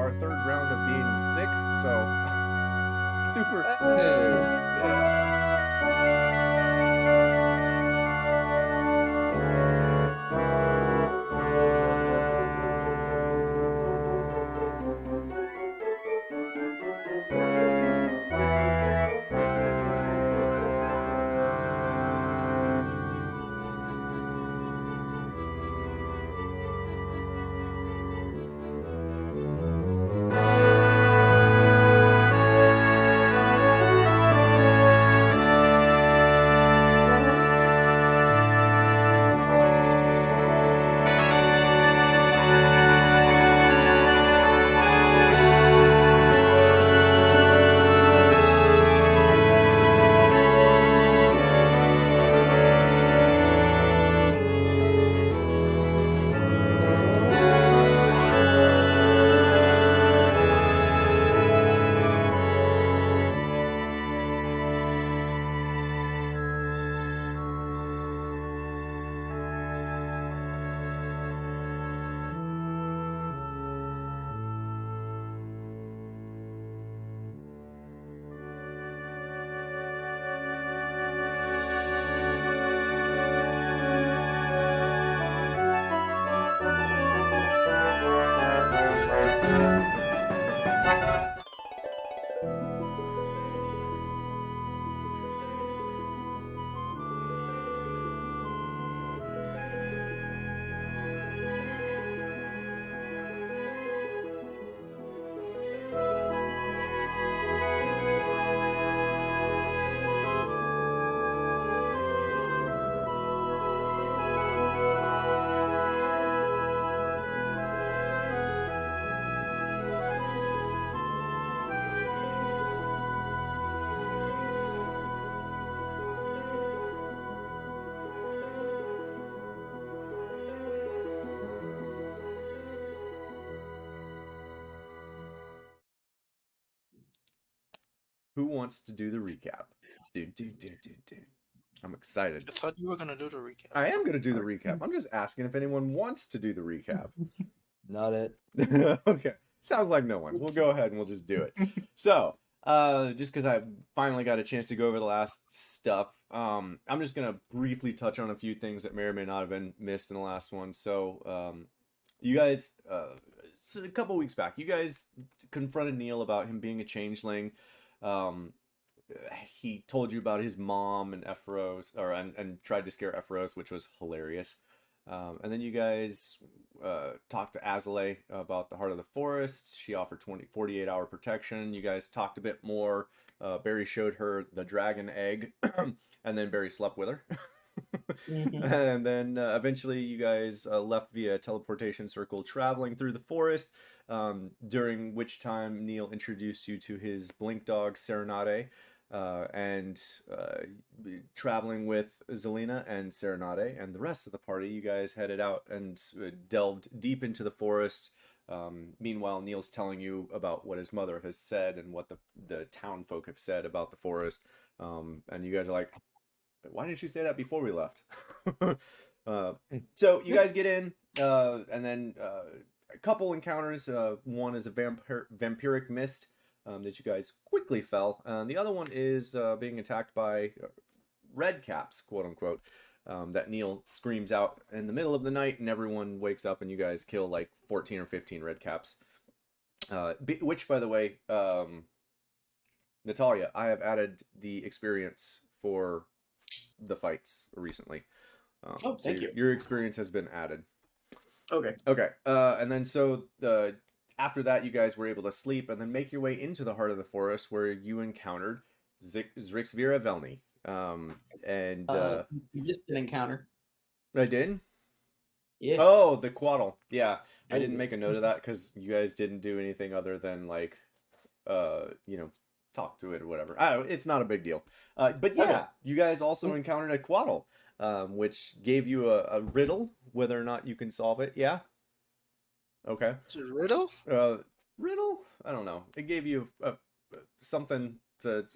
our third round of being sick, so super. Hey. Yeah. Who wants to do the recap? Dude. I'm excited. I thought you were gonna do the recap. I am gonna do the recap. I'm just asking if anyone wants to do the recap. Not it. Okay. Sounds like no one. We'll go ahead and we'll just do it. So, just because I finally got a chance to go over the last stuff, I'm just gonna briefly touch on a few things that may or may not have been missed in the last one. So, you guys, so a couple weeks back, you guys confronted Neil about him being a changeling. He told you about his mom and Ephiros, and tried to scare Ephiros, which was hilarious. And then you guys talked to Azalea about the Heart of the Forest. She offered 48-hour protection. You guys talked a bit more. Barry showed her the dragon egg, and then Barry slept with her. And then eventually you guys left via teleportation circle, traveling through the forest, during which time Neil introduced you to his blink dog, Serenade. And traveling with Zelina and Serenade and the rest of the party, you guys headed out and delved deep into the forest. Meanwhile, Neil's telling you about what his mother has said and what the town folk have said about the forest. And you guys are like, why didn't you say that before we left? So you guys get in, and then a couple encounters. One is a vampiric mist that you guys quickly fell. The other one is being attacked by red caps, quote unquote, that Neil screams out in the middle of the night, and everyone wakes up, and you guys kill like 14 or 15 red caps. Which, by the way, Natalia, I have added the experience for the fights recently. Thank you. Your experience has been added. Okay. Okay. And then so after that, you guys were able to sleep and then make your way into the heart of the forest, where you encountered Zrixvira Velny. You just did encounter. I did? Yeah. Oh, the Quaddle. Yeah. I didn't make a note of that because you guys didn't do anything other than like, talk to it or whatever. It's not a big deal. But yeah, Okay. you guys also encountered a Quaddle, which gave you a riddle, whether or not you can solve it. Yeah? Okay. It's a riddle? Riddle? I don't know. It gave you something to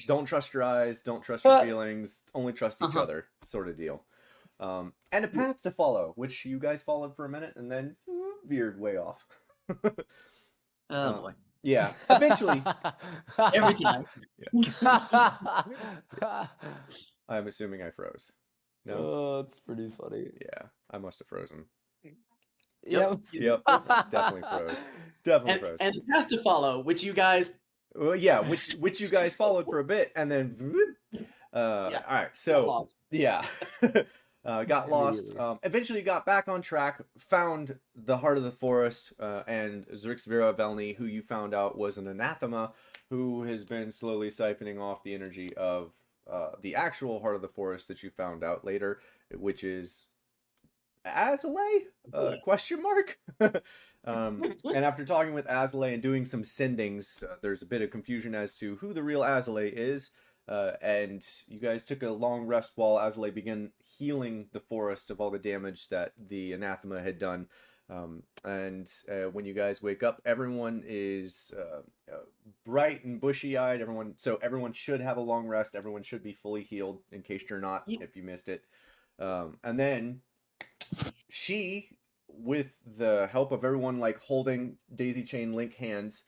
don't trust your eyes, don't trust your feelings, only trust each other sort of deal. And a path to follow, which you guys followed for a minute and then veered way off. Oh boy. Yeah, eventually. Every time. I'm assuming I froze. No? Oh, that's pretty funny. Yeah, I must have frozen. Yep. Yep, definitely froze. Definitely froze. And the path to follow, which you guys... Well, yeah, which you guys followed for a bit, and then... all right, so... Yeah. Got lost. Eventually got back on track, found the heart of the forest, and Zrixvira Velny, who you found out was an anathema, who has been slowly siphoning off the energy of the actual heart of the forest that you found out later, which is Azalea? Question mark? And after talking with Azalea and doing some sendings, there's a bit of confusion as to who the real Azalea is. And you guys took a long rest while Azalea began healing the forest of all the damage that the anathema had done. And when you guys wake up, everyone is bright and bushy-eyed. Everyone should have a long rest. Everyone should be fully healed, in case you're not, if you missed it. And then she, with the help of everyone like holding daisy chain link hands,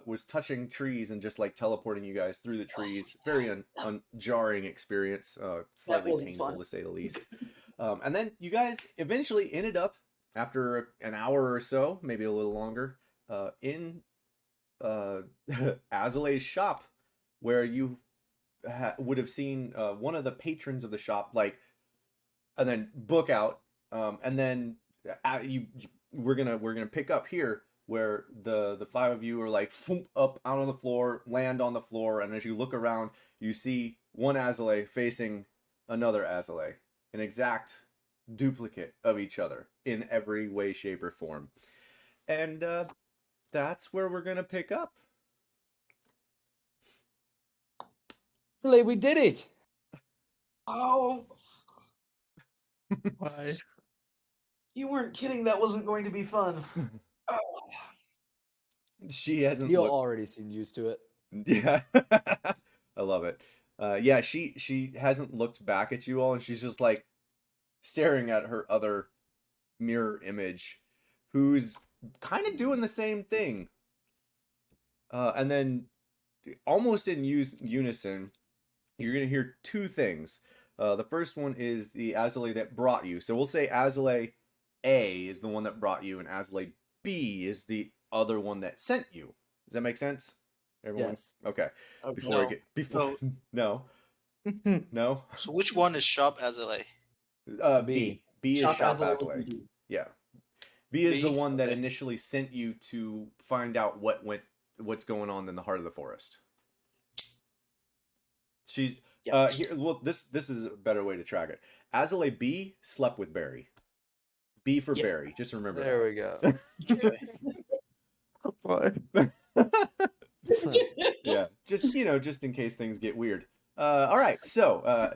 was touching trees and just like teleporting you guys through the trees. Very jarring experience, slightly painful to say the least. And then you guys eventually ended up, after an hour or so, maybe a little longer, in Azalea's shop, where you would have seen one of the patrons of the shop, like, and then book out, and then we're gonna pick up here, where the five of you are like up out on the floor, land on the floor, and as you look around, you see one Azalea facing another Azalea, an exact duplicate of each other in every way, shape, or form. And that's where we're gonna pick up. Azalea, we did it! Oh, Why? you weren't kidding. That wasn't going to be fun. Oh. She hasn't. You already seem used to it. Yeah, I love it. Yeah, she hasn't looked back at you all, and she's just like staring at her other mirror image, who's kind of doing the same thing. And then, almost in unison, you're gonna hear two things. The first one is the Azalea that brought you. So we'll say Azalea A is the one that brought you, and Azalea B is the other one that sent you. Does that make sense? Everyone? Yes. Okay. No. No. No. So which one is Shop Azalea? B. B is Shop Azalea. Yeah. B is B? the one that Okay. initially sent you to find out what's going on in the heart of the forest. She's here, well, this is a better way to track it. Azalea B slept with Barry. B for Barry. Just remember There that. we go. What? Yeah, just just in case things get weird. All right, so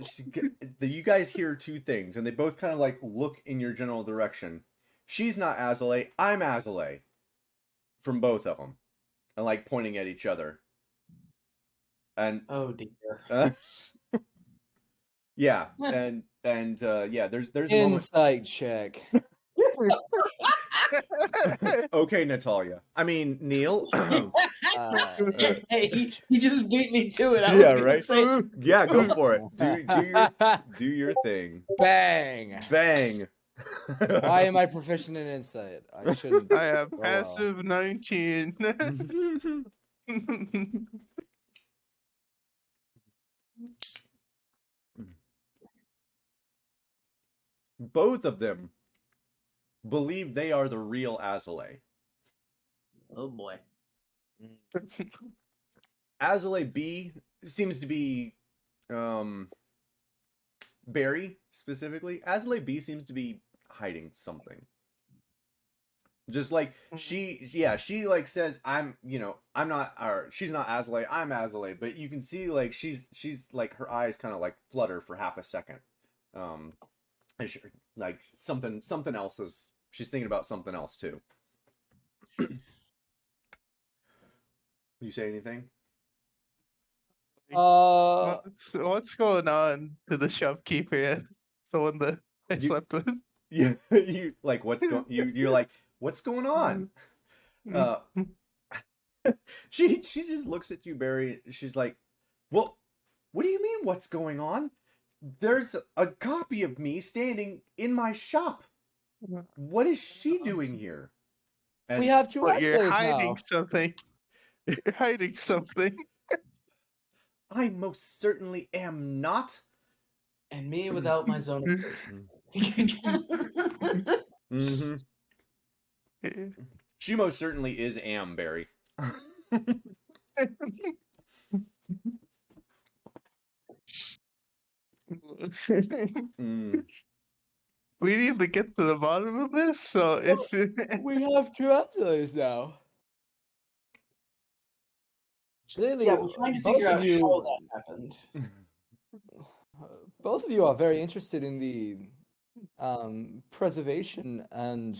you guys hear two things, and they both kind of like look in your general direction. She's not Azalea, I'm Azalea, from both of them, and like pointing at each other. And Oh dear. Yeah, and yeah, there's a moment. Insight check. Okay, Natalia. I mean, Neil. Hey, he just beat me to it. I Yeah, was right? Say... Yeah, go for it. Do your thing. Bang! Bang. Why am I proficient in insight? I shouldn't. I have Oh, passive 19. Both of them believe they are the real Azalea. Oh boy. Azalea B seems to be Barry specifically. Azalea B seems to be hiding something. Just like she like says, I'm not, or she's not Azalea, I'm Azalea, but you can see like she's like her eyes kind of like flutter for half a second. And she, like something else is, she's thinking about something else too. You say anything? What's going on to the shopkeeper? Yeah? The one that I slept with. Yeah, you like you're like, what's going on? She just looks at you, Barry. She's like, "Well, what do you mean? What's going on? There's a copy of me standing in my shop. What is she doing here?" And We have two But you're escalays hiding now. something. You're hiding something. I most certainly am not. And me without my zone of truth. Mm-hmm. She most certainly is Barry. Mm. We need to get to the bottom of this. So if We have two escalays now. Clearly, Yeah, we're trying to both figure of out how you, that happened. both of you are very interested in the preservation and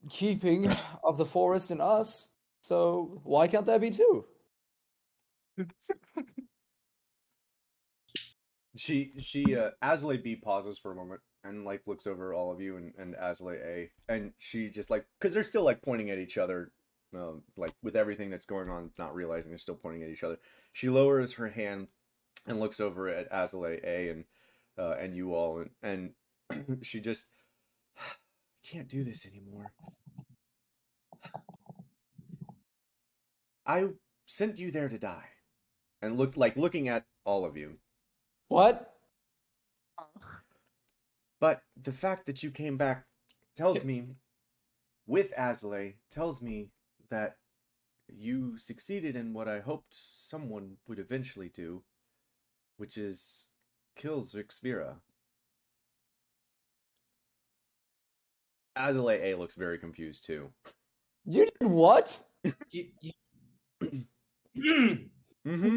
keeping of the forest and us. So why can't there be two? She Azalea B pauses for a moment and like looks over all of you and Azalea A, and she just like, because they're still like pointing at each other, like with everything that's going on, not realizing they're still pointing at each other. She lowers her hand and looks over at Azalea A and you all, and she just, "I can't do this anymore. I sent you there to die," and looking at all of you. What? But the fact that you came back tells me, with Azalea, tells me that you succeeded in what I hoped someone would eventually do, which is kill Zixvira. Azalea A looks very confused too. You did what? Mm-hmm.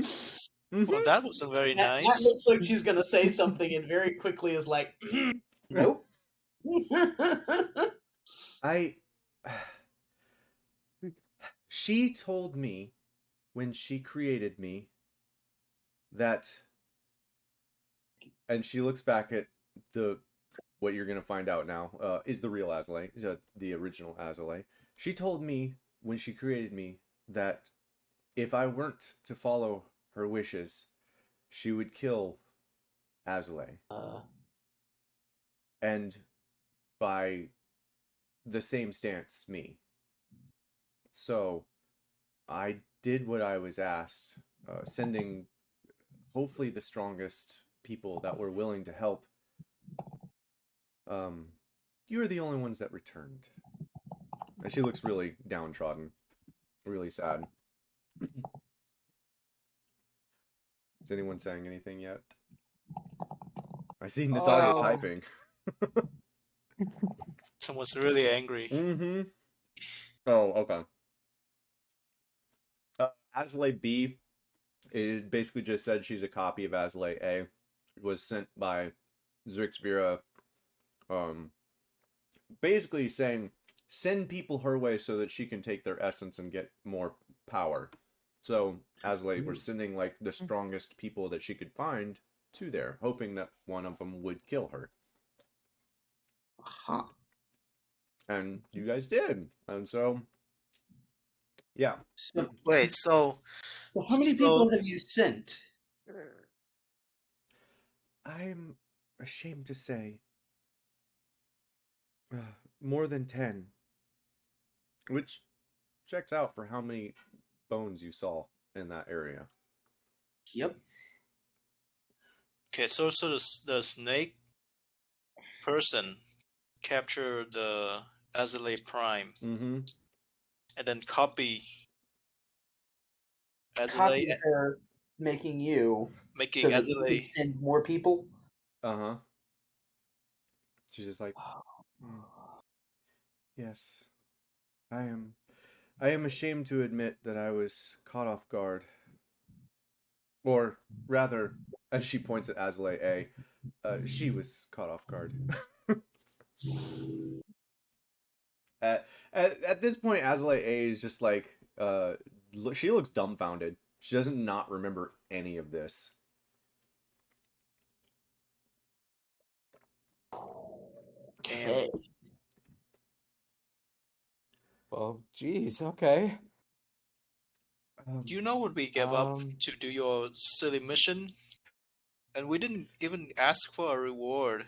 Well, that wasn't very That nice. looks like she's gonna say something and very quickly is like, nope. She told me when she created me that, and she looks back at what you're gonna find out now is the real Azalea, the original Azalea. She told me when she created me that if I weren't to follow her wishes, she would kill Azalea. And by the same stance, me. So I did what I was asked, sending hopefully the strongest people that were willing to help. You were the only ones that returned. And she looks really downtrodden, really sad. Is anyone saying anything yet? I see Natalia typing. Someone's really angry. Mm-hmm. Oh, okay. Azalea B is basically just said she's a copy of Azalea A. It was sent by Zrixvira, basically saying send people her way so that she can take their essence and get more power. So Azalea, we're sending like the strongest people that she could find to there, hoping that one of them would kill her. Huh. And you guys did. And so, yeah. Wait, so How many people have you sent? I'm ashamed to say more than 10. Which checks out for how many bones you saw in that area. Yep. Okay, so the snake person captured the Azalea Prime Mm-hmm. and then copy Copy Azalea, her making you making so that you Azalea. can send more people. Uh-huh. She's just like, yes, I am ashamed to admit that I was caught off guard. Or rather, and she points at Azalea A, she was caught off guard. At this point, Azalea A is just like, she looks dumbfounded. She doesn't not remember any of this. Well, geez, okay. Do you know what we gave up Um, to do your silly mission? And we didn't even ask for a reward.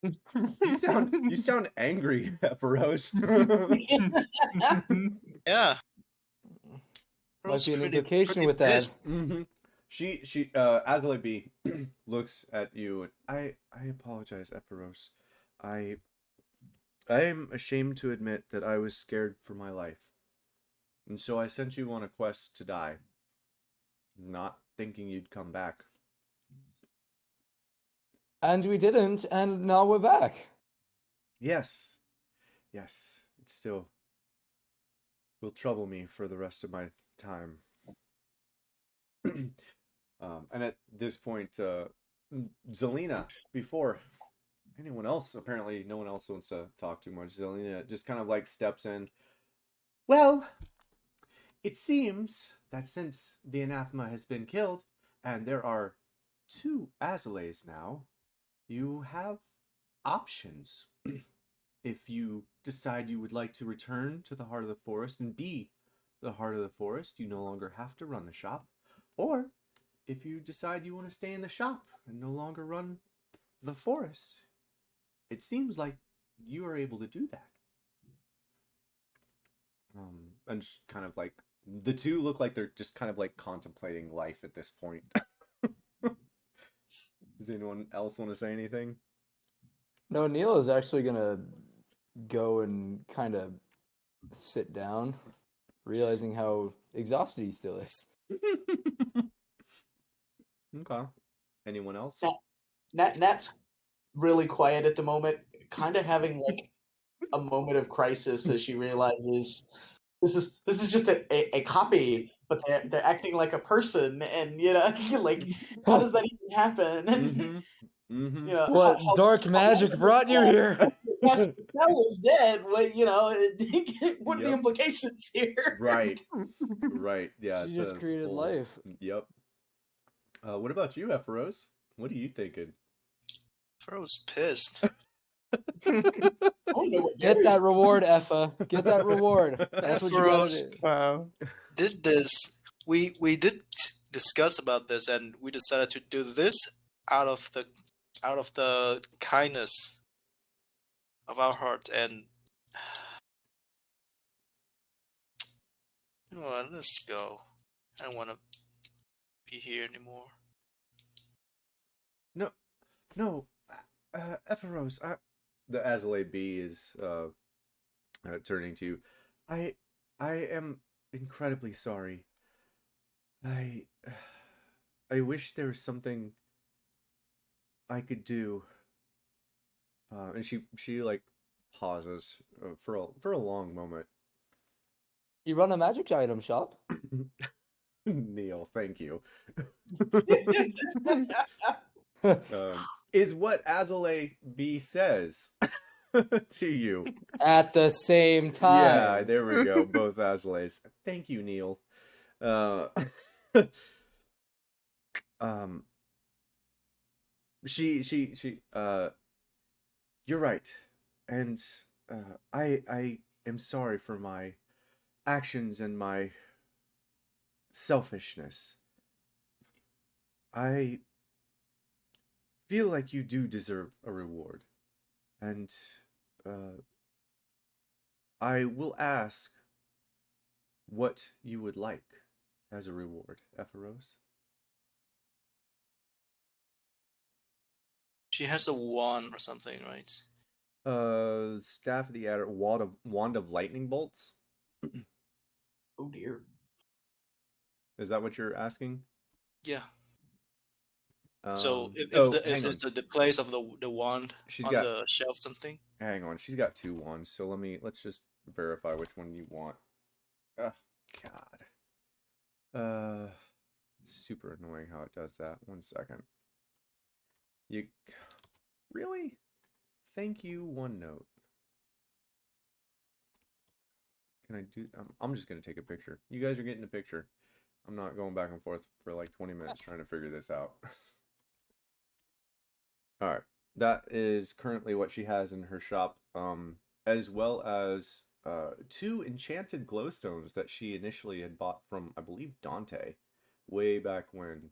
You sound angry, Ephros. Yeah. Might be an pretty, implication pretty with that. pissed. Mm-hmm. She Azalea B looks at you and I apologize, Ephros. I am ashamed to admit that I was scared for my life. And so I sent you on a quest to die. Not thinking you'd come back. And we didn't, and now we're back. Yes. Yes. It still will trouble me for the rest of my time. And at this point, Zelina, before anyone else, apparently no one else wants to talk too much, Zelina just kind of like steps in. Well, it seems that since the anathema has been killed, and there are 2 Azaleas now, you have options. If you decide you would like to return to the heart of the forest and be the heart of the forest, you no longer have to run the shop. Or if you decide you want to stay in the shop and no longer run the forest, it seems like you are able to do that. And kind of like the 2 look like they're just kind of like contemplating life at this point. Does anyone else want to say anything? No, Neil is actually gonna go and kind of sit down, realizing how exhausted he still is. Okay. Anyone else? Nat's really quiet at the moment, kind of having like a moment of crisis as she realizes this is just a copy, but they're acting like a person, and like how does that even happen? And Mm-hmm. you know What dark magic brought you here? Master Spell is dead. What what are the Yep. implications here? Right. Right. Yeah. She it's just a created full- life. Yep. What about you, Ephros? What are you thinking? Fro's pissed. I don't know what Get Gary's- that reward, Effa. Get that reward. That's what you gotta Efros. do. Wow. Did this. We did discuss about this, and we decided to do this out of the kindness of our heart. And you know what? Let's go. I don't want to be here anymore. No. Ephros. The Azalea B is turning to you. I am incredibly sorry. I wish there was something I could do. And she like pauses for a long moment. You run a magic item shop. Neil, thank you. Is what Azalea B says to you. At the same Yeah, time. there we go. Both Azaleas. Thank you, Neil. She you're right. And I am sorry for my actions and my selfishness. I feel like you do deserve a reward. And I will ask what you would like as a reward, Ephiros. She has a wand or something, right? Staff of the Adder, wand of lightning bolts. Oh dear. Is that what you're asking? Yeah. So Um, if oh, the hang if on. it's the place of the wand She's on got- the shelf something. Hang on, she's got 2 wands, so let's just verify which one you want. Oh God. Super annoying how it does that. 1 second. You really? Thank you, OneNote. Can I do? I'm just gonna take a picture. You guys are getting a picture. I'm not going back and forth for like 20 minutes trying to figure this out. All right. That is currently what she has in her shop. as well as 2 enchanted glowstones that she initially had bought from, I believe, Dante, way back when.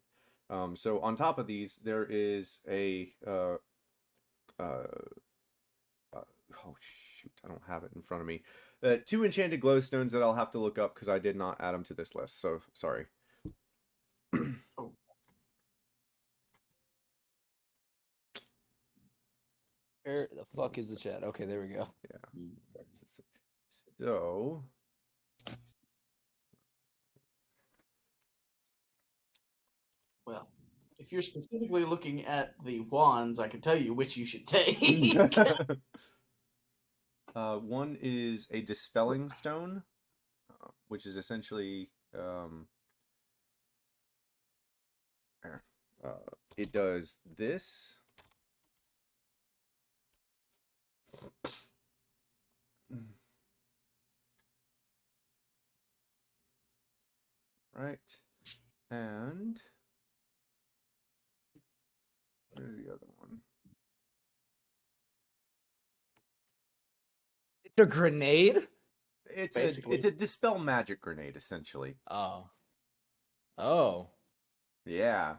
So on top of these, there is a oh shoot, I don't have it in front of me. 2 enchanted glowstones that I'll have to look up because I did not add them to this list. So sorry. Oh. Where the fuck is the chat? Okay, there we go. Yeah. So Well, if you're specifically looking at the wands, I can tell you which you should take. one is a dispelling stone, which is essentially it does this. Right, and where's the other one? It's a grenade? It's Basically. a dispel magic grenade, essentially. Oh. Oh. Yeah.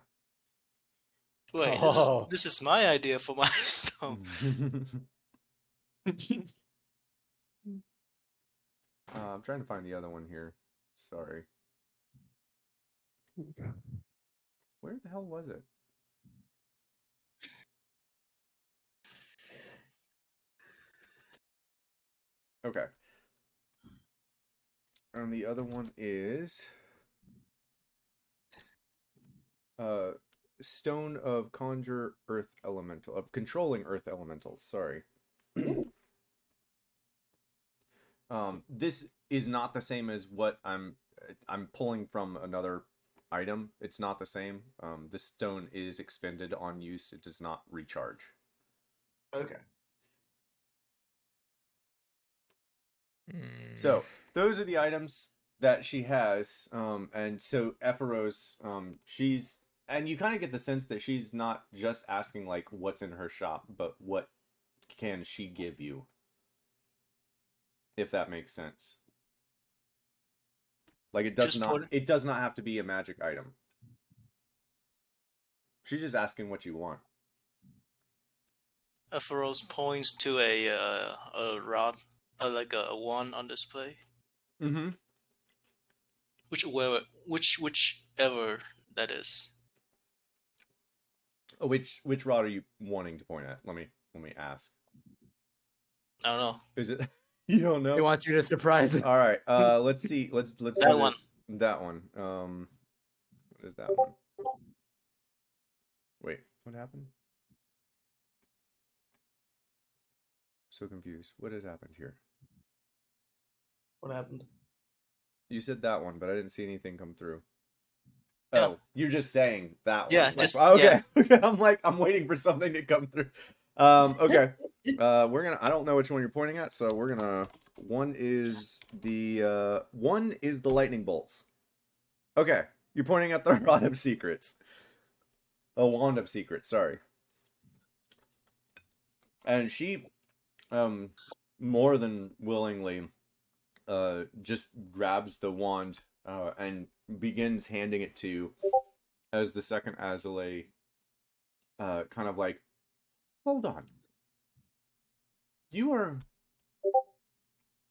Wait, Oh. this is my idea for my stone. I'm trying to find the other one here. Sorry. Where the hell was it? Okay. And the other one is Stone of Conjure Earth Elemental, of Controlling Earth Elementals, sorry. This is not the same as what I'm pulling from another item. It's not the same. This stone is expended on use. It does not recharge. Okay. So those are the items that she has. And so Ephiros, she's, and you kind of get the sense that she's not just asking like what's in her shop, but what can she give you, if that makes sense. Like it does it does not have to be a magic item. She's just asking what you want. Ephiros points to a rod, like a wand on display. Mm-hmm. Whichever that is. Oh, which rod are you wanting to point at? Let me ask. I don't know. Is it you don't know? He wants you to surprise him. All right. Let's see. Let's That do one. this. That one. What is that one? Wait, what happened? So confused. What has happened here? What happened? You said that one, but I didn't see anything come through. Yeah. Oh, you're just saying that one. Yeah, Like, just okay. Okay. I'm waiting for something to come through. Okay. I don't know which one you're pointing at, so we're gonna. One is the lightning bolts. Okay, you're pointing at the rod of secrets. A wand of secrets. Sorry. And she, more than willingly, just grabs the wand and begins handing it to you as the second Azalea kind of like, hold on. You are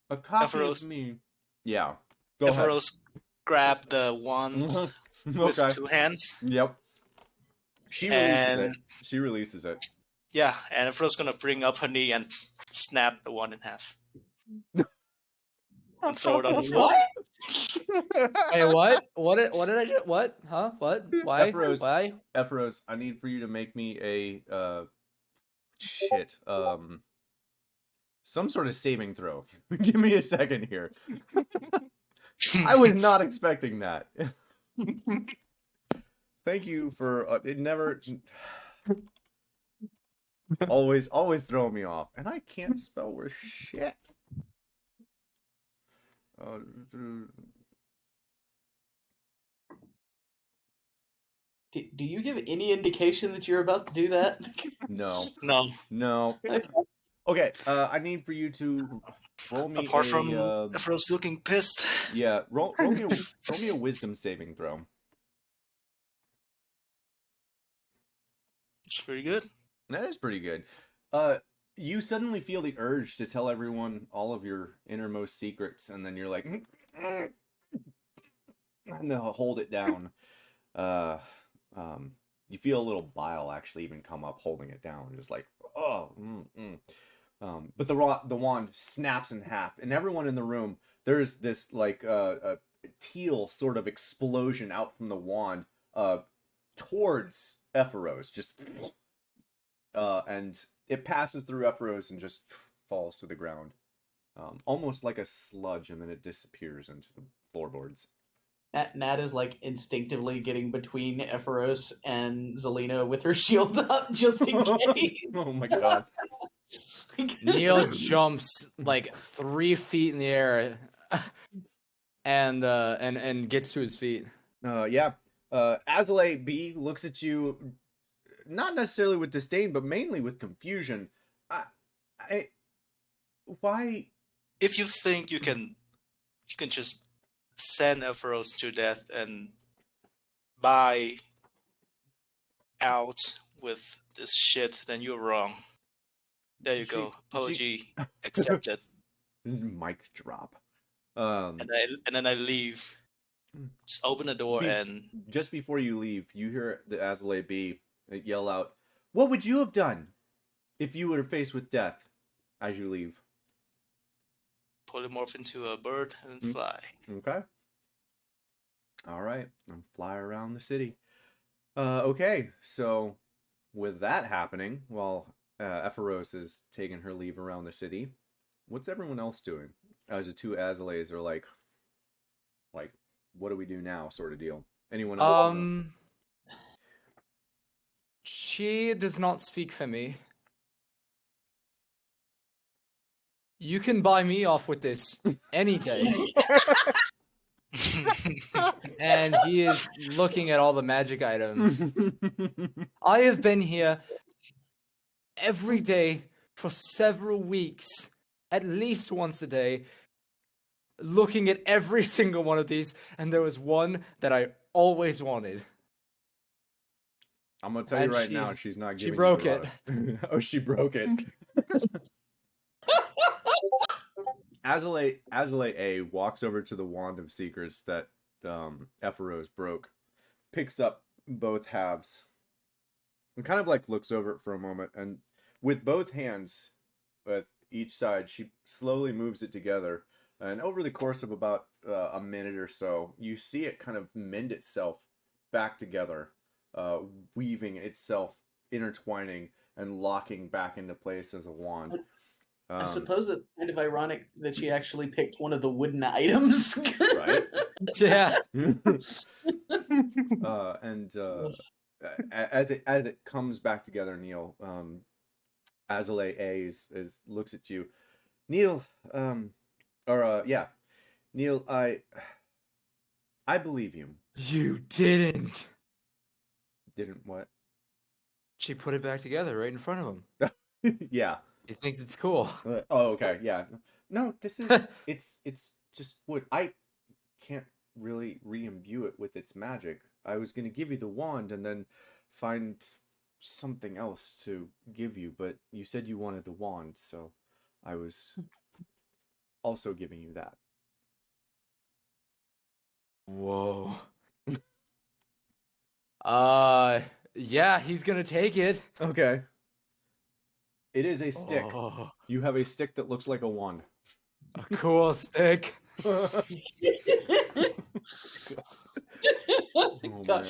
a copy Ephiros. of me. Yeah. Go ahead. Ephiros grab the wand with Okay. 2 hands. Yep. She releases it. She releases it. Yeah, and Ephiros gonna bring up her knee and snap the wand in half. And throw it on the floor. Hey, what? What did I do? What? Huh? What? Why? Ephiros. Why? Ephiros, I need for you to make me a some sort of saving throw. Give me a second here. I was not expecting that. Thank you for it. Never always throwing me off, and I can't spell worth shit. Do you give any indication that you're about to do that? No. No. No. Okay, I need for you to roll me Apart from a Ephraim's looking pissed. yeah, roll me a wisdom saving throw. It's pretty good. That is pretty good. You suddenly feel the urge to tell everyone all of your innermost secrets, and then you're like, and they'll hold it down. You feel a little bile actually even come up, holding it down, just like, oh. But the wand snaps in half, and everyone in the room, there's this like a teal sort of explosion out from the wand towards Epheros, just and it passes through Epheros and just falls to the ground, almost like a sludge, and then it disappears into the floorboards. Nat is like instinctively getting between Epheros and Zelina with her shield up just in case. Oh my god. Neil jumps like 3 feet in the air and gets to his feet. Yeah. Azalea B looks at you, not necessarily with disdain, but mainly with confusion. Why? If you think you can just send Ephraim to death and buy out with this shit, then you're wrong. There you go. Apology accepted. Mic drop. And then I leave. Just open the door and just before you leave, you hear the Azalea B yell out, "What would you have done if you were faced with death?" As you leave. polymorph into a bird and fly. Okay. All right. And fly around the city. Okay. So with that happening, while Epheros is taking her leave around the city, what's everyone else doing? As the two Azaleas are like, what do we do now? Sort of deal. Anyone else? She does not speak for me. You can buy me off with this any day. And he is looking at all the magic items. I have been here every day for several weeks, at least once a day, looking at every single one of these, and there was one that I always wanted. I'm gonna tell you right now, she's not giving. She broke you it. Oh, she broke it. Azalea A walks over to the Wand of Secrets that Epheros broke, picks up both halves, and kind of like looks over it for a moment, and with both hands, with each side, she slowly moves it together, and over the course of about a minute or so, you see it kind of mend itself back together, weaving itself, intertwining, and locking back into place as a wand. I suppose it's kind of ironic that she actually picked one of the wooden items. Right? Yeah. As it comes back together, Neil, Azalea A looks at you. Neil, Neil, I believe you. You didn't. Didn't what? She put it back together right in front of him. Yeah. He thinks it's cool. Oh, okay, yeah. No, this is it's just wood. I can't really re-imbue it with its magic. I was gonna give you the wand and then find something else to give you, but you said you wanted the wand, so I was also giving you that. Whoa. Yeah, he's gonna take it. Okay. It is a stick. Oh, You have a stick that looks like a wand. a cool stick. Gosh,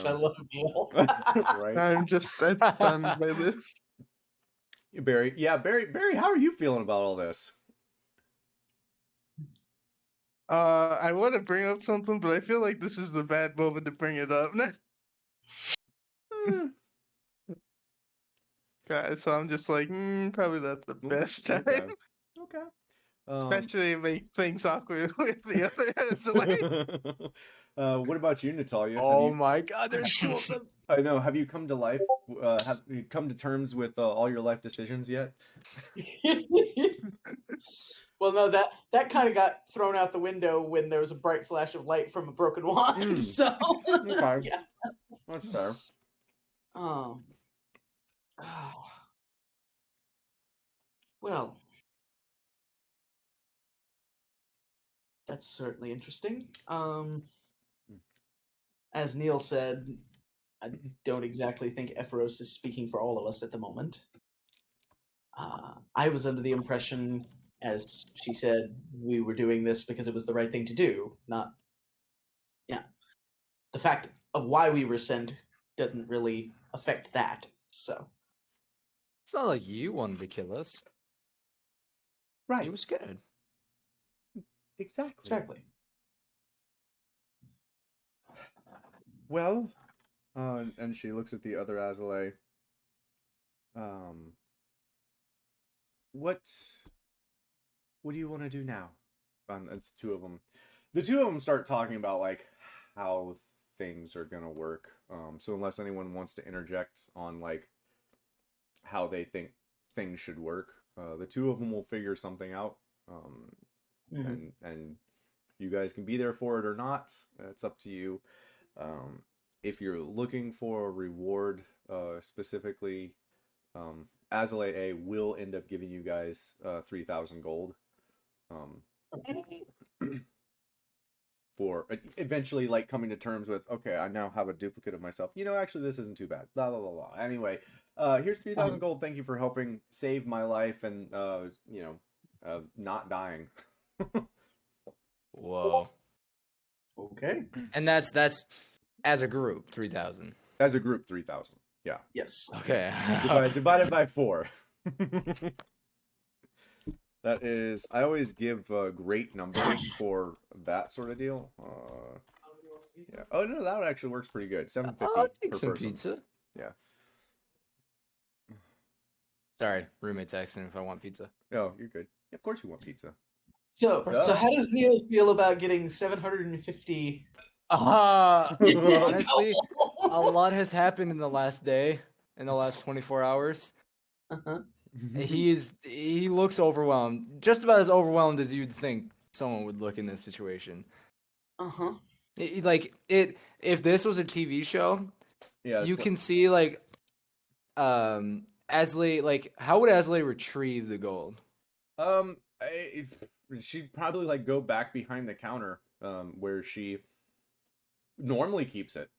I man. love Neil. Right? I'm just stunned by this. Barry, how are you feeling about all this? I want to bring up something, but I feel like this is the bad moment to bring it up. Okay, so I'm just like, probably not the best time. Okay. Especially if it make things awkward with the other Azalea. What about you, Natalia? Oh my God, there's two of them. I know. Have you come to life? Have you come to terms with all your life decisions yet? Well, no, that kind of got thrown out the window when there was a bright flash of light from a broken wand. So, Okay. yeah. That's fair. Oh. Well, that's certainly interesting. As Neil said, I don't exactly think Ephoros is speaking for all of us at the moment. I was under the impression, as she said, we were doing this because it was the right thing to do, not. Yeah. The fact of why we were sent doesn't really affect that, so. It's not like you wanted to kill us. Right. You were scared. Exactly. Well, and she looks at the other Azalea. What do you want to do now? It's two of them. The two of them start talking about like how things are gonna work. So unless anyone wants to interject on like how they think things should work, the two of them will figure something out. And you guys can be there for it or not. It's up to you. If you're looking for a reward, specifically, Azalea A will end up giving you guys 3,000 gold. For eventually like coming to terms with, okay, I now have a duplicate of myself. You know, actually this isn't too bad. Blah blah blah blah. Anyway, here's 3,000 gold. Thank you for helping save my life and not dying. Whoa. Okay. And that's as a group, 3,000. As a group, 3,000. Yeah. Yes. Okay. Divided by 4. That is, I always give great numbers for that sort of deal. Yeah. Oh no, that actually works pretty good. 750 I'll take per some person. pizza. Yeah. Sorry, roommate's asking if I want pizza. Oh, you're good. Of course you want pizza. So how does Neil feel about getting 750? Honestly, a lot has happened in the last day, in the last 24 hours. Uh-huh. He looks overwhelmed, just about as overwhelmed as you'd think someone would look in this situation. Uh-huh. If this was a TV show, Yeah. you can see like Asley, like how would Asley retrieve the gold? She'd probably like go back behind the counter, where she normally keeps it.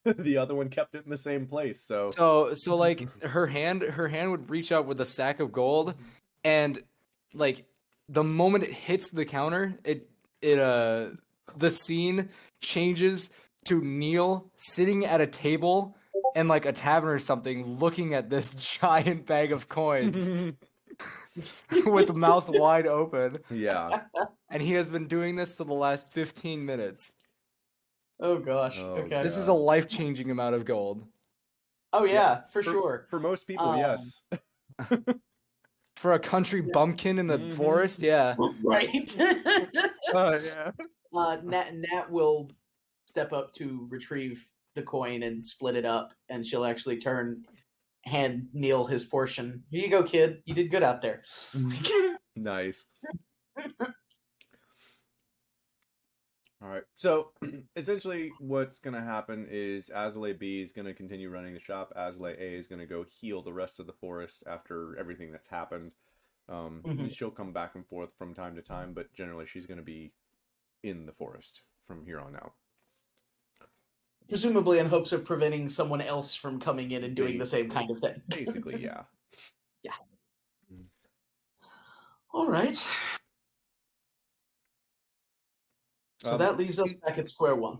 The other one kept it in the same place. So like her hand would reach out with a sack of gold, and like the moment it hits the counter, the scene changes to Neil sitting at a table in like a tavern or something, looking at this giant bag of coins with mouth wide open. Yeah. And he has been doing this for the last 15 minutes. Oh gosh. Oh, Okay. This is a life-changing amount of gold. Oh yeah, Yeah, for sure. For most people, yes. For a country bumpkin in the forest, yeah. Right. Oh yeah. Nat will step up to retrieve the coin and split it up, and she'll actually hand Neil his portion. Here you go, kid. You did good out there. Nice. All right. So essentially what's going to happen is Azalea B is going to continue running the shop. Azalea A is going to go heal the rest of the forest after everything that's happened. She'll come back and forth from time to time, but generally she's going to be in the forest from here on out. Presumably in hopes of preventing someone else from coming in and doing the same kind of thing. Basically, yeah. Yeah. All right. So that leaves us back at square one.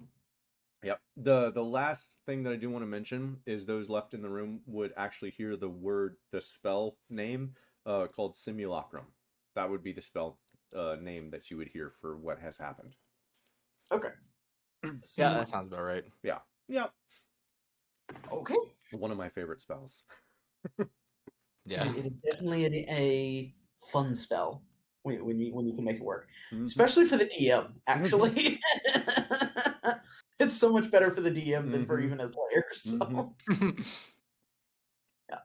Yep. The last thing that I do want to mention is those left in the room would actually hear the spell name called Simulacrum. That would be the spell name that you would hear for what has happened. Okay. Yeah, that sounds about right. Yeah. Yeah. Okay. One of my favorite spells. Yeah. It is definitely a fun spell when you can make it work, especially for the DM. Actually. It's so much better for the DM than for Mhm. even a player. So Mhm. yeah.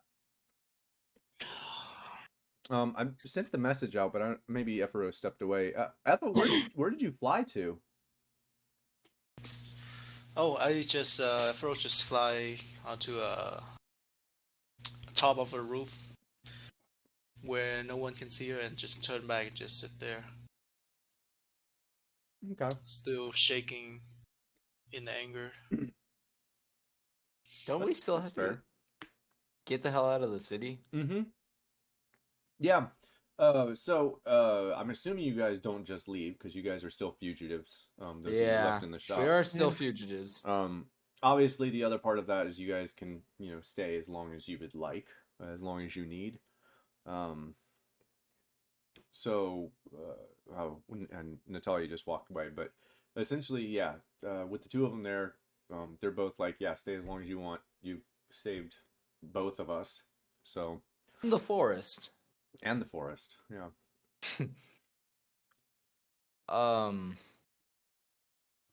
I sent the message out, but maybe Efro stepped away. Efro, where did you fly to? Oh, I just first just fly onto top of a roof where no one can see her, and just turn back and just sit there, Okay. still shaking in anger. Don't we still That's have to get the hell out of the city? Mm-hmm. Yeah. So I'm assuming you guys don't just leave because you guys are still fugitives. Those of you left in the shop. We are still fugitives. Obviously, the other part of that is you guys can, stay as long as you would like, as long as you need. So, and Natalia just walked away, but essentially, yeah, with the two of them there, they're both like, yeah, stay as long as you want. You've saved both of us, so. In the forest. And the forest, yeah.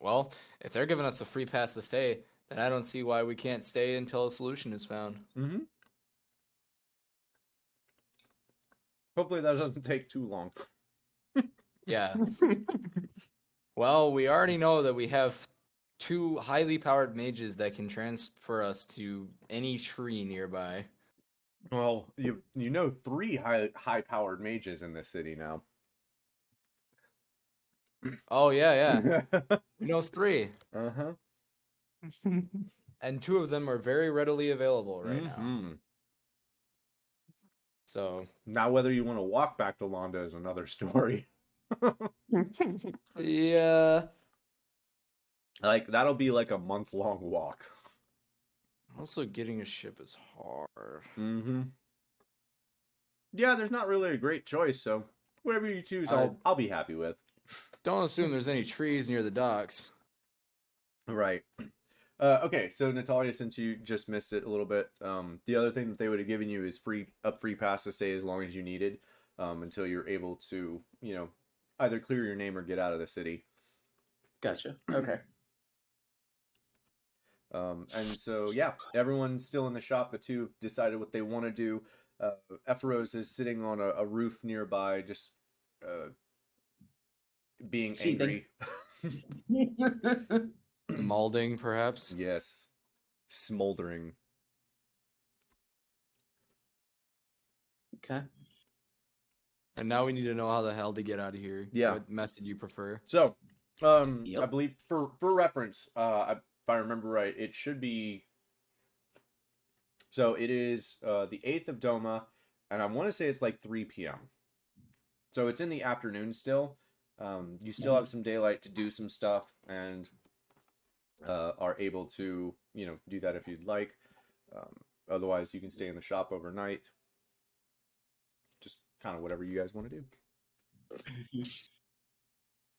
Well, if they're giving us a free pass to stay, then I don't see why we can't stay until a solution is found. Mm-hmm. Hopefully that doesn't take too long. Yeah. Well, we already know that we have 2 highly powered mages that can transfer us to any tree nearby. Well, you know 3 high-powered mages in this city now. Oh, yeah. We know 3. Uh-huh. And 2 of them are very readily available right now. Mm-hmm. So, Now whether you want to walk back to Londa is another story. yeah. Like, that'll be like a month-long walk. Also, getting a ship is hard. Mm-hmm. Yeah, there's not really a great choice, so whatever you choose, I'll be happy with. Don't assume there's any trees near the docks. Right. Okay, so Natalia, since you just missed it a little bit, the other thing that they would have given you is free pass to stay as long as you needed, until you're able to, either clear your name or get out of the city. Gotcha. Okay. And so, yeah, everyone's still in the shop. The two decided what they want to do. Epheros is sitting on a roof nearby, just being Seething. angry. Malding, perhaps? Yes. Smoldering. Okay. And now we need to know how the hell to get out of here. Yeah. What method you prefer. So, Yep. I believe for reference, if I remember right, it should be. So it is the 8th of Doma, and I want to say it's like 3 p.m. So it's in the afternoon still. You still have some daylight to do some stuff, and are able to, do that if you'd like. Otherwise, you can stay in the shop overnight. Just kind of whatever you guys want to do.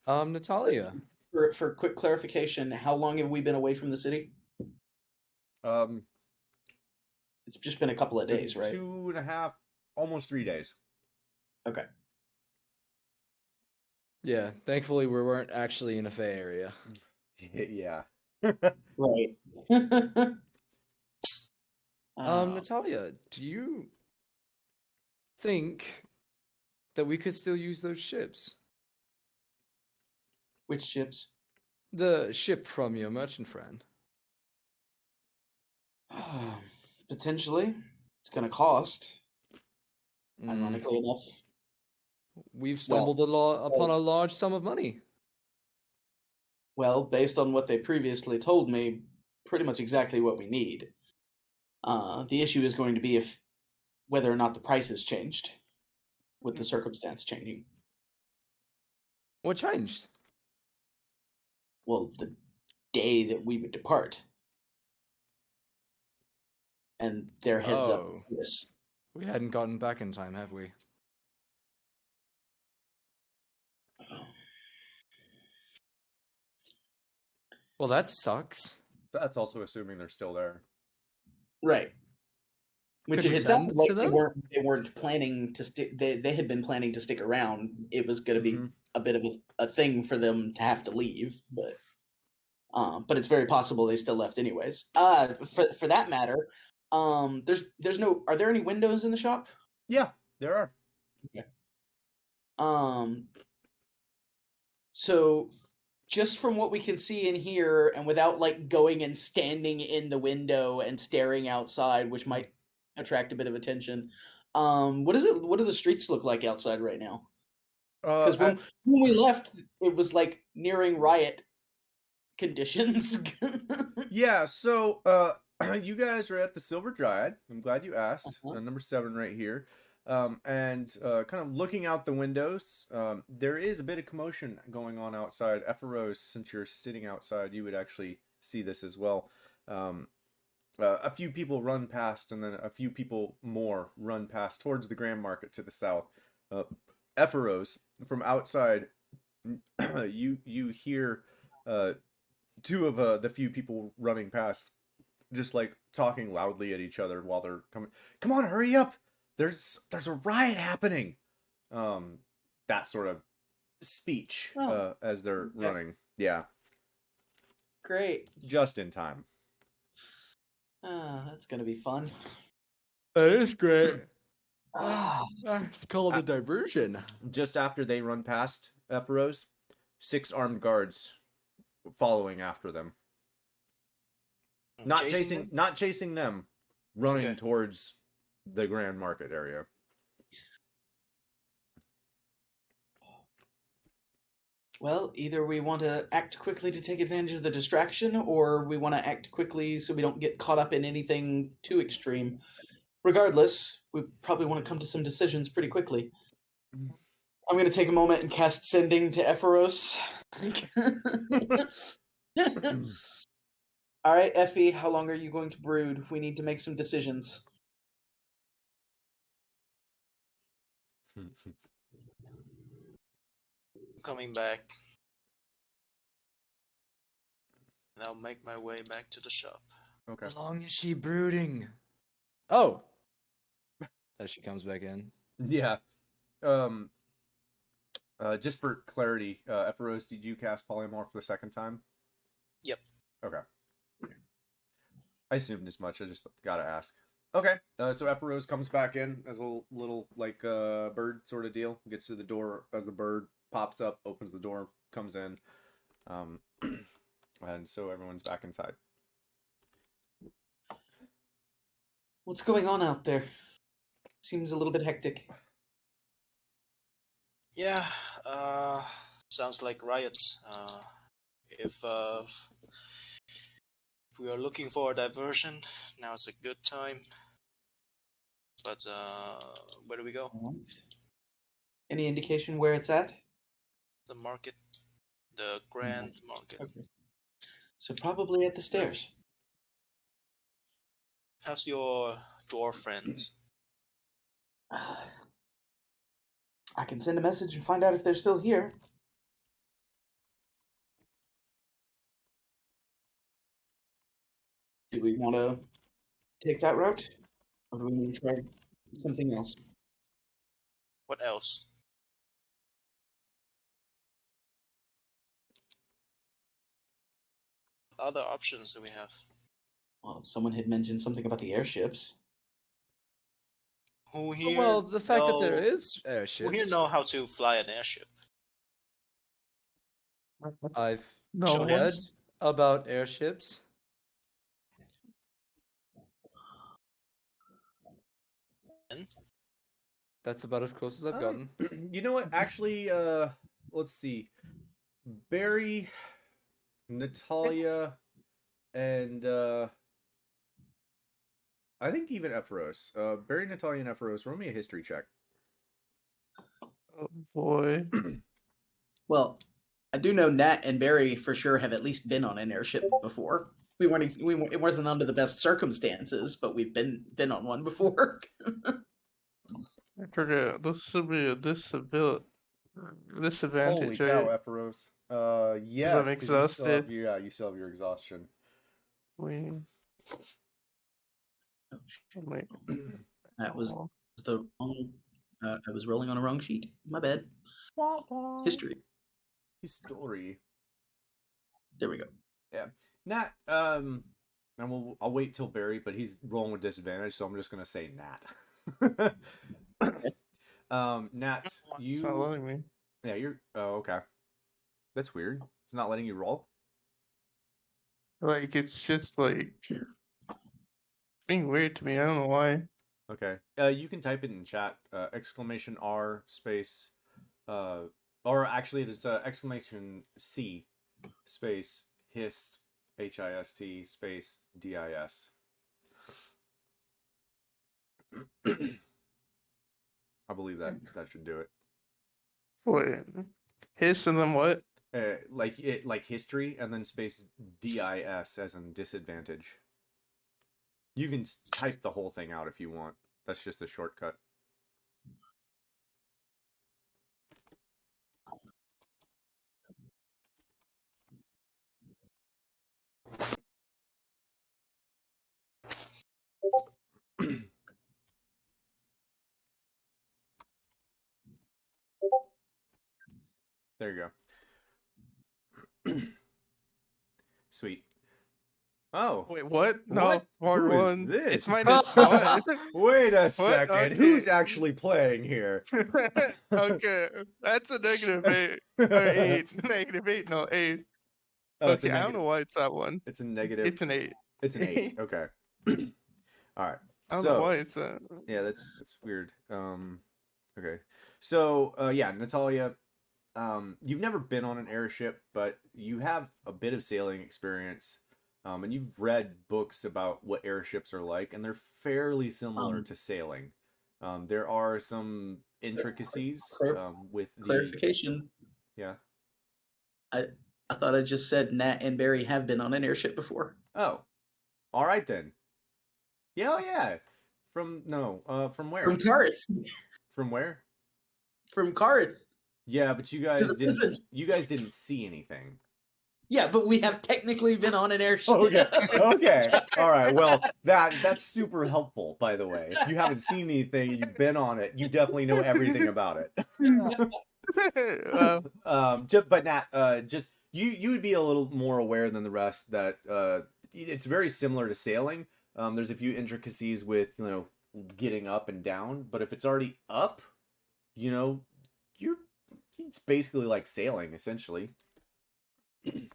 Natalia. For quick clarification, how long have we been away from the city? It's just been a couple of days, right? 2.5, almost 3 days. Okay. Yeah, thankfully we weren't actually in a Fey area. Yeah. Right. Natalia, do you think that we could still use those ships? Which ships? The ship from your merchant friend. Potentially. It's going to cost. Mm, Ironically enough. we've stumbled upon a large sum of money. Well, based on what they previously told me, pretty much exactly what we need. The issue is going to be whether or not the price has changed with the circumstance changing. What changed? Well, the day that we would depart. And their heads up Oh. to this. We hadn't gotten back in time, have we? Well, that sucks. That's also assuming they're still there. Right. Which Could we it sounded send like to they them? weren't planning to stick. They had been planning to stick around. It was going to be Mhm. a bit of a thing for them to have to leave, but But it's very possible they still left anyways. For that matter, there's no. Are there any windows in the shop? Yeah, there are. Okay. So just from what we can see in here, and without like going and standing in the window and staring outside, which might attract a bit of attention. What is it? What do the streets look like outside right now? Because when we left, it was like nearing riot conditions. Yeah, so you guys are at the Silver Dryad. I'm glad you asked. Number 7 right here. And kind of looking out the windows, there is a bit of commotion going on outside. Epheros, since you're sitting outside, you would actually see this as well. A few people run past, and then a few people more run past towards the Grand Market to the south. Epheros, from outside, you hear 2 of the few people running past, just like talking loudly at each other while they're coming. Come on, hurry up! There's a riot happening. That sort of speech as they're running. Yeah. Great. Just in time. That's gonna be fun. That is great. Ah, It's called a diversion. Just after they run past Epheros, 6 armed guards following after them. Not chasing them, running towards the Grand Market area. well, either we want to act quickly to take advantage of the distraction, or we want to act quickly so we don't get caught up in anything too extreme. Regardless, we probably want to come to some decisions pretty quickly. I'm going to take a moment and cast Sending to Epheros. All right, Effie, how long are you going to brood? We need to make some decisions. Coming back. And I'll make my way back to the shop. Okay. How long is she brooding? Oh. As she comes back in. Yeah. Just for clarity, Epheros, did you cast Polymorph the second time? Yep. Okay. I assumed as much. I just gotta ask. Okay. So Epheros comes back in as a little like bird sort of deal. Gets to the door as the bird pops up, opens the door, comes in, and so everyone's back inside. What's going on out there? Seems a little bit hectic. Yeah, sounds like riots. If we are looking for a diversion, now's a good time. But where do we go? Any indication where it's at? The market, the Grand Market. Okay. So probably at the stairs. How's your dwarf friends? I can send a message and find out if they're still here. Do we want to take that route? Or do we want to try something else? What else? Other options that we have? Well, someone had mentioned something about the airships. Who here? Well, the fact that there know- is airships. Who here know how to fly an airship? I've No read one's- about airships. That's about as close as I've gotten. You know what? Actually, let's see. Barry, Natalia, and I think even Epheros. Barry, Natalia, and Epheros. Roll me a history check. Oh boy. Well, I do know Nat and Barry for sure have at least been on an airship before. It wasn't under the best circumstances, but we've been on one before. I forget. This should be a disadvantage, Holy cow, right? Epheros. Yes, I'm 'cause exhausted. you still have your exhaustion. We. Wait. That was Oh. the wrong. I was rolling on a wrong sheet. My bad. History. History. There we go. Yeah. Nat, and I'll wait till Barry, but he's rolling with disadvantage, so I'm just gonna say Nat. Nat, It's not you. letting me. Yeah, you're. Oh, okay. That's weird. It's not letting you roll. Like it's just like being weird to me. I don't know why. Okay. You can type it in chat. Exclamation R space. Or actually, it's exclamation C space hist HIST space DIS. I believe that should do it. Wait, hiss and then what? Like history and then space DIS as in disadvantage. You can type the whole thing out if you want. That's just a shortcut. There you go. Sweet. Oh. Wait, what? No, What? part Who is one. this? It's -1. Wait a second. Okay. Who's actually playing here? Okay, that's a -8 or 8. -8, no 8. Oh, it's a Okay, I don't negative. know why it's that one. It's a negative. It's an 8. It's an 8. Okay. All right. I don't know why it's that. Yeah, that's weird. Okay. So, yeah, Natalia, you've never been on an airship, but you have a bit of sailing experience. And you've read books about what airships are like, and they're fairly similar to sailing. There are some intricacies with the Clarification. Yeah. I thought I just said Nat and Barry have been on an airship before. Oh, all right then. Yeah, oh yeah. From where? From Karth. From where? From Karth. Yeah, but you guys To the didn't. prison. You guys didn't see anything. Yeah, but we have technically been on an airship. Okay. Okay. All right. Well, that's super helpful, by the way. If you haven't seen anything, and you've been on it, you definitely know everything about it. But Nat, just you would be a little more aware than the rest that it's very similar to sailing. There's a few intricacies with getting up and down, but if it's already up, it's basically like sailing essentially. Okay.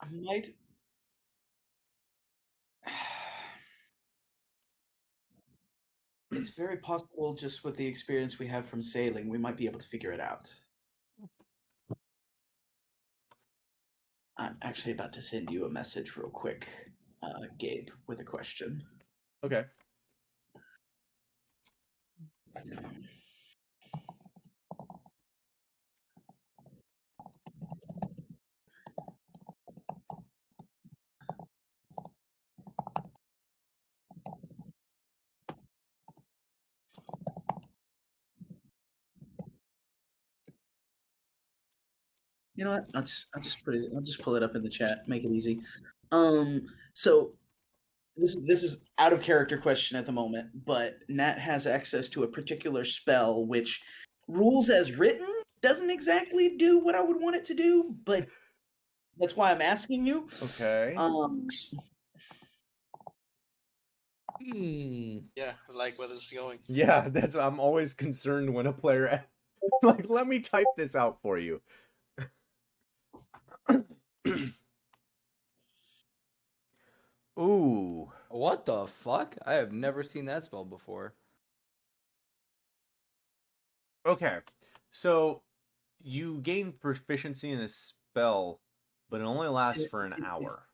I might. It's very possible, just with the experience we have from sailing, we might be able to figure it out. I'm actually about to send you a message real quick, Gabe, with a question. Okay. You know what? I'll just pull it up in the chat. Make it easy. So this is out of character question at the moment, but Nat has access to a particular spell which, rules as written, doesn't exactly do what I would want it to do, but that's why I'm asking you. Okay. Yeah, I like where this is going. Yeah, I'm always concerned when a player like, let me type this out for you. Ooh. What the fuck? I have never seen that spell before. Okay. So you gain proficiency in a spell, but it only lasts for an hour.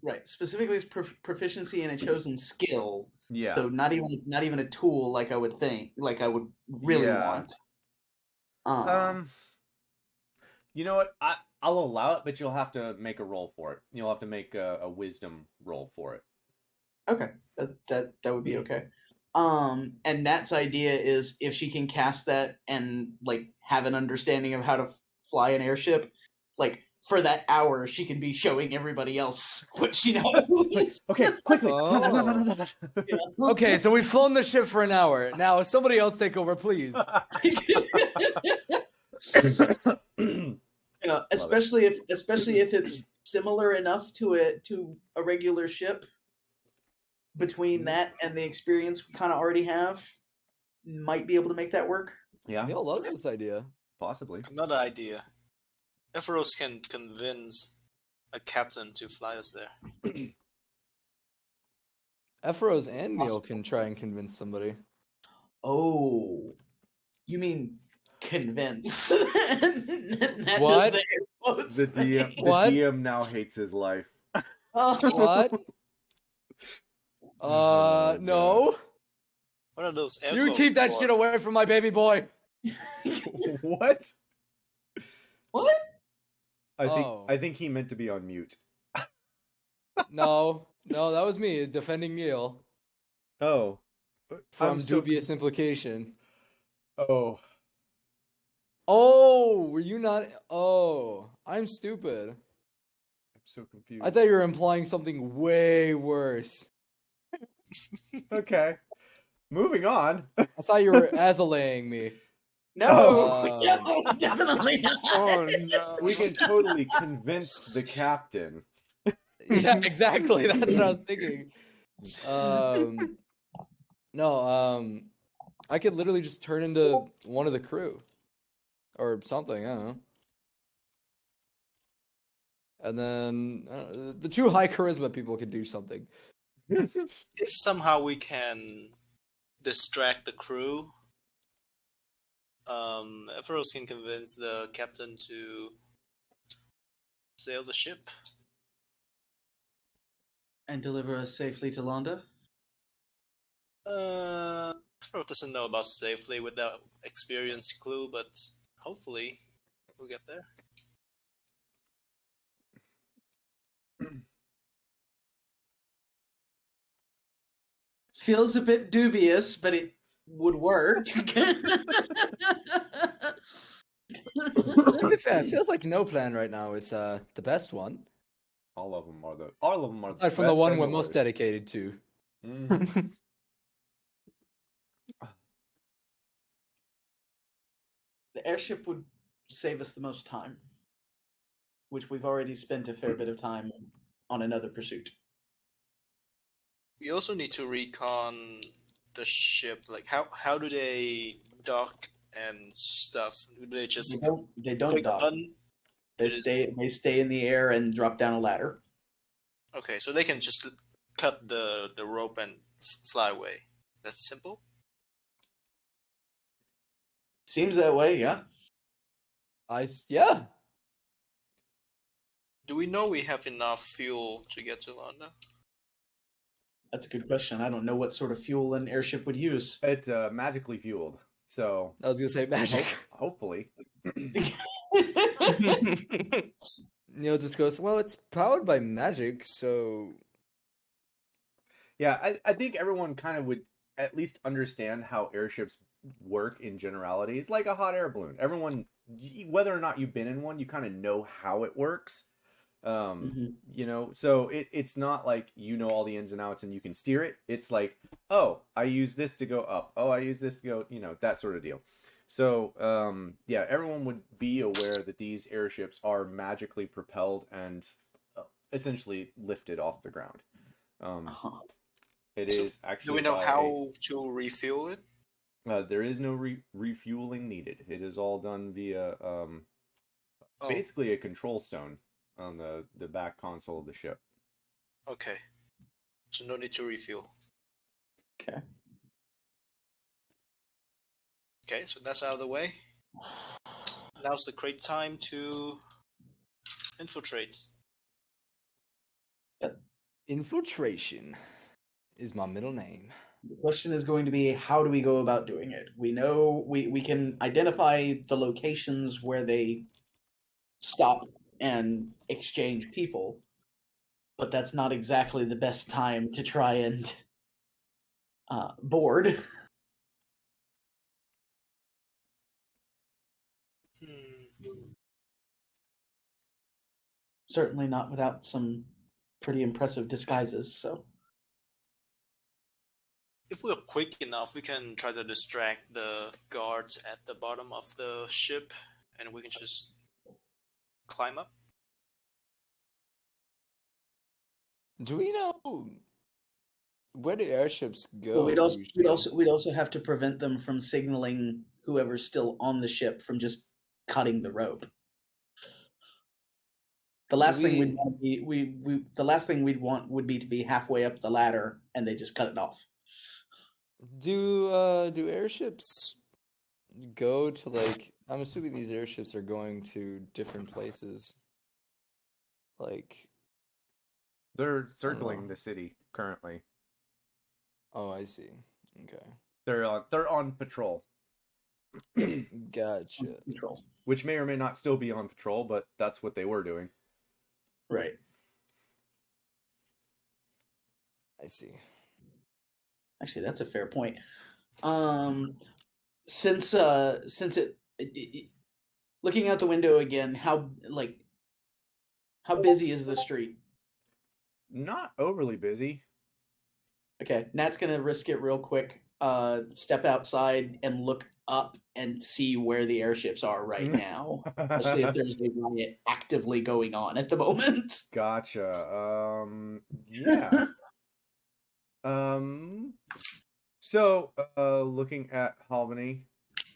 Right. Specifically, it's proficiency in a chosen skill. Yeah. So not even a tool like I would think, like I would really want. You know what? I'll allow it, but you'll have to make a roll for it. You'll have to make a wisdom roll for it. Okay, that would be okay. And Nat's idea is if she can cast that and like have an understanding of how to fly an airship, like for that hour, she can be showing everybody else what she knows. Okay, quickly. Oh. Okay, so we've flown the ship for an hour. Now, somebody else take over, please. Especially if it's similar enough to a regular ship. Between that and the experience we kind of already have, might be able to make that work. Yeah, Neil loves this idea. possibly. Another idea. Epheros can convince a captain to fly us there. Epheros and Neil can try and convince somebody. Oh, you mean convince? That What? does the air quotes The thing. DM, the What? DM now hates his life. What? Oh, No. What are those air You quotes keep that for? shit away from my baby boy. What? What? I think he meant to be on mute. No, that was me defending Neil Oh. from I'm so dubious implication. Oh. Oh, were you not? Oh, I'm stupid. I'm so confused. I thought you were implying something way worse. Okay. Moving on. I thought you were azalaying me. No, Oh. no, definitely not. Oh no. We can totally convince the captain. Yeah, exactly. That's what I was thinking. No, I could literally just turn into one of the crew or something. I don't know. And then the two high charisma people could do something. If somehow we can distract the crew, Epheros can convince the captain to sail the ship. And deliver us safely to Londa. Epheros doesn't know about safely with that experienced crew, but hopefully we'll get there. Feels a bit dubious, but it would work. To be fair, it feels like no plan right now is the best one. All of them are the Aside from the best one and we're the most worst. dedicated to. Mhm. The airship would save us the most time, which we've already spent a fair bit of time on another pursuit. We also need to recon the ship. Like, how do they dock and stuff? Do they just They don't click a dock. button? They It is- stay in the air and drop down a ladder. Okay, so they can just cut the rope and fly away. That's simple. Seems that way, yeah. Yeah. Do we know we have enough fuel to get to London? That's a good question. I don't know what sort of fuel an airship would use. It's magically fueled. So I was gonna say magic. hopefully. Neil just goes, well, it's powered by magic, so Yeah, I think everyone kind of would at least understand how airships work in generality. It's like a hot air balloon. Everyone, whether or not you've been in one, you kind of know how it works. You know, so it's not like you know all the ins and outs and you can steer it. It's like, oh, I use this to go up. Oh, I use this to go, you know, that sort of deal. So, yeah, everyone would be aware that these airships are magically propelled and essentially lifted off the ground. It So, is actually. Do we know by how to refuel it? there is no refueling needed. It is all done via Oh, basically a control stone on the back console of the ship. okay. So no need to refuel. Okay. Okay, so that's out of the way. Now's the great time to infiltrate. infiltration is my middle name. The question is going to be, how do we go about doing it? We know we can identify the locations where they stop and exchange people, but that's not exactly the best time to try and board. certainly not without some pretty impressive disguises. So If we're quick enough, we can try to distract the guards at the bottom of the ship, and we can just climb up. Do we know where do airships go? But we'd usually? also have to prevent them from signaling whoever's still on the ship from just cutting the rope. The last thing we'd want the last thing we'd want would be to be halfway up the ladder and they just cut it off. Do airships go to, like, I'm assuming these airships are going to different places. Like, They're circling the city currently. oh, I see. Okay. They're on patrol. Gotcha. Control. Which may or may not still be on patrol, but that's what they were doing. Right. I see. Actually, that's a fair point. Since looking out the window again, how busy is the street? Not overly busy. Okay, Nat's gonna risk it real quick. Step outside and look up and see where the airships are right now, especially if there's a riot actively going on at the moment. Gotcha. Yeah. So, looking at Albany,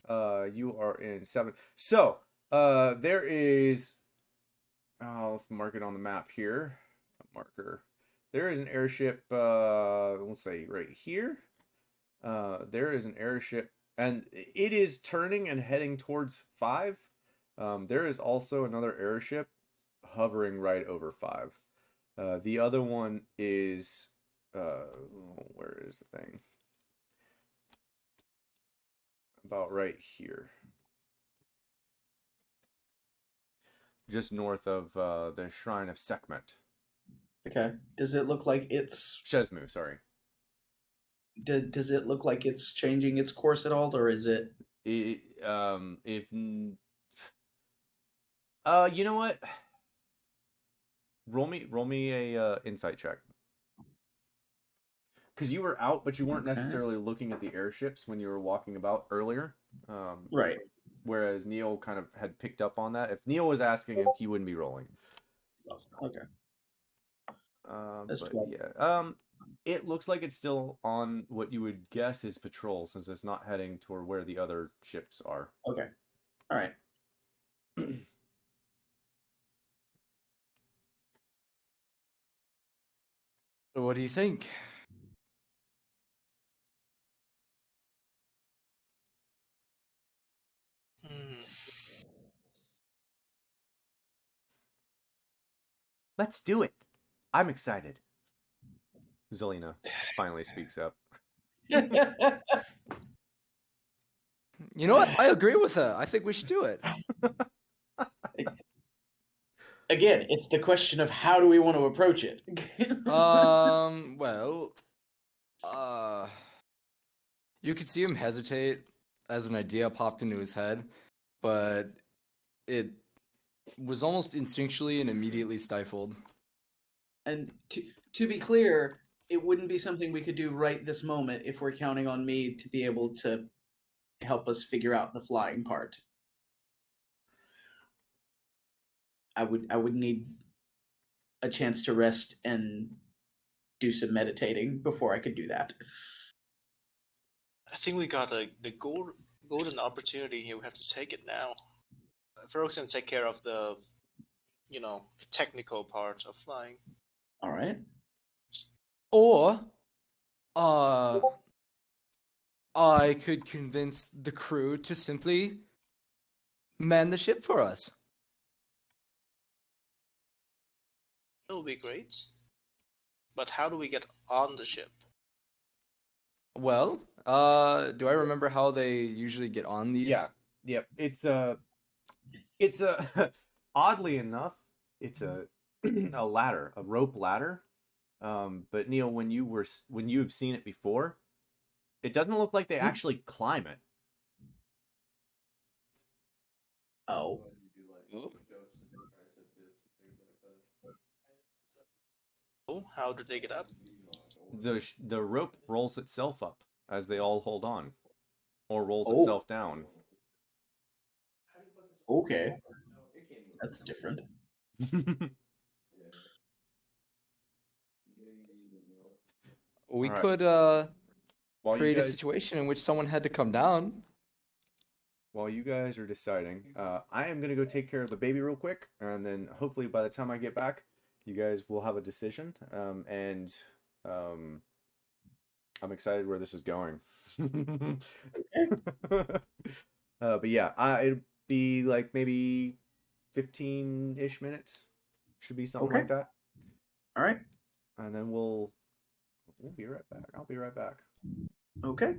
you are in 7. So, there is, let's mark it on the map here. A marker. There is an airship, we'll say right here. There is an airship, and it is turning and heading towards 5. There is also another airship hovering right over 5. The other one is, where is the thing? About right here. Just north of the Shrine of Sekhmet. Okay. Does it look like it's Shesmu, sorry. does it look like it's changing its course at all, or is it? You know what? Roll me a insight check. Because you were out, but you weren't necessarily looking at the airships when you were walking about earlier. Right. Whereas Neil kind of had picked up on that. If Neil was asking, he wouldn't be rolling. Okay. But yeah. It looks like it's still on what you would guess is patrol, since it's not heading toward where the other ships are. Okay. All right. So what do you think? Let's do it. I'm excited. Zelina finally speaks up. You know what? I agree with her. I think we should do it. Again, it's the question of how do we want to approach it. Well, you could see him hesitate as an idea popped into his head, but it was almost instinctually and immediately stifled. And to be clear, it wouldn't be something we could do right this moment if we're counting on me to be able to help us figure out the flying part. I would need a chance to rest and do some meditating before I could do that. I think we got the golden opportunity here. We have to take it now. Ferox can take care of the, technical part of flying. All right. Or, I could convince the crew to simply man the ship for us. That would be great. But how do we get on the ship? Well, do I remember how they usually get on these? Yeah. Yep. It's a oddly enough, it's a ladder, a rope ladder. But Neil, when you've seen it before, it doesn't look like they actually climb it. Oh. Oh, how did they get up? The rope rolls itself up as they all hold on, or rolls Oh. itself down. Okay. That's different. We Alright. could While you create a guys situation in which someone had to come down. while you guys are deciding, I am gonna go take care of the baby real quick, and then hopefully by the time I get back, you guys will have a decision. And I'm excited where this is going. But yeah, it'd be like maybe 15-ish minutes. Should be something like that. All right. And then we'll be right back. I'll be right back. Okay.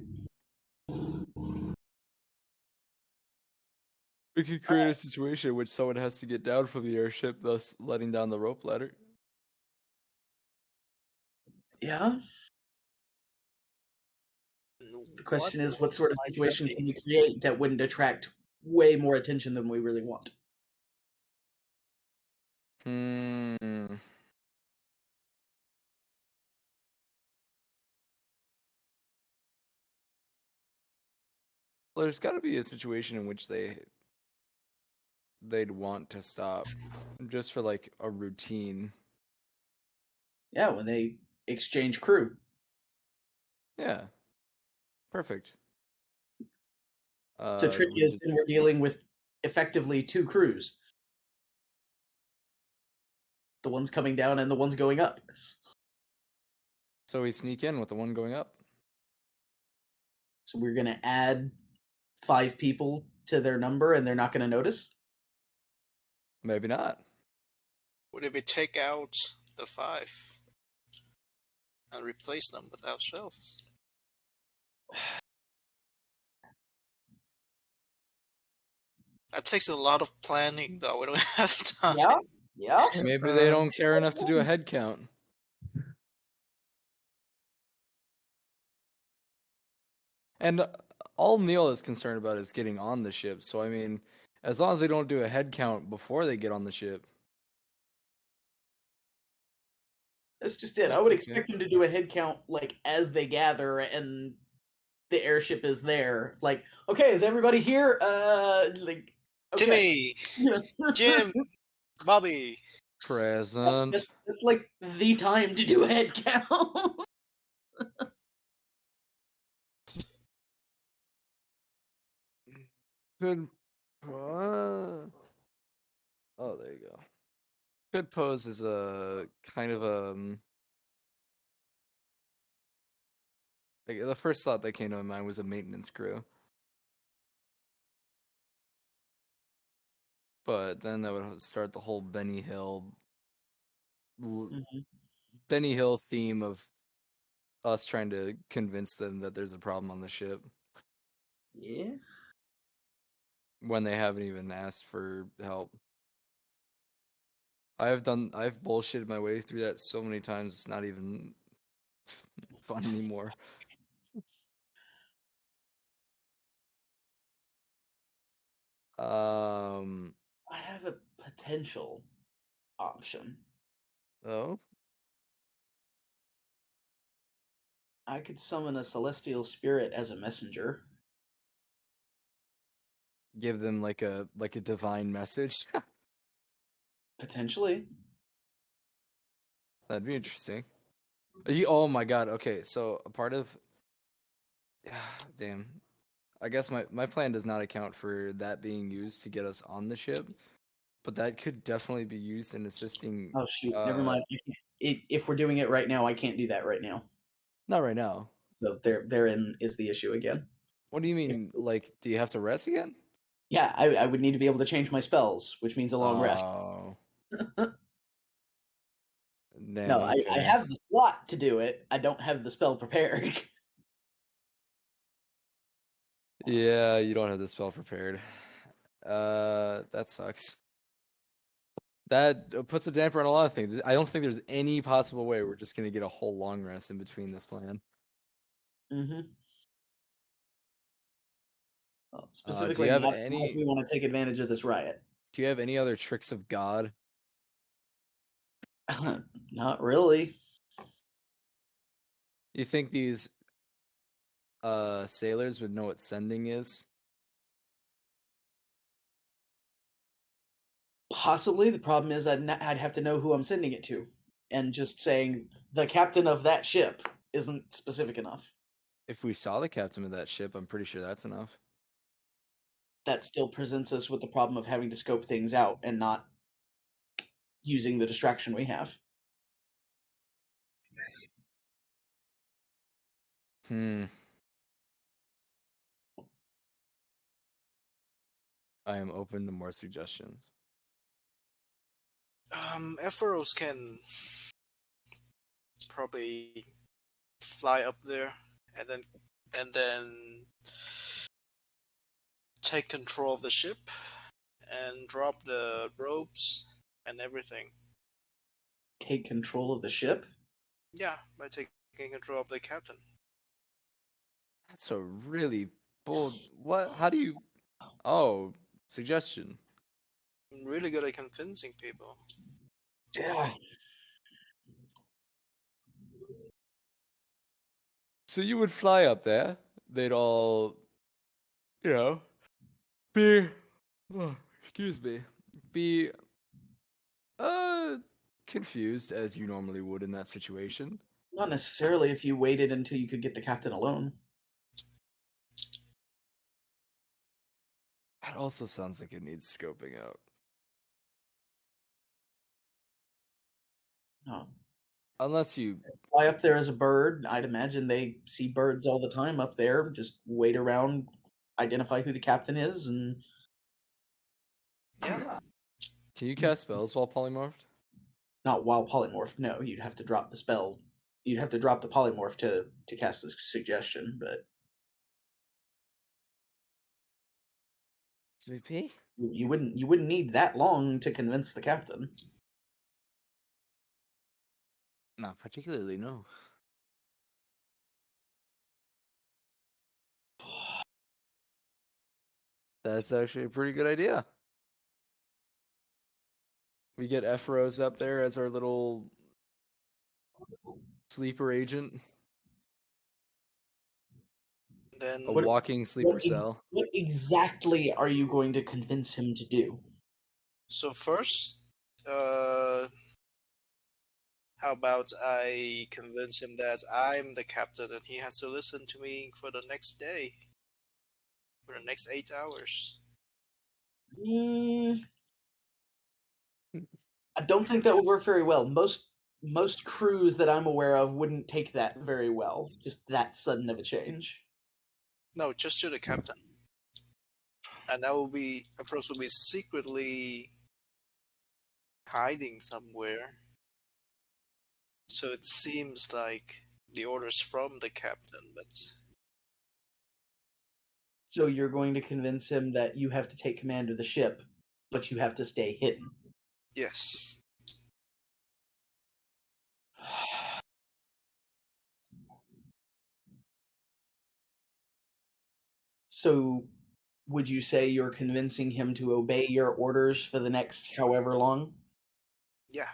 We could create a situation in which someone has to get down from the airship, thus letting down the rope ladder. Yeah. The question is, what sort of situation can you create that wouldn't attract way more attention than we really want? Well, there's got to be a situation in which they'd want to stop, just for like a routine. Yeah, when they exchange crew. Yeah. Perfect. The trick is then we're dealing with effectively two crews. The ones coming down and the ones going up. So we sneak in with the one going up. So we're going to add 5 people to their number and they're not going to notice? Maybe not. What if we take out the 5 and replace them with ourselves? That takes a lot of planning, though. We don't have time. Yeah. Maybe they don't care enough to do a head count. And all Neil is concerned about is getting on the ship. So, I mean, as long as they don't do a head count before they get on the ship. That's just it. I would expect them to do a head count like as they gather and the airship is there. Like, okay, is everybody here? Like, okay. Timmy, Jim, Bobby. Present. It's like the time to do a head count. Could oh, there you go. Could pose as a kind of like the first thought that came to my mind was a maintenance crew. But then that would start the whole Benny Hill theme of us trying to convince them that there's a problem on the ship. Yeah. When they haven't even asked for help. I've bullshitted my way through that so many times it's not even fun anymore. I have a potential option. Oh? I could summon a celestial spirit as a messenger. Give them like a divine message. Potentially. That'd be interesting. Oh my god, okay, so a part of damn. I guess my plan does not account for that being used to get us on the ship, but that could definitely be used in assisting. Oh shoot, never mind. If we're doing it right now, I can't do that right now. Not right now. So therein is the issue again. What do you mean? Like, do you have to rest again? Yeah, I would need to be able to change my spells, which means a long rest. Oh. No, I have the slot to do it. I don't have the spell prepared. Yeah, you don't have the spell prepared. That sucks. That puts a damper on a lot of things. I don't think there's any possible way we're just gonna get a whole long rest in between this plan. Mm-hmm. Well, specifically, do you have not any? if we want to take advantage of this riot. Do you have any other tricks of God? Not really. You think these sailors would know what sending is? Possibly. The problem is I'd have to know who I'm sending it to. And just saying the captain of that ship isn't specific enough. If we saw the captain of that ship, I'm pretty sure that's enough. That still presents us with the problem of having to scope things out and not using the distraction we have. I am open to more suggestions. Ephros can probably fly up there and then take control of the ship and drop the ropes and everything. Take control of the ship? Yeah, by taking control of the captain. That's a really bold. What? How do you? Oh, suggestion. I'm really good at convincing people. Yeah. So you would fly up there. They'd all, be. Oh, excuse me. Be. Confused as you normally would in that situation. Not necessarily if you waited until you could get the captain alone. That also sounds like it needs scoping out. No. Unless you Fly up there as a bird. I'd imagine they see birds all the time up there. Just wait around, identify who the captain is, and Yeah. Can you cast spells while polymorphed? not while polymorph. No, you'd have to drop the spell. You'd have to drop the polymorph to cast the suggestion, but MVP? you wouldn't need that long to convince the captain. Not particularly, no. That's actually a pretty good idea. We get Ephros up there as our little sleeper agent. Then A walking sleeper cell. What exactly are you going to convince him to do? so first, how about I convince him that I'm the captain and he has to listen to me for the next day, for the next 8 hours. I don't think that would work very well. Most crews that I'm aware of wouldn't take that very well. Just that sudden of a change. No, just to the captain. And that will be, Ephros will be secretly hiding somewhere. So it seems like the orders from the captain, but So you're going to convince him that you have to take command of the ship, but you have to stay hidden. yes. So would you say you're convincing him to obey your orders for the next however long? Yeah.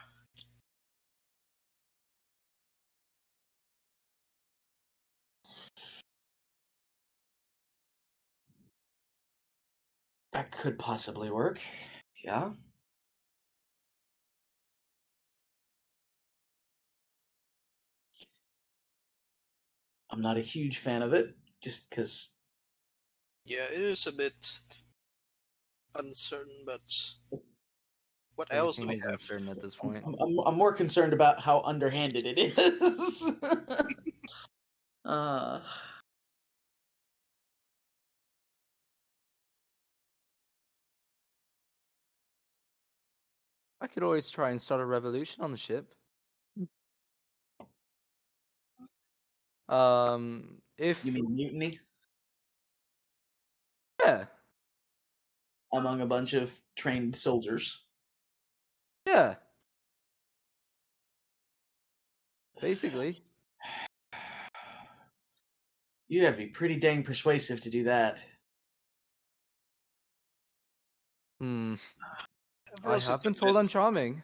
That could possibly work. Yeah. I'm not a huge fan of it, just because Yeah, it is a bit uncertain, but what else do Everything we is have? uncertain at this point. I'm more concerned about how underhanded it is. I could always try and start a revolution on the ship. If You mean mutiny yeah, among a bunch of trained soldiers? yeah, basically. You'd have to be pretty dang persuasive to do that. I Ephros have been told I'm charming.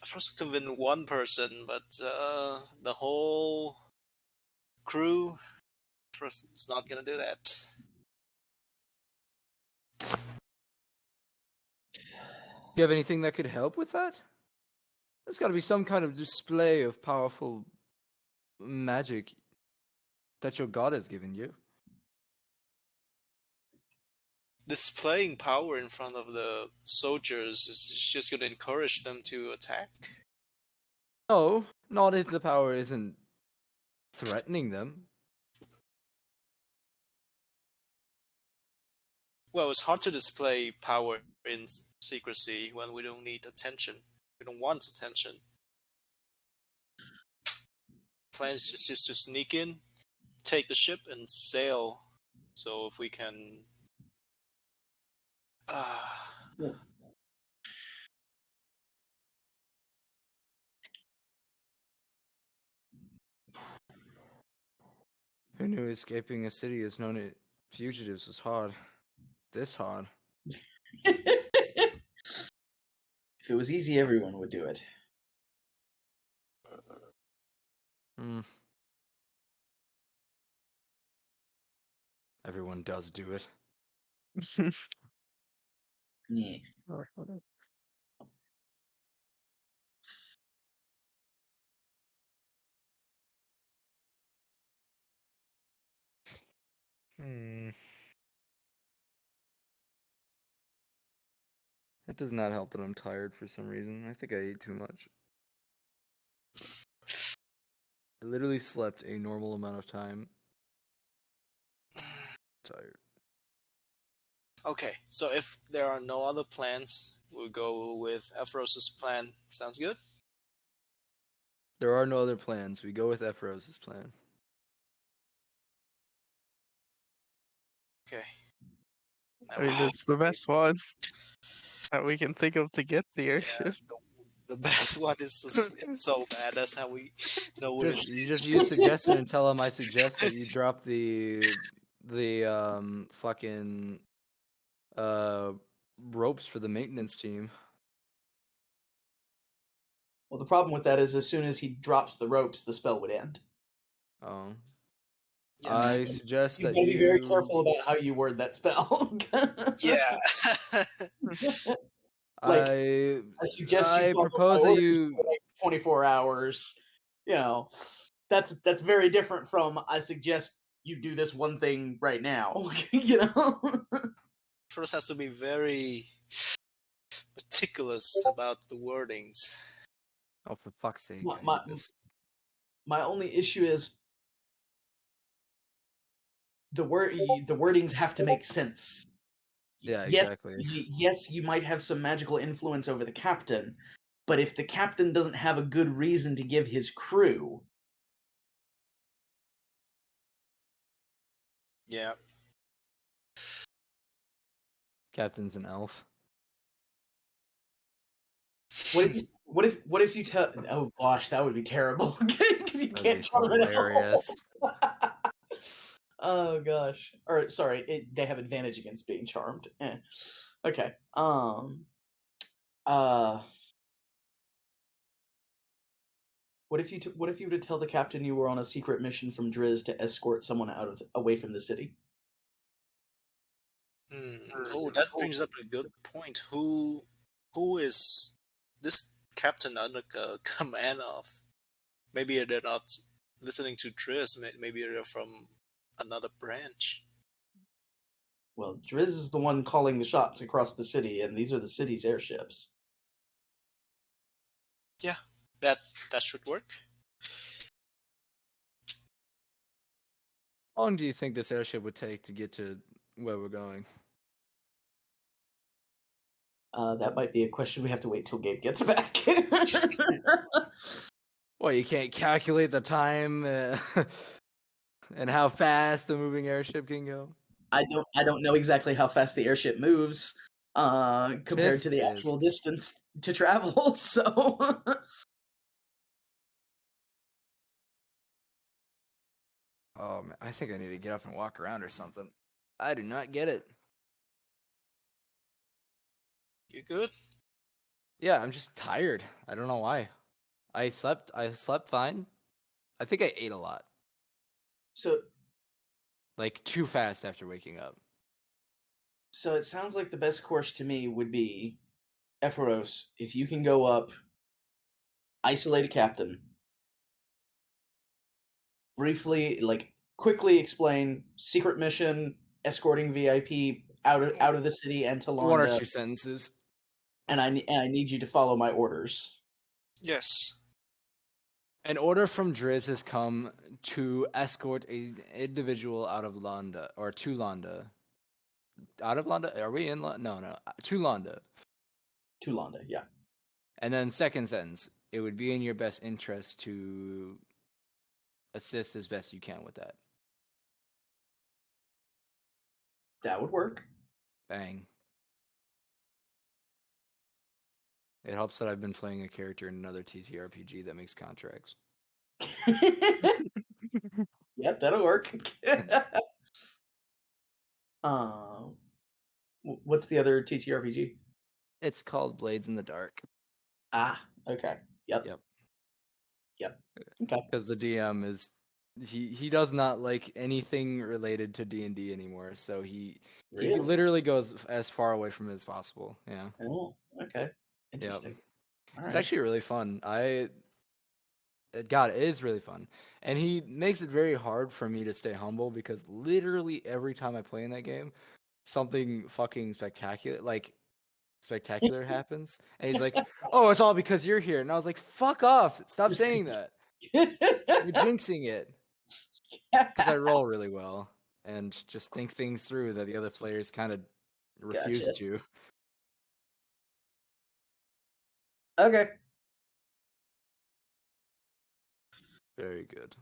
Ephros convinced one person, but the whole crew. First, it's not gonna do that. You have anything that could help with that? There's got to be some kind of display of powerful magic that your god has given you. Displaying power in front of the soldiers is just gonna encourage them to attack. No, not if the power isn't threatening them. Well, it's hard to display power in secrecy when we don't need attention. We don't want attention. Plan is just to sneak in, take the ship, and sail. So if we can... Who knew escaping a city as known as fugitives was hard? This hard. If it was easy, everyone would do it. Everyone does do it. Yeah. It does not help that I'm tired for some reason. I think I ate too much. I literally slept a normal amount of time. Tired. Okay, so if there are no other plans, we'll go with Ephros' plan. Sounds good? There are no other plans. We go with Ephros' plan. Okay. I mean, it's the best one that we can think of to get the Yeah, airship. the best one is it's so bad. That's how we know what it You just use suggestion and tell him I suggest that you drop the fucking ropes for the maintenance team. Well, the problem with that is as soon as he drops the ropes, the spell would end. Oh. Yeah. I suggest You that gotta you be very careful about how you word that spell. Yeah. Like, I suggest you I follow propose my that orders you for like 24 hours. You know, that's very different from I suggest you do this one thing right now. You know. First has to be very meticulous about the wordings. Oh, for fuck's sake. My- I my- hate this. My only issue is the wordings have to make sense. Yeah, Yes, exactly. yes, you might have some magical influence over the captain, but if the captain doesn't have a good reason to give his crew, Yeah. Captain's an elf. what if you tell? Oh gosh, that would be terrible because you That'd can't be charm it hilarious. Oh gosh, or sorry, they have advantage against being charmed. Okay. What if you were to tell the captain you were on a secret mission from Driz to escort someone away from the city? Oh, that brings up a good point. Who is this captain under command of? Maybe they're not listening to Driz. Maybe they're from another branch. Well, Driz is the one calling the shots across the city, and these are the city's airships. Yeah, that should work. How long do you think this airship would take to get to where we're going? That might be a question we have to wait till Gabe gets back. Well, you can't calculate the time and how fast a moving airship can go. I don't know exactly how fast the airship moves compared to the This is- actual distance to travel. So Oh man, I think I need to get up and walk around or something. I do not get it. You good? Yeah, I'm just tired. I don't know why. I slept fine. I think I ate a lot. So like too fast after waking up. so it sounds like the best course to me would be Ephoros, if you can go up, isolate a captain, briefly, like quickly explain secret mission, escorting VIP out of the city and to One or Londa, two sentences. and I need you to follow my orders. Yes. An order from Driz has come to escort a individual out of Londa, or to Londa. Out of Londa? Are we in Londa? No. To Londa. To Londa, yeah. And then second sentence, it would be in your best interest to assist as best you can with that. That would work. Bang. It helps that I've been playing a character in another TTRPG that makes contracts. Yep, that'll work. um, what's the other TTRPG? It's called Blades in the Dark. Ah, okay. Yep. Okay. Because the DM is he does not like anything related to D&D anymore, so he Really? literally goes as far away from it as possible. Yeah. Oh, okay. Interesting. All It's right. actually really fun. God, it is really fun. And he makes it very hard for me to stay humble because literally every time I play in that game, something fucking spectacular happens. And he's like, "Oh, it's all because you're here." And I was like, "Fuck off. Stop saying that. You're jinxing it." Because I roll really well and just think things through that the other players kind of refuse Gotcha. to. Okay. Very good.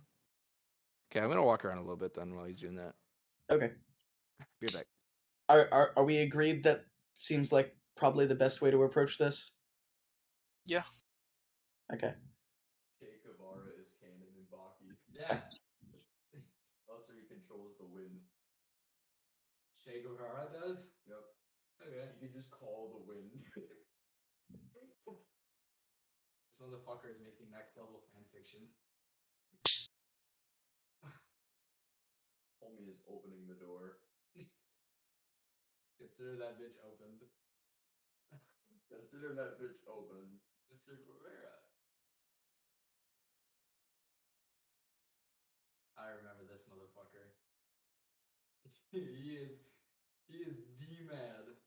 Okay, I'm gonna walk around a little bit then while he's doing that. Okay. Be right back. Are we agreed that seems like probably the best way to approach this? Yeah. Okay. Guevara is canon in Baki. Yeah. Also, he controls the wind. Che Guevara does? Yep. Okay. You can just call the wind. This motherfucker is making next level fan fiction. Homie is opening the door. Consider that bitch opened. Consider that bitch open. Mr. Guevara. I remember this motherfucker. He is the mad.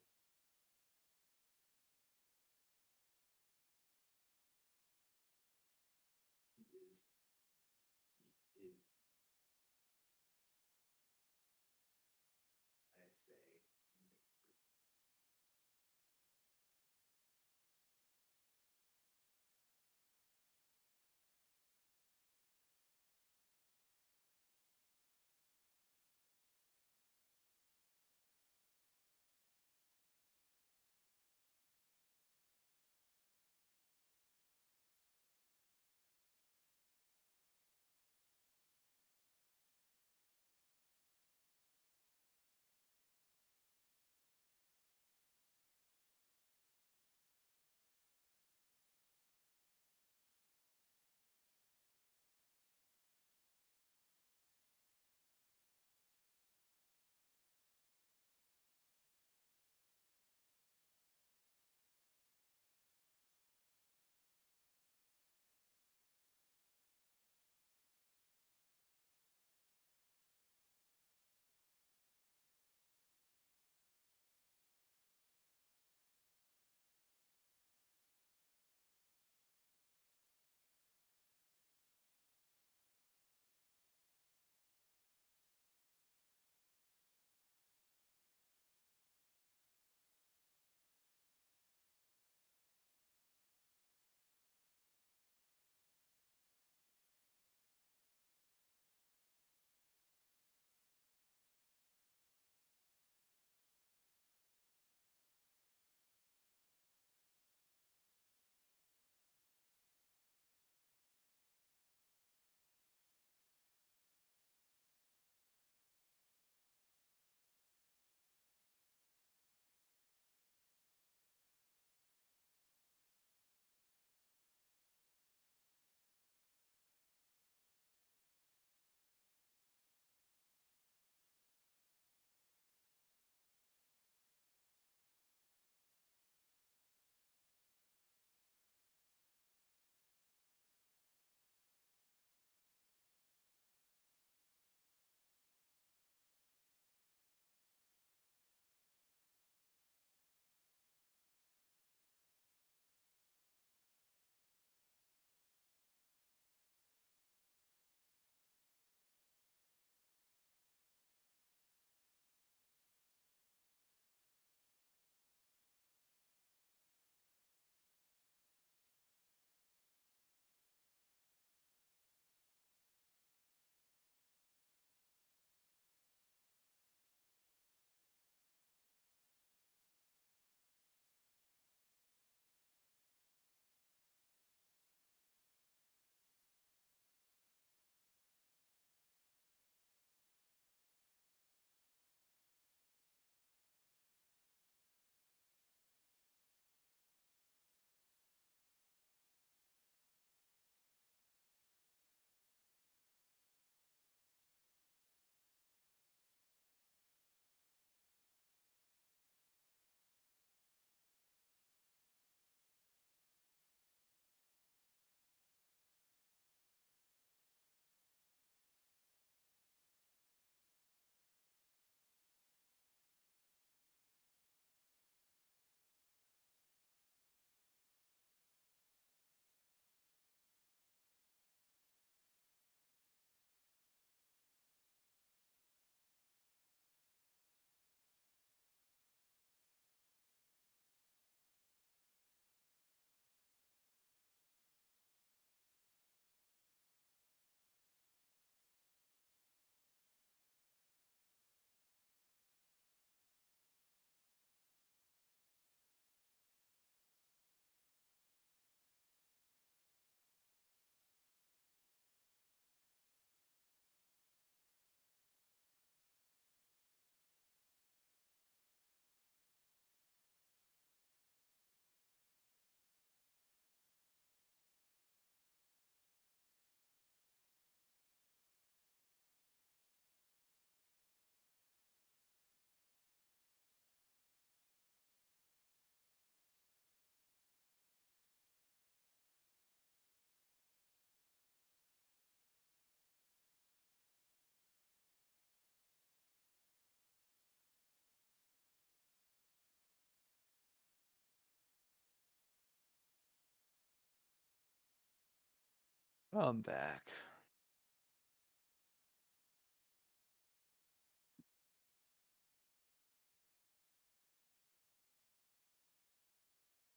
I'm back.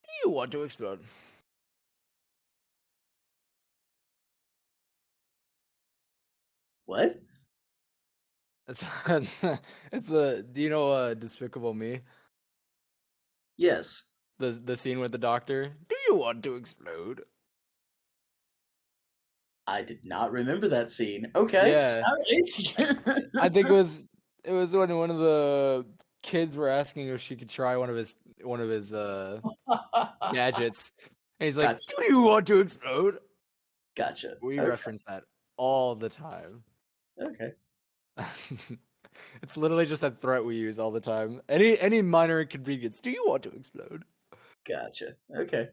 Do you want to explode? What? It's it's a. Do you know Despicable Me? Yes. The scene with the doctor. Do you want to explode? I did not remember that scene. Okay. Yeah. All right. I think it was when one of the kids were asking if she could try one of his gadgets, and he's like, Gotcha. "Do you want to explode?" Gotcha. We Okay. reference that all the time. Okay. It's literally just that threat we use all the time. Any minor inconvenience. Do you want to explode? Gotcha. Okay.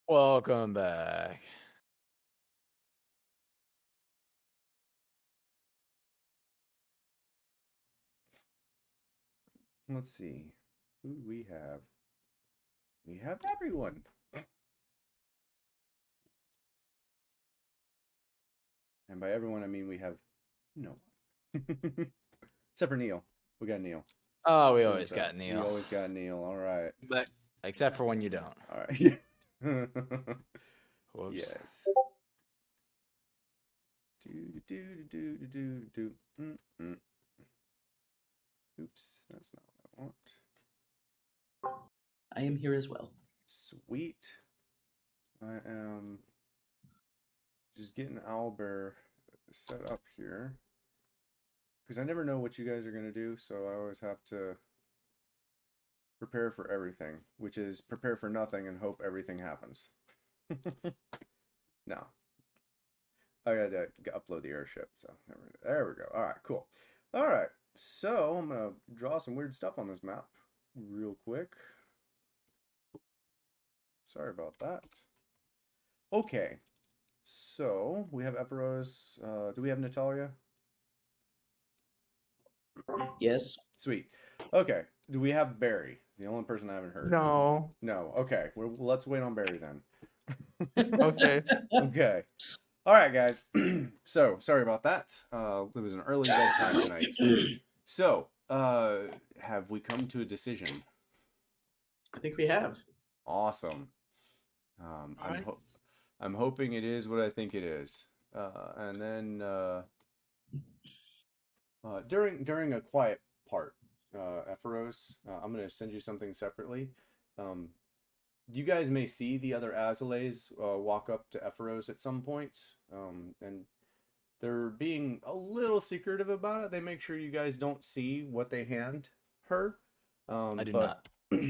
Welcome back. Let's see. Who do we have? We have everyone. And by everyone, I mean we have no one. Except for Neil. We got Neil. Oh, we always got We Neil. always got Neil. All right. But Except for when you don't. All right. Whoops. Yes. Do. Oops, that's not what I want. I am here as well. Sweet. I am just getting Owlbear set up here. Because I never know what you guys are going to do, so I always have to prepare for everything, which is prepare for nothing and hope everything happens. No. I gotta upload the airship, so there we go. All right, cool. All right, so I'm gonna draw some weird stuff on this map real quick. Sorry about that. Okay, so we have Ephros. Do we have Natalia? Yes. Sweet. Okay. Do we have Barry? He's the only person I haven't heard. No. No. Okay. Well, let's wait on Barry then. Okay. Okay. All right, guys. So sorry about that. It was an early bedtime tonight. So, have we come to a decision? I think we have. Awesome. Alright. I'm hoping it is what I think it is. And then during a quiet part, Ephoros, I'm gonna send you something separately. You guys may see the other Azalays walk up to Ephoros at some point, and they're being a little secretive about it. They make sure you guys don't see what they hand her. I do but, not.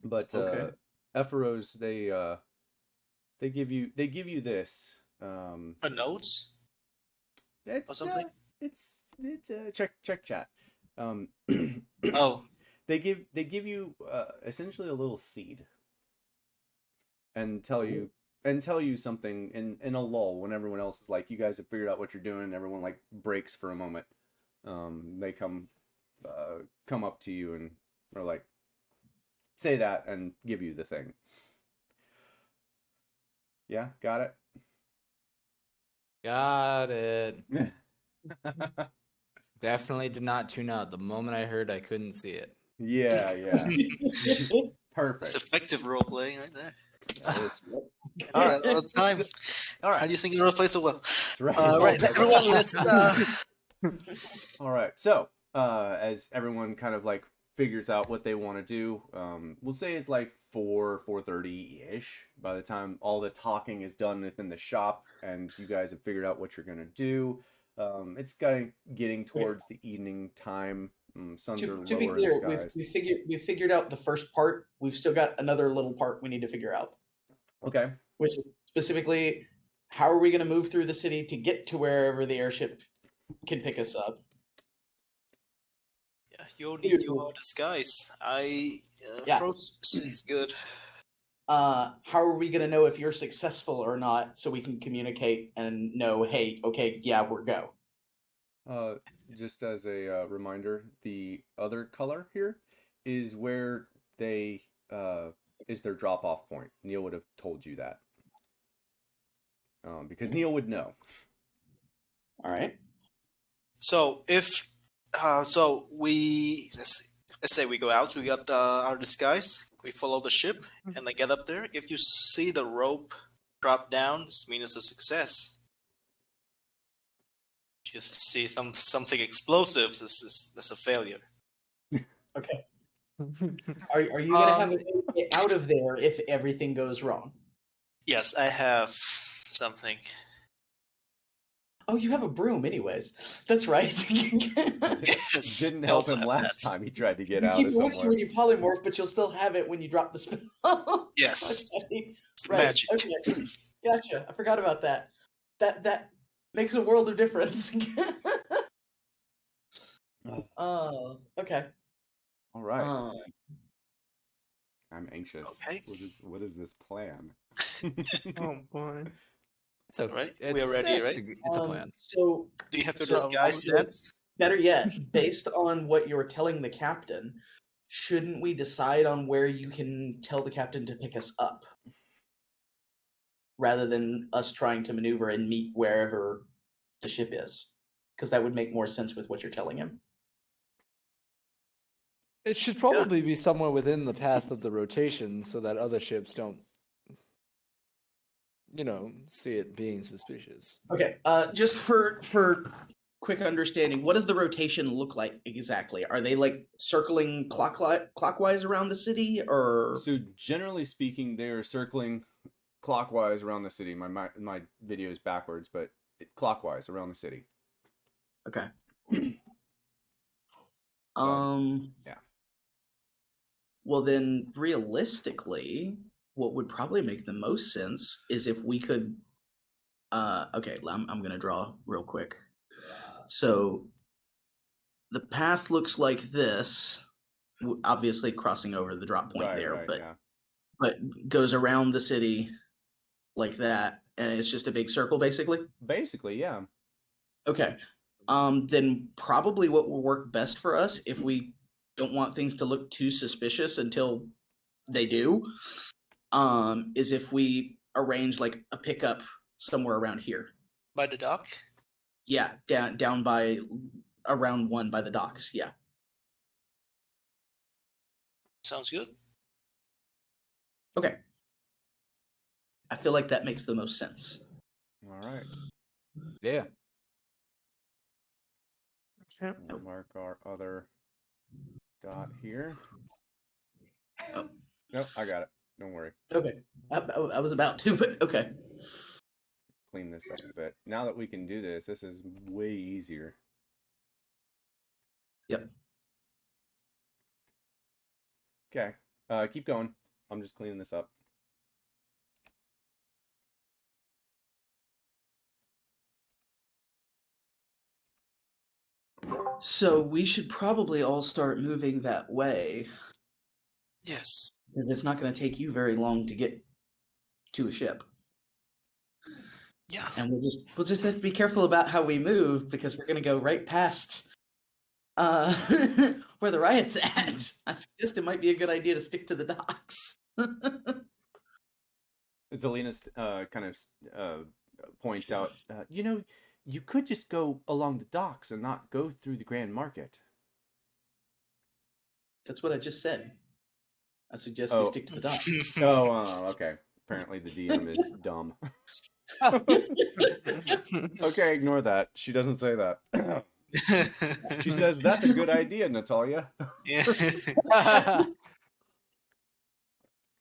But Okay. Epheros, they give you this. A notes or It's something? check chat. Oh, They give you essentially a little seed and tell you something in a lull when everyone else is like, you guys have figured out what you're doing, and everyone like breaks for a moment. They come up to you and are like, say that and give you the thing. Yeah, got it. Got it. Definitely did not tune out. The moment I heard, I couldn't see it. Yeah. Perfect. it's effective role playing right there. That is- All right, all the time. All right, how do you think you role play so well? That's right. Right, everyone, let's. All right. So, as everyone kind of like figures out what they want to do, we'll say it's like 4:30-ish by the time all the talking is done within the shop and you guys have figured out what you're gonna do. It's getting towards the evening time. Suns are To be lower in the clear, skies. we figured out the first part. We've still got another little part we need to figure out, Okay. which is specifically how are we going to move through the city to get to wherever the airship can pick us up. Yeah, you'll need your disguise. Yeah. Frost is good. How are we going to know if you're successful or not so we can communicate and know, hey, okay, yeah, we're go. Just as a reminder, the other color here is where they is their drop-off point. Neil would have told you that. Because Neil would know. All right. So if so we let's say we go out, we got our disguise, we follow the ship, and they get up there. If you see the rope drop down, this means it's a success. If you see something explosive, that's a failure. Okay. Are you going to have a way to get out of there if everything goes wrong? Yes, I have something. Oh, you have a broom, anyways. That's right. Yes, Didn't I help also him have last that. time he tried to get You out keep of it with you somewhere. when you polymorph, but you'll still have it when you drop the spell. Yes, Okay. it's Right. magic. Okay. Gotcha. I forgot about that. That makes a world of difference. Oh, okay. All right. Uh, I'm anxious. Okay. What is this plan? Oh boy. It's okay. Right, we are ready, right? It's a plan. So, Do you have to So, disguise that? better yet, based on what you're telling the captain, shouldn't we decide on where you can tell the captain to pick us up? Rather than us trying to maneuver and meet wherever the ship is. Because that would make more sense with what you're telling him. It should probably be somewhere within the path of the rotation so that other ships don't, see it being suspicious. Okay. Just for quick understanding, what does the rotation look like exactly? Are they like circling clockwise around the city, or? So generally speaking, they are circling clockwise around the city. My video is backwards, but clockwise around the city. Okay. Yeah. Well, then, realistically, what would probably make the most sense is if we could. Okay, I'm gonna draw real quick. So, the path looks like this. Obviously, crossing over the drop point there, but goes around the city like that, and it's just a big circle, basically. Basically, yeah. Okay. Then probably what will work best for us, if we don't want things to look too suspicious until they do, is if we arrange like a pickup somewhere around here. By the dock? Yeah, down by around 1 by the docks. Yeah. Sounds good. Okay. I feel like that makes the most sense. All right. Yeah. Yep. We'll mark our other dot here. Oh, Nope, I got it. Don't worry. okay. I was about to, but okay. Clean this up a bit. Now that we can do this, this is way easier. Yep. Okay. Keep going. I'm just cleaning this up. So we should probably all start moving that way. Yes. Because it's not going to take you very long to get to a ship. Yeah. And we'll just have to be careful about how we move because we're going to go right past where the riot's at. I suggest it might be a good idea to stick to the docks. Zelina kind of points out, you could just go along the docks and not go through the Grand Market. That's what I just said. I suggest we stick to the docks. Okay. Apparently the DM is dumb. Okay, ignore that. She doesn't say that. She says, that's a good idea, Natalia. Yeah.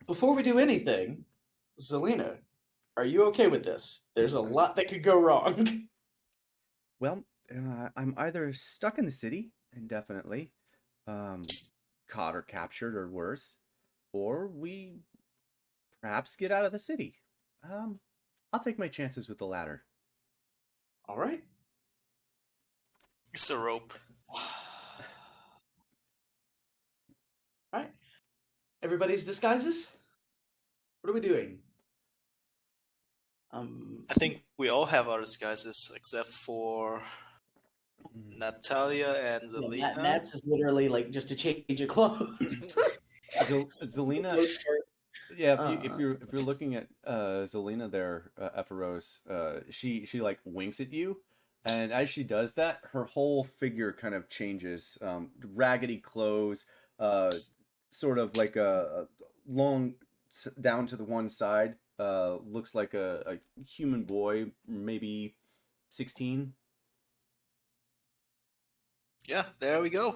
Before we do anything, Zelina, are you okay with this? There's a lot that could go wrong. Well, I'm either stuck in the city, indefinitely, caught or captured or worse, or we perhaps get out of the city. I'll take my chances with the latter. All right. It's a rope. All right. Everybody's disguises? What are we doing? I think we all have our disguises except for Natalia and Zelina. Nat's is literally like just a change of clothes. Zelina, yeah. If you're looking at Zelina there, Epheros, she like winks at you, and as she does that, her whole figure kind of changes. Raggedy clothes, sort of like a long down to the one side. Looks like a human boy, maybe 16. Yeah, there we go.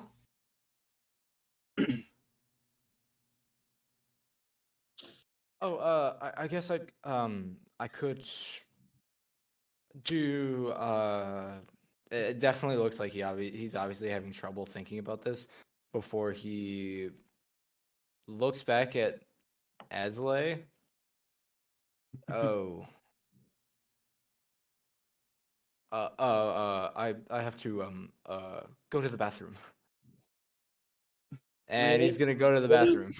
I guess I could do. It definitely looks like he's obviously having trouble thinking about this before he looks back at Azalea. Oh. I have to go to the bathroom. And Really? he's gonna go to the bathroom.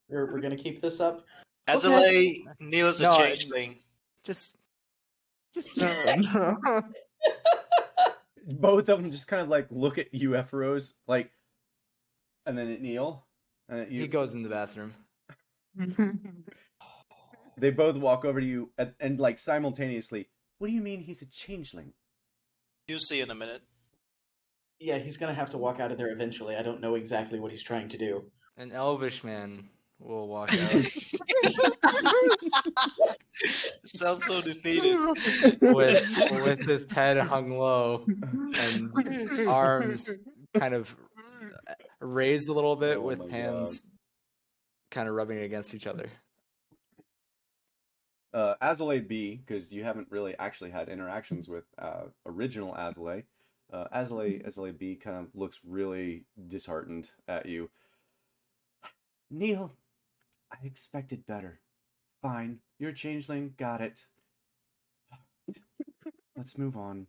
We're gonna keep this up. Azalea kneels a No, changeling. Just Both of them just kind of like look at you, Epheros, like, and then at Neil. he goes in the bathroom. They both walk over to you and like simultaneously. What do you mean he's a changeling? You'll see in a minute. Yeah, he's gonna have to walk out of there eventually. I don't know exactly what he's trying to do. An elvish man will walk out Sounds so defeated. with his head hung low and arms kind of raised a little bit Oh with my hands kind of rubbing against each other. Azalea B, because you haven't really actually had interactions with original Azalea. Azalea B kind of looks really disheartened at you. Neil, I expected better. Fine, you're a changeling, got it. Let's move on.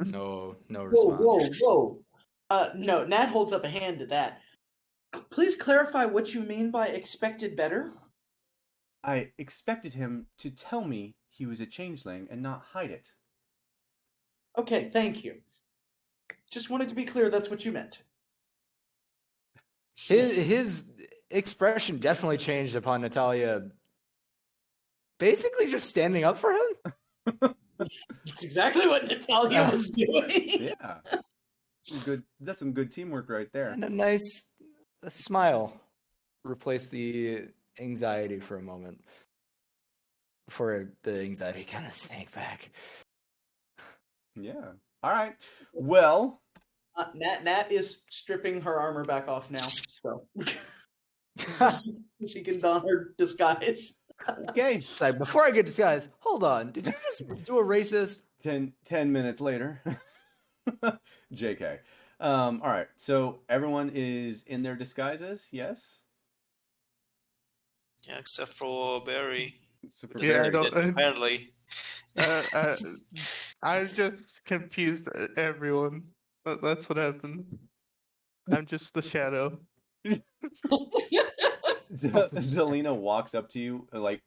No Whoa, response. whoa. No, Nat holds up a hand to that. Please clarify what you mean by expected better. I expected him to tell me he was a changeling and not hide it. Okay, thank you. Just wanted to be clear that's what you meant. His expression definitely changed upon Natalia basically just standing up for him. That's exactly what Natalia was doing. Yeah. Good. That's some good teamwork right there. And a smile replaced the anxiety for a moment. Before the anxiety kind of sank back. Yeah. All right. Well, Nat is stripping her armor back off now, so she can don her disguise. okay. It's like, before I get disguised, hold on. Did you just do a racist? 10 minutes later. JK. All right. So everyone is in their disguises, yes? Yeah, except for Barry. Except for Because Yeah, I Barry. don't- apparently. I'm just confused. Everyone. That's what happened. I'm just the shadow. Zelina walks up to you and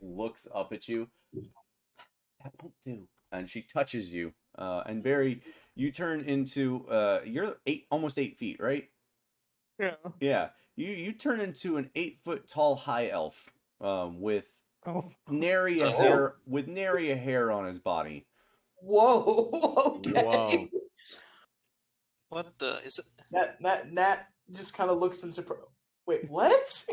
looks up at you. That won't do. And she touches you. And Barry, you turn into you're almost 8 feet, right? Yeah. Yeah. You turn into an 8 foot tall high elf with Oh. nary a hair on his body. Whoa. Okay. Whoa. What the is it? Nat just kind of looks in surprise. Wait, what?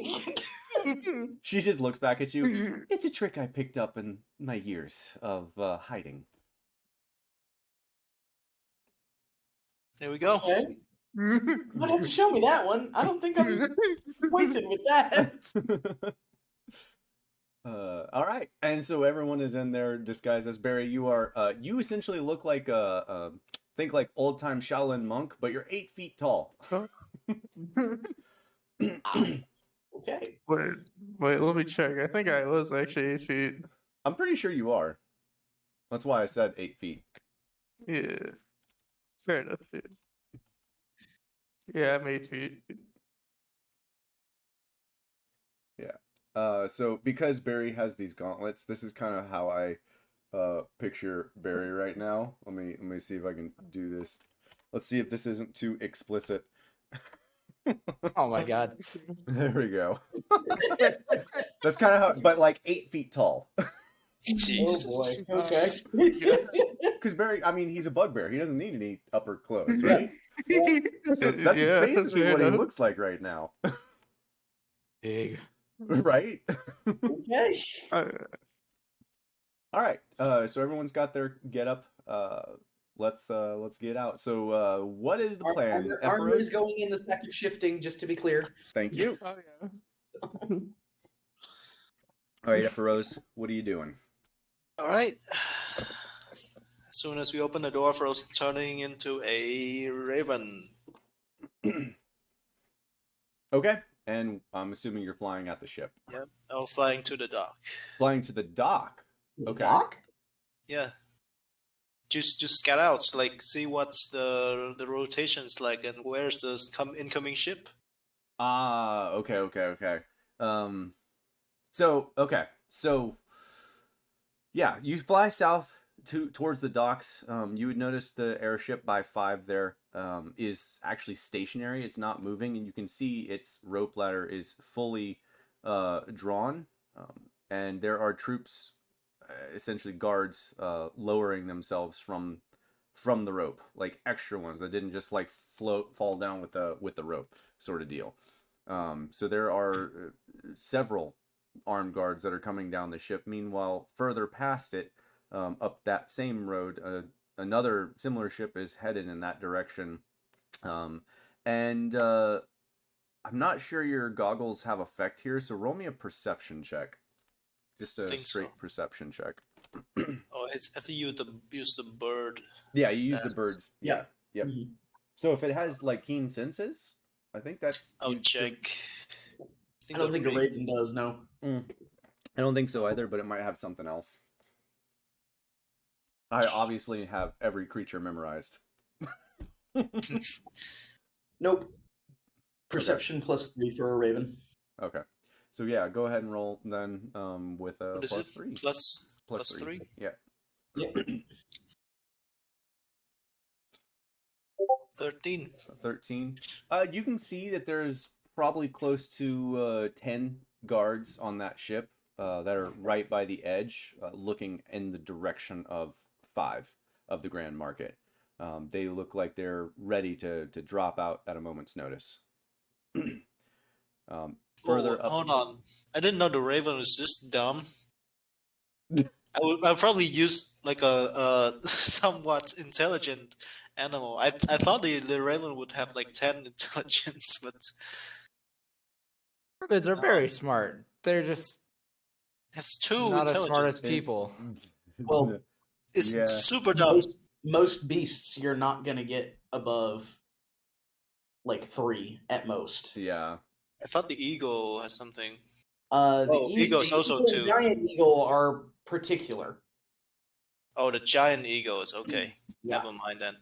She just looks back at you. It's a trick I picked up in my years of hiding. There we go. Okay. You don't have to show me that one. I don't think I'm acquainted with that. All right, and so everyone is in there disguised as Barry. You are you essentially look like think like old time Shaolin monk, but you're 8 feet tall. Okay. Wait, let me check. I think I was actually 8 feet. I'm pretty sure you are. That's why I said 8 feet. Yeah. Fair enough. Yeah, I'm 8 feet. So because Barry has these gauntlets, this is kind of how I picture Barry right now. Let me see if I can do this. Let's see if this isn't too explicit. Oh my god. There we go. That's kind of how, but like 8 feet tall. Jesus. Oh boy. Okay. Because Barry, I mean, he's a bugbear. He doesn't need any upper clothes, right? So that's Yeah, basically fair what he enough. looks like right now, Big. right? Okay. All right. So everyone's got their get up. Let's get out. So what is the plan? Armor is Epheros? going in the second shifting, just to be clear. Thank you. Oh, yeah. All right, Epheros, what are you doing? All right. As soon as we open the door, Fro's turning into a raven. Okay. And I'm assuming you're flying at the ship. Yep. Oh, flying to the dock. Flying to the dock. Okay. Doc? Yeah. Just scout out, like see what's the rotations like and where's the incoming ship. Ah, okay. So yeah, you fly south towards the docks. You would notice the airship by 5 there is actually stationary. It's not moving, and you can see its rope ladder is fully drawn, and there are troops, essentially guards, lowering themselves from the rope, like extra ones that didn't just like fall down with the rope sort of deal. So there are several armed guards that are coming down the ship. Meanwhile, further past it, up that same road, another similar ship is headed in that direction. And I'm not sure your goggles have effect here, so roll me a perception check. Just a straight perception check. Oh, I think you use the bird. Yeah, you use the birds. Yeah. Yep. Mhm. So if it has like keen senses, I think that's. I'll check. I don't think a raven does, no. I don't think so either, but it might have something else. I obviously have every creature memorized. Nope. Perception +3 for a raven. Okay. So yeah, go ahead and roll then with a What is plus it? 3. Plus 3? Yeah. Yeah. 13. 13. You can see that there's probably close to 10 guards on that ship that are right by the edge, looking in the direction of 5 of the Grand Market. They look like they're ready to drop out at a moment's notice. Further up. Hold on. I didn't know the raven was this dumb. I'll probably use like a somewhat intelligent animal. I thought the raven would have like 10 intelligence, but Mermaids are very smart. They're just it's too not as intelligent. smart as people. Well, It's Yeah. super dumb. most beasts you're not gonna get above like 3 at most. Yeah. I thought the eagle has something. Oh, eagles also eagle and too. giant eagle are particular. Oh, the giant eagles. Okay, Yeah. never mind then.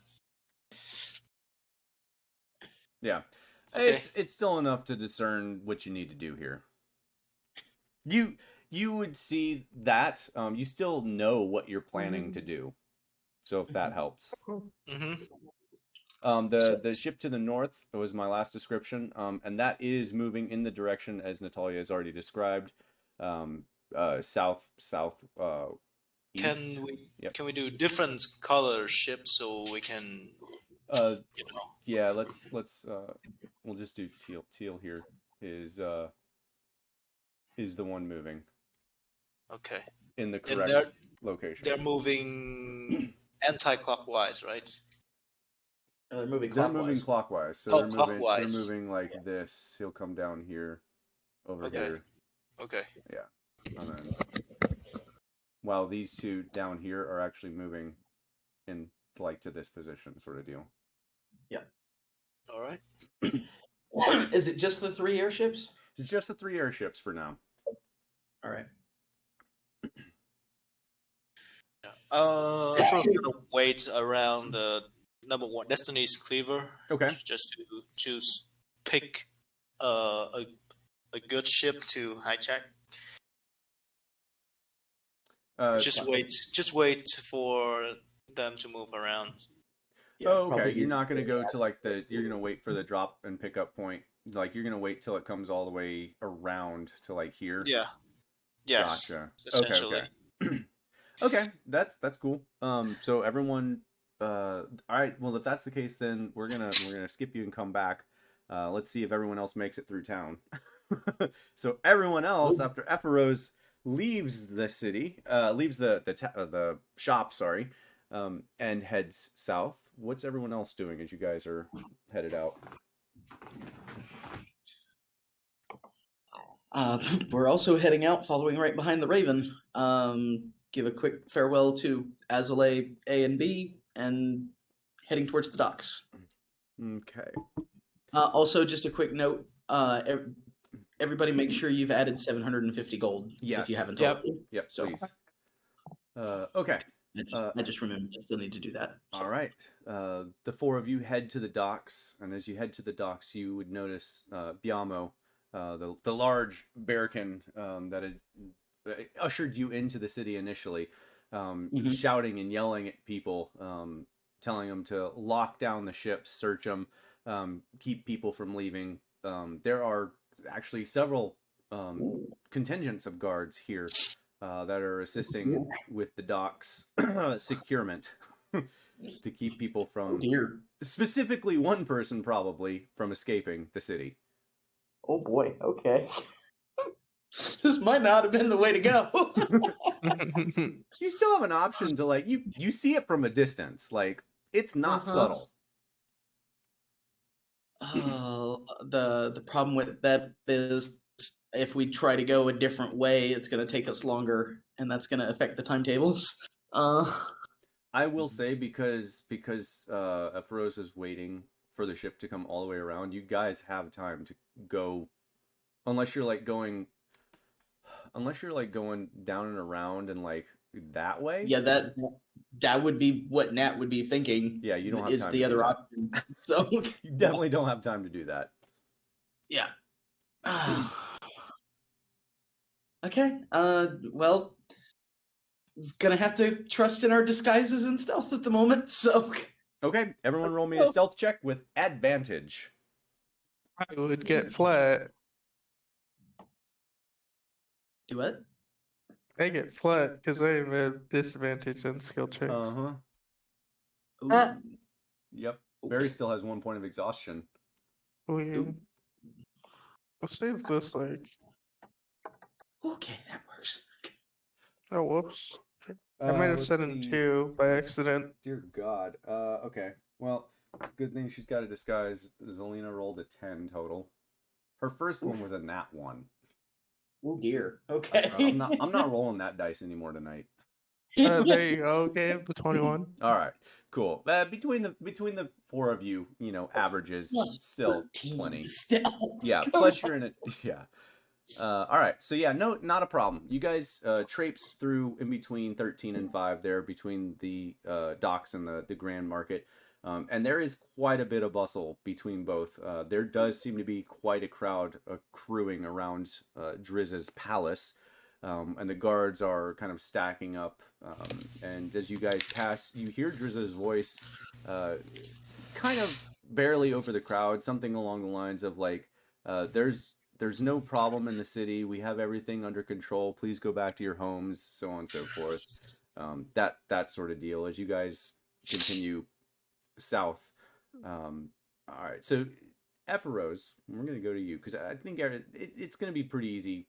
Yeah. Okay. It's still enough to discern what you need to do here. You would see that. You still know what you're planning to do. So if that helps. Mm-hmm. The ship to the north was my last description, and that is moving in the direction as Natalia has already described, south east. Can we do different color ships so we can you know? Yeah, let's we'll just do teal. Teal here is the one moving Okay. in the And correct location. they're moving anti-clockwise, right? They're moving They're clockwise. moving clockwise, so Oh, they're moving. clockwise. They're moving like this. He'll come down here, over Okay. here. Okay. Yeah, and then while these two down here are actually moving in like to this position, sort of deal. Yeah. All right. Is it just the 3 airships? It's just the 3 airships for now. All right. First we're gonna wait around the number 1 Destiny's Cleaver. Okay. Just to pick a good ship to hijack. Just wait for them to move around. Yeah, oh, okay. probably You're do- not gonna go to like you're gonna wait for the drop and pickup point. Like you're gonna wait till it comes all the way around to like here. Yeah. Yes. Gotcha. Essentially. Okay. Okay, that's cool. So everyone, all right. Well, if that's the case, then we're gonna skip you and come back. Let's see if everyone else makes it through town. So everyone else, after Epheros leaves the city, leaves the shop, sorry, and heads south. What's everyone else doing as you guys are headed out? We're also heading out, following right behind the Raven. Give a quick farewell to Azalea A and B, and heading towards the docks. Okay. Also, just a quick note: everybody, make sure you've added 750 gold. Yes. If you haven't. Yep. already. Yep. So- Please. Okay. I just remembered I still need to do that. All right. The 4 of you head to the docks, and as you head to the docks, you would notice Biamo, the large bearkin that had ushered you into the city initially, shouting and yelling at people, telling them to lock down the ships, search them, keep people from leaving. There are actually several contingents of guards here that are assisting with the docks securement to keep people from, Dear. specifically one person probably, from escaping the city. Oh boy. Okay. This might not have been the way to go. You still have an option to like you see it from a distance, like it's not subtle. The problem with that is if we try to go a different way, it's going to take us longer, and that's going to affect the timetables. I will say because Epheros is waiting for the ship to come all the way around, you guys have time to go, unless you're going down and around and like that way. Yeah, that would be what Nat would be thinking. Yeah, you don't have is time the to other do that. option. So You definitely don't have time to do that. yeah. Okay. Well, gonna have to trust in our disguises and stealth at the moment. So Okay, everyone roll me a stealth check with advantage. I would get flat. do what? I get flat because I am at disadvantage on skill checks. Uh-huh. Ooh. Yep. Barry still has 1 point of exhaustion. We'll save this like. Okay, that works. Oh, whoops. I might have let's said in see. 2 by accident. Dear God. Okay. Well, it's a good thing she's got a disguise. Zelina rolled a 10 total. Her first one was a nat 1. Oh dear. Okay. I'm not rolling that dice anymore tonight. There you go. Okay, the 21. All right. Cool. Between the 4 of you, averages Plus still 13 plenty. Still. Yeah. Plus you're in it. Yeah. All right, so yeah, no, not a problem. You guys traipse through in between 13 and 5 there, between the docks and the Grand Market. And there is quite a bit of bustle between both. There does seem to be quite a crowd accruing around Drizz's palace. And the guards are kind of stacking up. And as you guys pass, you hear Drizz's voice kind of barely over the crowd, something along the lines of like, there's no problem in the city. We have everything under control. Please go back to your homes, so on and so forth. That sort of deal as you guys continue south. All right, so Epheros, we're going to go to you because I think it's going to be pretty easy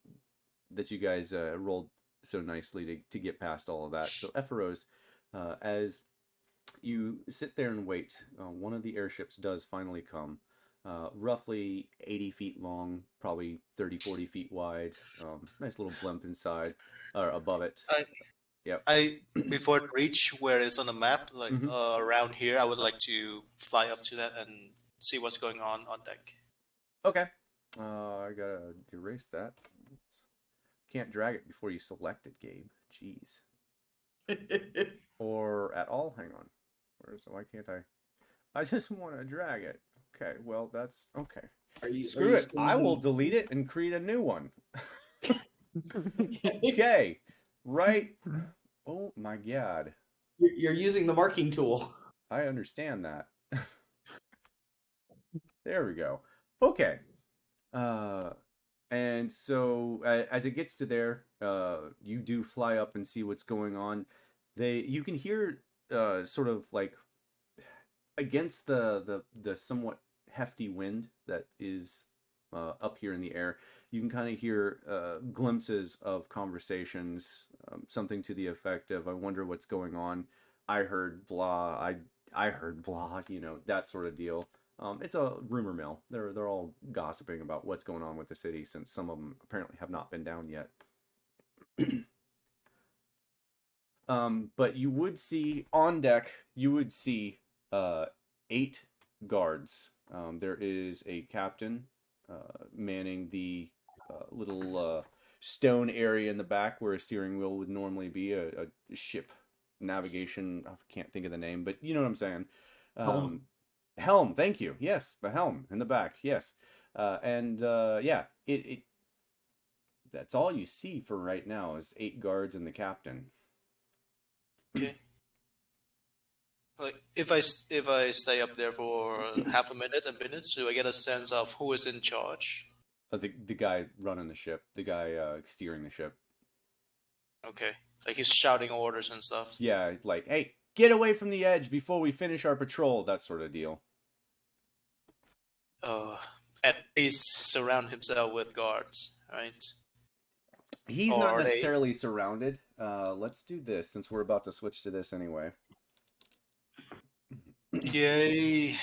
that you guys rolled so nicely to get past all of that. So Epheros, as you sit there and wait, one of the airships does finally come. Roughly 80 feet long, probably 30, 40 feet wide. Nice little blimp inside, or above it. Yep. Before it reach where it's on the map, like around here, I would like to fly up to that and see what's going on deck. Okay. I gotta erase that. Can't drag it before you select it, Gabe. Jeez. Or at all. Hang on. Why can't I? I just want to drag it. Okay, well, that's okay. Screw it. I will delete it and create a new one. Okay. Right. Oh, my God. You're using the marking tool. I understand that. There we go. Okay. And so as it gets to there, you do fly up and see what's going on. You can hear sort of like against the somewhat hefty wind that is up here in the air, you can kind of hear glimpses of conversations, something to the effect of, I wonder what's going on. I heard blah, I heard blah, that sort of deal. It's a rumor mill. They're all gossiping about what's going on with the city, since some of them apparently have not been down yet. But you would see on deck, 8 guards. There is a captain manning the little stone area in the back where a steering wheel would normally be, a ship navigation. I can't think of the name, but you know what I'm saying. Helm, thank you. Yes, the helm in the back. Yes, yeah, it that's all you see for right now is 8 guards and the captain. Okay. Like if I stay up there for half a minute, do I get a sense of who is in charge? The guy running the ship, the guy steering the ship. Okay, like he's shouting orders and stuff. Yeah, like, hey, get away from the edge before we finish our patrol. That sort of deal. At least surround himself with guards, right? He's not necessarily surrounded. Let's do this since we're about to switch to this anyway. Yay!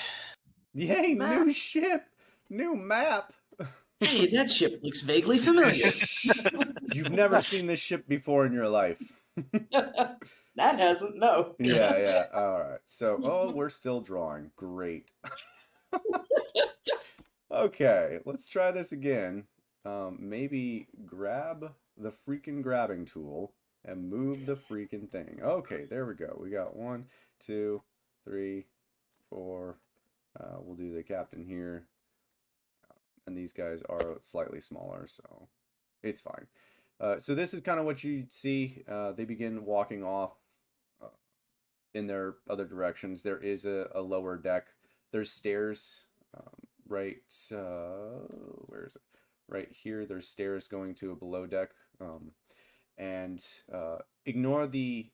Yay! New ship, new map. Hey, that ship looks vaguely familiar. You've never seen this ship before in your life. That hasn't, no. Yeah. All right. So, we're still drawing. Great. Okay, let's try this again. Maybe grab the freaking grabbing tool and move the freaking thing. Okay, there we go. We got 1, 2, 3, 4. We'll do the captain here. And these guys are slightly smaller, so it's fine. So this is kind of what you see. They begin walking off in their other directions. There is a lower deck. There's stairs right, where is it? Right here, there's stairs going to a below deck. And ignore the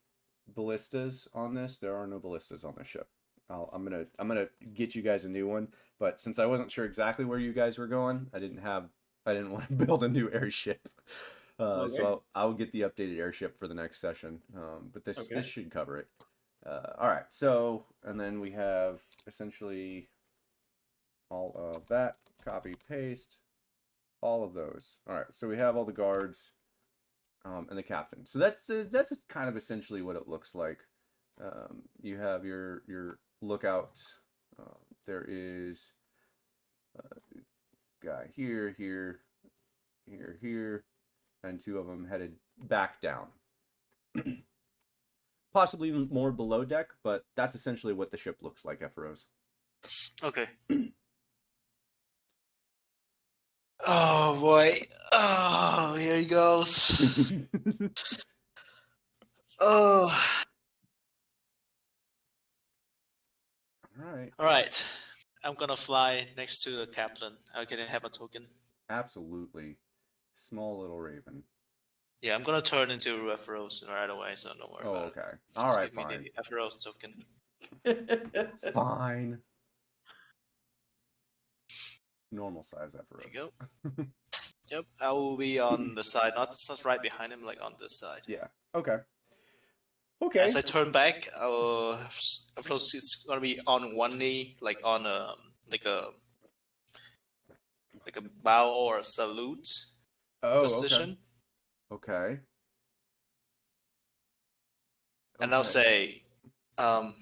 ballistas on this. There are no ballistas on the ship. I'm gonna get you guys a new one, but since I wasn't sure exactly where you guys were going, I didn't want to build a new airship. Okay. So I'll get the updated airship for the next session. But this should cover it. All right. So, and then we have essentially all of that. Copy, paste, all of those. All right. So we have all the guards, and the captain. So that's kind of essentially what it looks like. You have your lookouts. There is a guy here, here, and 2 of them headed back down. Possibly even more below deck, but that's essentially what the ship looks like, Epheros. Okay. Oh boy. Oh, here he goes. Oh. Alright. All right. I'm gonna fly next to the captain. Can I have a token? Absolutely. Small little raven. Yeah, I'm gonna turn into Epheros right away, so don't worry Oh, about okay. it. Just Alright, give me fine. the Epheros token. Fine. Normal size There Epheros. you go. Yep, I will be on the side, not right behind him, like on this side. Yeah. Okay. Okay. As I turn back, Epheros is gonna be on one knee, like on a like a bow or a salute position, Okay. and I'll say, I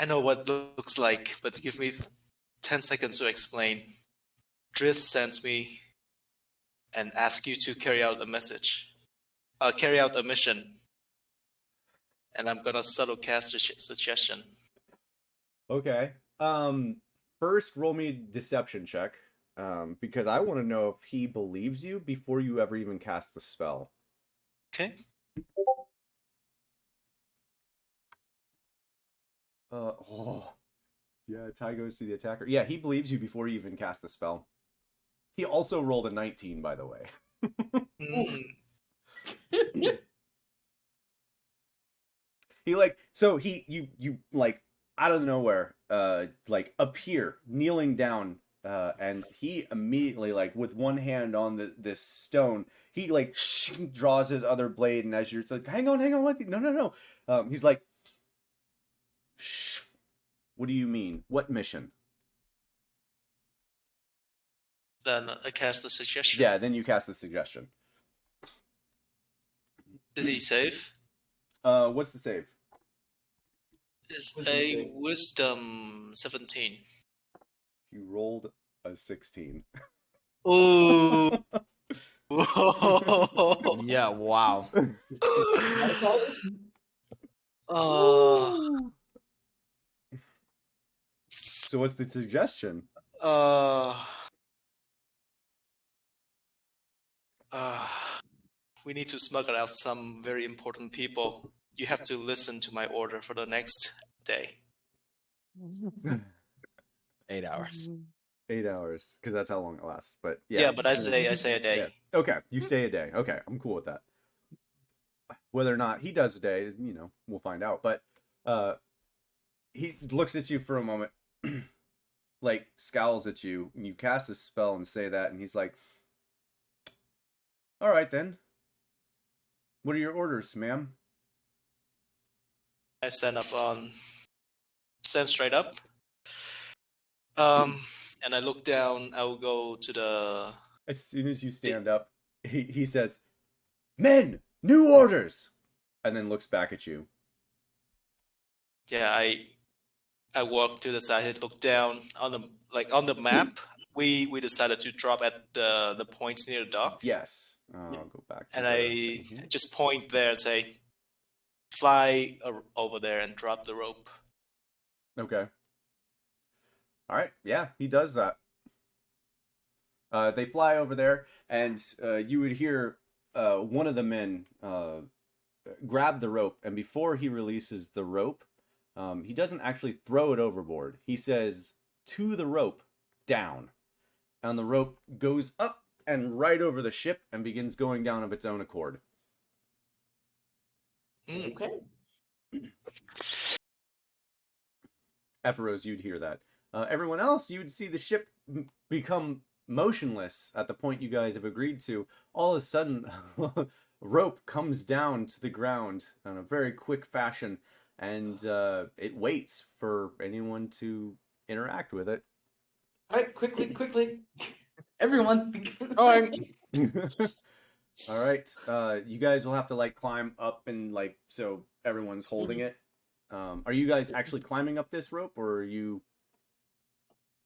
know what looks like, but give me 10 seconds to explain. Driss sends me and asks you to carry out a mission, and I'm gonna subtle cast a suggestion. Okay. First, roll me a deception check, because I want to know if he believes you before you ever even cast the spell. Okay. Yeah, tie goes to the attacker. Yeah, he believes you before you even cast the spell. He also rolled a 19, by the way. He you out of nowhere, appear kneeling down, and he immediately, like, with one hand on this stone, he draws his other blade, and as you're like, hang on, no, he's like, shh. What do you mean? What mission? Then I cast the suggestion. Yeah, then you cast the suggestion. Did he save? What's the save? It's a wisdom 17. You rolled a 16. Ooh. Yeah, wow. So what's the suggestion? We need to smuggle out some very important people. You have to listen to my order for the next day. 8 hours. 8 hours, because that's how long it lasts. But Yeah, but I say a day. Yeah. Okay, you say a day. Okay, I'm cool with that. Whether or not he does a day, we'll find out. But he looks at you for a moment, scowls at you, and you cast a spell and say that, and he's like, all right, then. What are your orders, ma'am? I stand straight up. And I look down. I will go to the. As soon as you stand up, he says, "Men, new orders," and then looks back at you. Yeah, I walk to the side. Look down on the map. We decided to drop at the points near the dock. Yes. I'll go back to and I just point there and say, fly over there and drop the rope. Okay. All right. Yeah, he does that. They fly over there, and you would hear one of the men grab the rope, and before he releases the rope, he doesn't actually throw it overboard. He says, to the rope, down. And the rope goes up and right over the ship and begins going down of its own accord. Okay. Epheros, you'd hear that. Everyone else, you'd see the ship become motionless at the point you guys have agreed to. All of a sudden, rope comes down to the ground in a very quick fashion, and it waits for anyone to interact with it. All right, quickly. Everyone. All right. You guys will have to climb up and so everyone's holding it. Are you guys actually climbing up this rope, or are you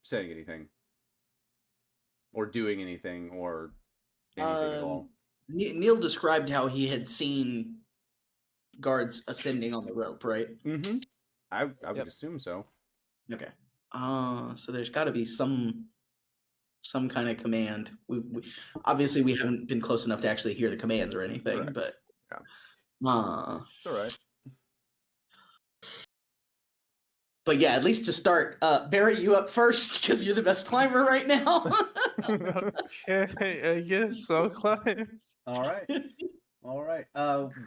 saying anything? or doing anything or anything at all. Neil described how he had seen guards ascending on the rope, right? Mm-hmm. I would Yep. assume so. Okay. So there's got to be some kind of command. We obviously we haven't been close enough to actually hear the commands or anything, Correct. but Yeah. It's all right. But yeah, at least to start, Barry, you up first because you're the best climber right now. Okay, I guess I'll climb. All right. All right.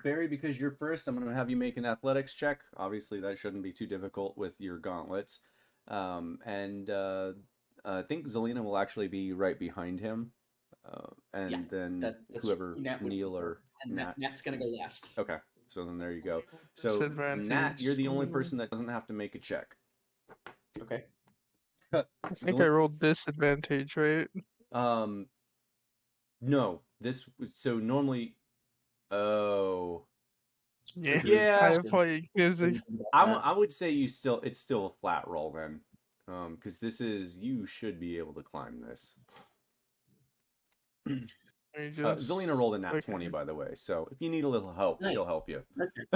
Barry, because you're first, I'm going to have you make an athletics check. Obviously, that shouldn't be too difficult with your gauntlets. And I think Zelina will actually be right behind him. And Yeah, then that's whoever, Nat would Neil prefer. or And Nat. Nat's gonna go last. Okay. So then there you go. So Disadvantage. Nat, you're the only person that doesn't have to make a check. Okay. I think I rolled disadvantage, right? No. So normally. Oh. Yeah. I am playing physics. I would say it's still a flat roll then, because you should be able to climb this. Zelina rolled a nat 20, by the way, so if you need a little help, Nice. she'll help you. Okay.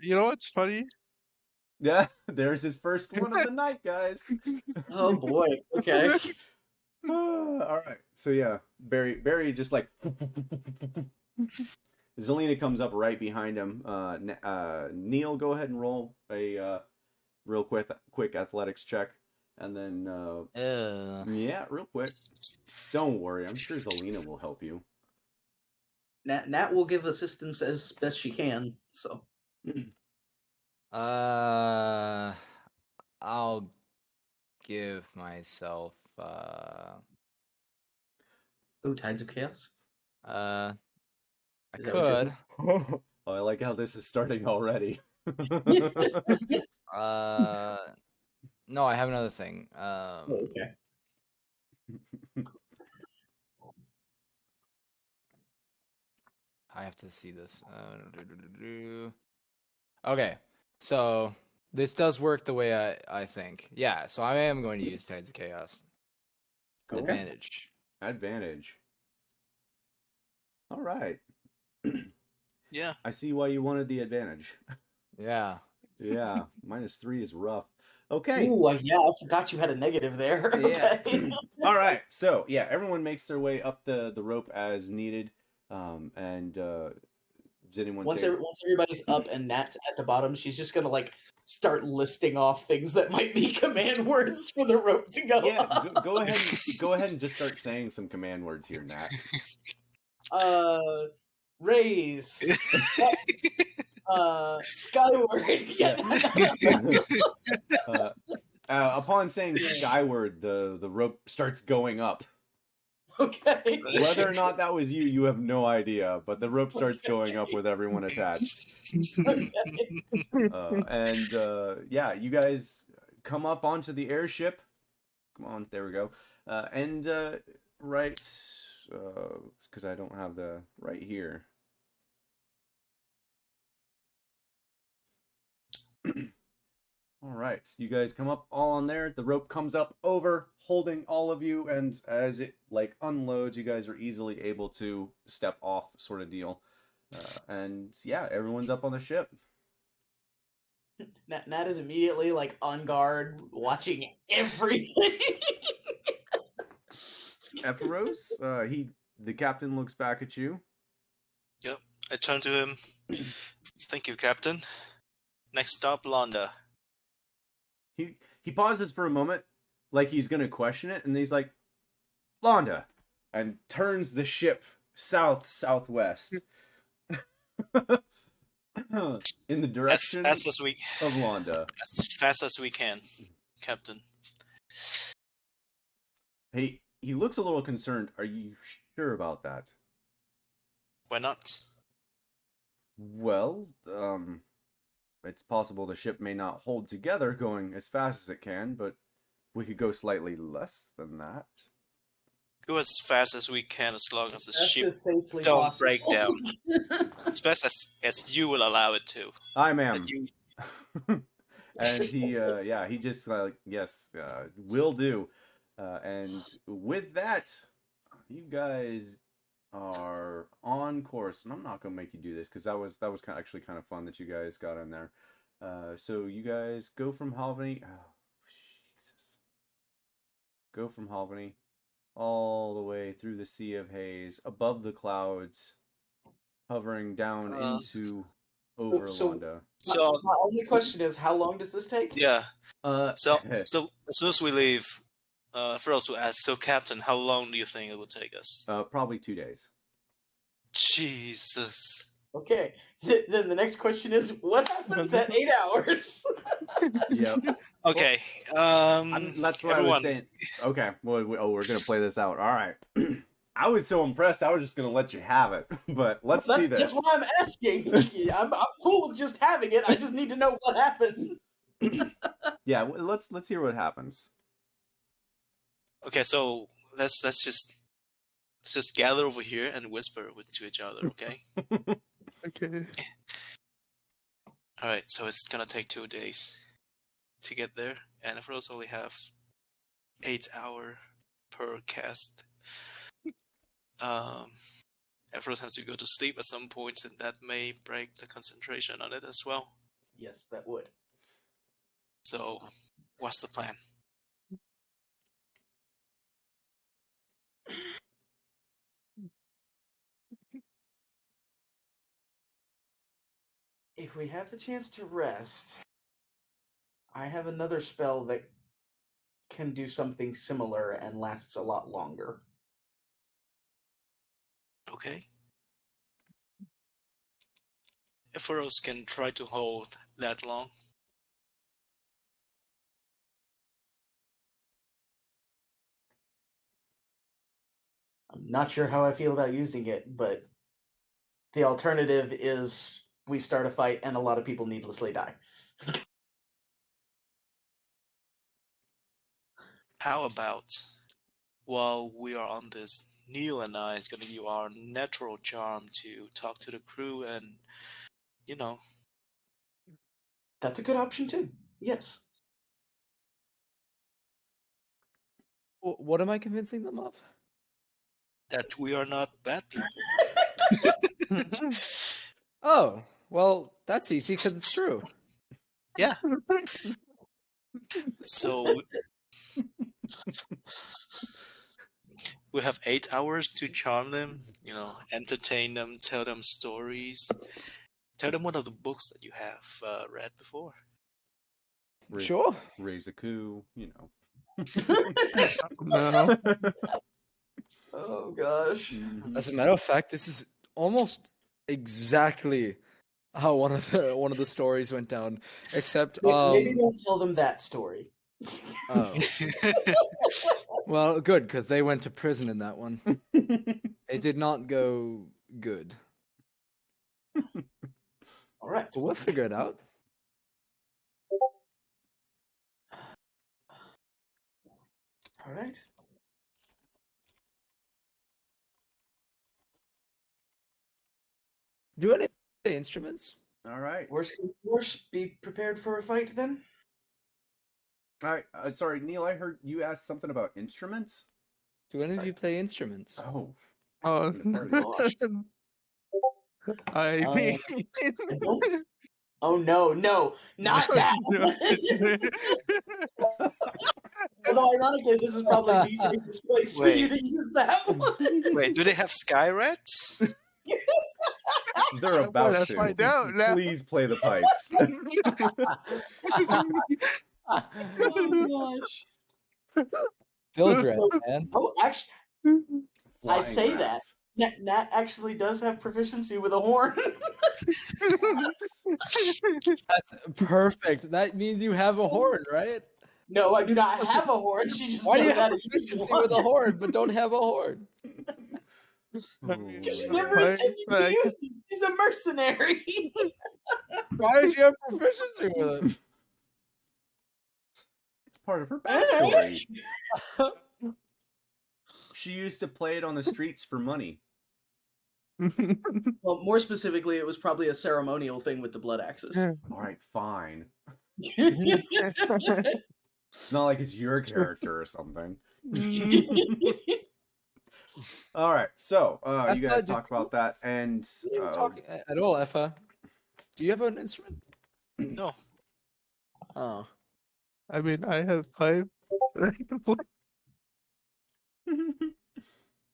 You know what's funny? Yeah, there's his first one of the night, guys. Oh boy. Okay. All right, so yeah, Barry just like Zelina comes up right behind him. Neil, go ahead and roll a real quick athletics check, and then yeah, real quick. Don't worry, I'm sure Zelina will help you. Nat will give assistance as best she can. So. I'll give myself Oh, Tides of Chaos. I Is that what you're could. Oh, I like how this is starting already. No, I have another thing. Oh, okay. I have to see this. Okay, so this does work the way I think. Yeah, so I am going to use Tides of Chaos. Cool. Advantage. Advantage. All right. Yeah. I see why you wanted the advantage. Yeah. Yeah, -3 is rough. Okay. Ooh, yeah, I forgot you had a negative there. Yeah. Okay. All right. So yeah, everyone makes their way up the rope as needed. And does anyone Once say... everybody's up and Nat's at the bottom, she's just gonna like start listing off things that might be command words for the rope to go. Yeah, up. go ahead and just start saying some command words here, Nat. Raise. Skyward. Yeah. Upon saying skyward, the rope starts going up. Okay. Whether or not that was you, you have no idea. But the rope starts going up with everyone attached. Okay. Yeah, you guys come up onto the airship. Come on, there we go. Right, because I don't have the right here. All right, so you guys come up all on there. The rope comes up over, holding all of you, and as it like unloads, you guys are easily able to step off, sort of deal. And yeah, everyone's up on the ship. Nat is immediately like on guard, watching everything. Epheros, the captain looks back at you. Yep. I turn to him. Thank you, Captain. Next stop, Londa. He pauses for a moment, like he's gonna question it, and then he's like, Londa, and turns the ship southwest in the direction As fast as we of Londa. as fast as we can, Captain. He looks a little concerned. Are you sure about that? Why not? Well, it's possible the ship may not hold together going as fast as it can, but we could go slightly less than that. Go as fast as we can, as long as the That's ship as safely don't possible. break down. As fast as you will allow it to. Aye, ma'am. You... And he just like, yes, will do. And with that, you guys are on course, and I'm not gonna make you do this because that was actually kind of fun that you guys got in there. So you guys go from Halvany. Oh, Jesus. Go from Halvany all the way through the sea of haze, above the clouds, hovering down into Overlanda. So My only question is, how long does this take? yeah. Uh, So as soon as we leave, Frost will ask. So, Captain, how long do you think it will take us? probably 2 days. Jesus. Okay. Then the next question is, what happens at 8 hours? Yep. Okay. That's what I was saying. Okay. Well, we're gonna play this out. All right. I was so impressed. I was just gonna let you have it. But let's see this. That's why I'm asking. I'm cool with just having it. I just need to know what happened. Yeah. Let's hear what happens. Okay, so let's just gather over here and whisper to each other. Okay. Okay. All right. So it's gonna take 2 days to get there, and Frost only have 8 hour per cast. Frost has to go to sleep at some points, and that may break the concentration on it as well. Yes, that would. So, what's the plan? If we have the chance to rest, I have another spell that can do something similar and lasts a lot longer. Okay. If Frost can try to hold that long. I'm not sure how I feel about using it, but the alternative is we start a fight and a lot of people needlessly die. How about while we are on this, Neil and I is gonna use our natural charm to talk to the crew and, you know, That's a good option too. Yes. What am I convincing them of? that we are not bad people. Oh, well, that's easy because it's true. Yeah. So we have 8 hours to charm them, you know, entertain them, tell them stories, tell them one of the books that you have read before. Sure. Raise a coup. You know. No. Oh gosh. As a matter of fact, this is almost exactly how one of the stories went down. Except Maybe don't tell them that story. oh. Well, good, because they went to prison in that one. It did not go good. All right. But we'll figure it out. All right. Do any instruments? All right. Worst comes to worst, be prepared for a fight then. All right. Sorry, Neil. I heard you asked something about instruments. Do any of you play instruments? Oh. Oh, gosh. I mean, Oh no, not that. Although ironically, this is probably the safest place for you to use that one. Wait, do they have sky rats? They're about Let's to. find out now. Please play the pipes. Oh gosh. Fieldred, man. Oh, actually, I Flying say rats. Nat actually does have proficiency with a horn. That's perfect. That means you have a horn, right? No, I do not have a horn. She just Why do you knows how have to use proficiency one. with a horn but don't have a horn? She Oh, never yeah. intended to use it. She's a mercenary. Why did you have proficiency with it? It's part of her backstory. She used to play it on the streets for money. Well, more specifically, it was probably a ceremonial thing with the blood axes. All right, fine. It's not like it's your character or something. All right, so you guys Effa, talk about that, and You didn't talk at all, Effa. Do you have an instrument? No. Oh. I mean, I have pipe. I can play.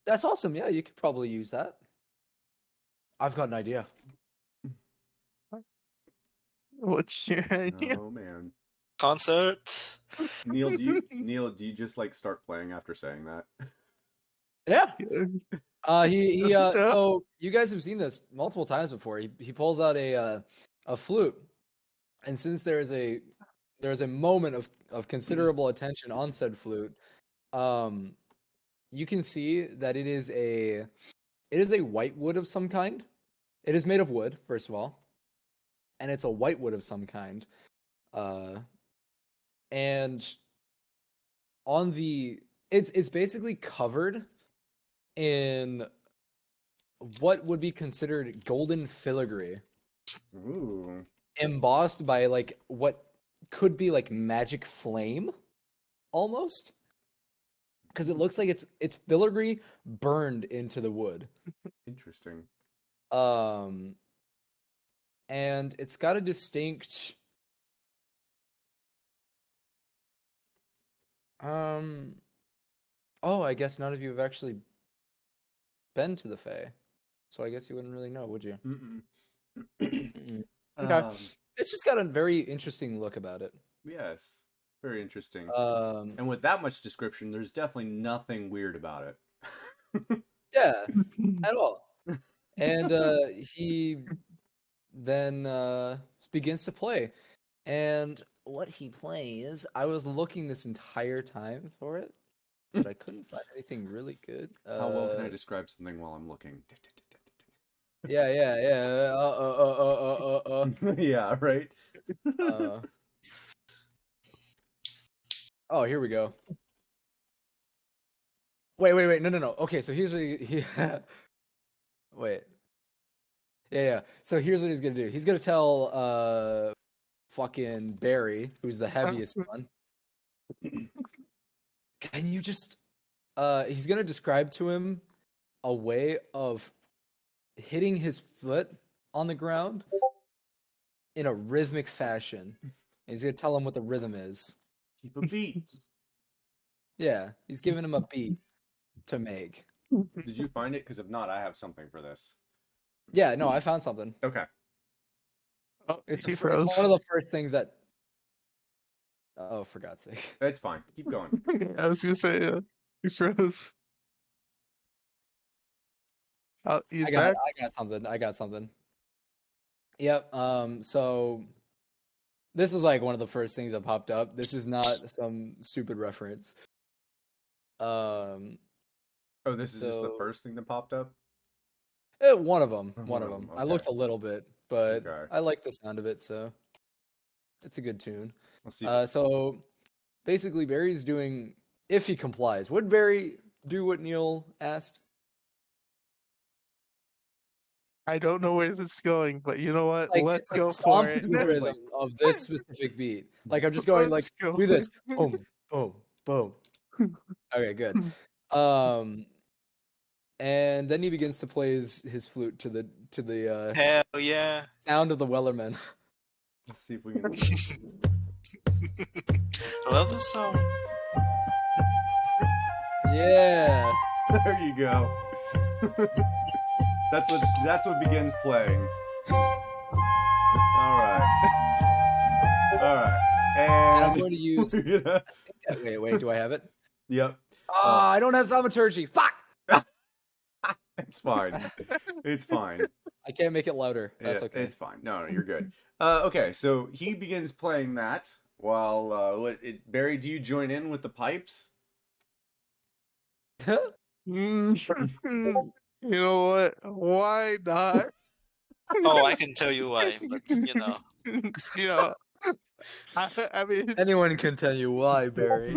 That's awesome. Yeah, you could probably use that. I've got an idea. What's your idea? oh man, Concert. Neil, do you just like start playing after saying that? Yeah. He Yeah. so you guys have seen this multiple times before. He pulls out a flute, and since there's a moment of considerable attention on said flute, you can see that it is a white wood of some kind. It is made of wood, first of all, and it's a white wood of some kind. And on the it's basically covered in what would be considered golden filigree, Ooh, embossed by like what could be like magic flame, almost, because it looks like it's filigree burned into the wood. interesting. And it's got a distinct oh, I guess none of you have actually been to the Fae, so I guess you wouldn't really know, would you? Mm-mm. Okay. It's just got a very interesting look about it. Yes, very interesting. Um, And with that much description, there's definitely nothing weird about it. yeah, at all. And he then begins to play. And what he plays, I was looking this entire time for it, but I couldn't find anything really good. How well can I describe something while I'm looking? Yeah. Yeah, right. Oh, here we go. Wait. No. Okay, so here's what he wait. Yeah. So here's what he's gonna do. He's gonna tell fucking Barry, who's the heaviest one. Can you just he's gonna describe to him a way of hitting his foot on the ground in a rhythmic fashion. And he's gonna tell him what the rhythm is. Keep a beat. Yeah, he's giving him a beat to make. Did you find it? Because if not, I have something for this. Yeah, no, I found something. Okay. Oh, It's, he it's froze. one of the first things that. Oh, for God's sake! It's fine. Keep going. I was gonna say, he froze. Oh, he's back. I got something. Yep. So this is like one of the first things that popped up. This is not some stupid reference. Oh, this is just the So- first thing that popped up? One of them. One One of of them. them, I okay. looked a little bit, but Okay. I like the sound of it, so it's a good tune. Let's see. So basically, Barry's doing, if he complies, would Barry do what Neil asked? I don't know where this is going, but you know what? Like, Let's it's a go for it. stomping rhythm of this specific beat. Like, I'm just going like, Let's go. do this, boom, boom, boom. Okay, good. And then he begins to play his flute to the Hell yeah. sound of the Wellerman. Let's see if we can. I love this song. Yeah. There you go. That's what begins playing. All right. And I'm And going to use. yeah. Wait. Do I have it? Yep. I don't have thaumaturgy. Fuck. It's fine. It's fine. I can't make it louder. That's Yeah, okay. It's fine. No, you're good. Okay, so he begins playing that while Barry, do you join in with the pipes? You know what? Why not? Oh, I can tell you why, but you know. You know, I mean, Anyone can tell you why, Barry.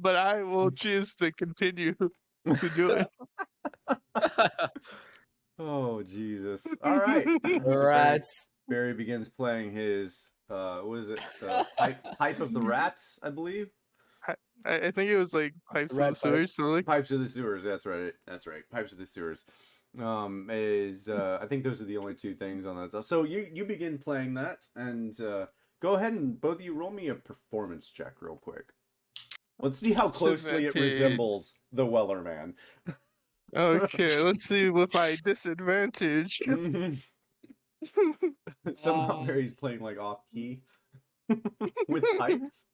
but I will choose to continue to do it. Oh Jesus! All right. Rats. Barry begins playing his what is it? Pipe of the Rats, I believe. I think it was like pipes to Red the pipe. sewers. So like, Pipes of the sewers. That's right. That's right. Pipes of the sewers. I think those are the only two things on that. So you begin playing that, and go ahead and both of you roll me a performance check real quick. Let's see how closely it Disadvantage. resembles the Weller Man. okay, let's see with my disadvantage. Somehow Mary's playing like off key with pipes.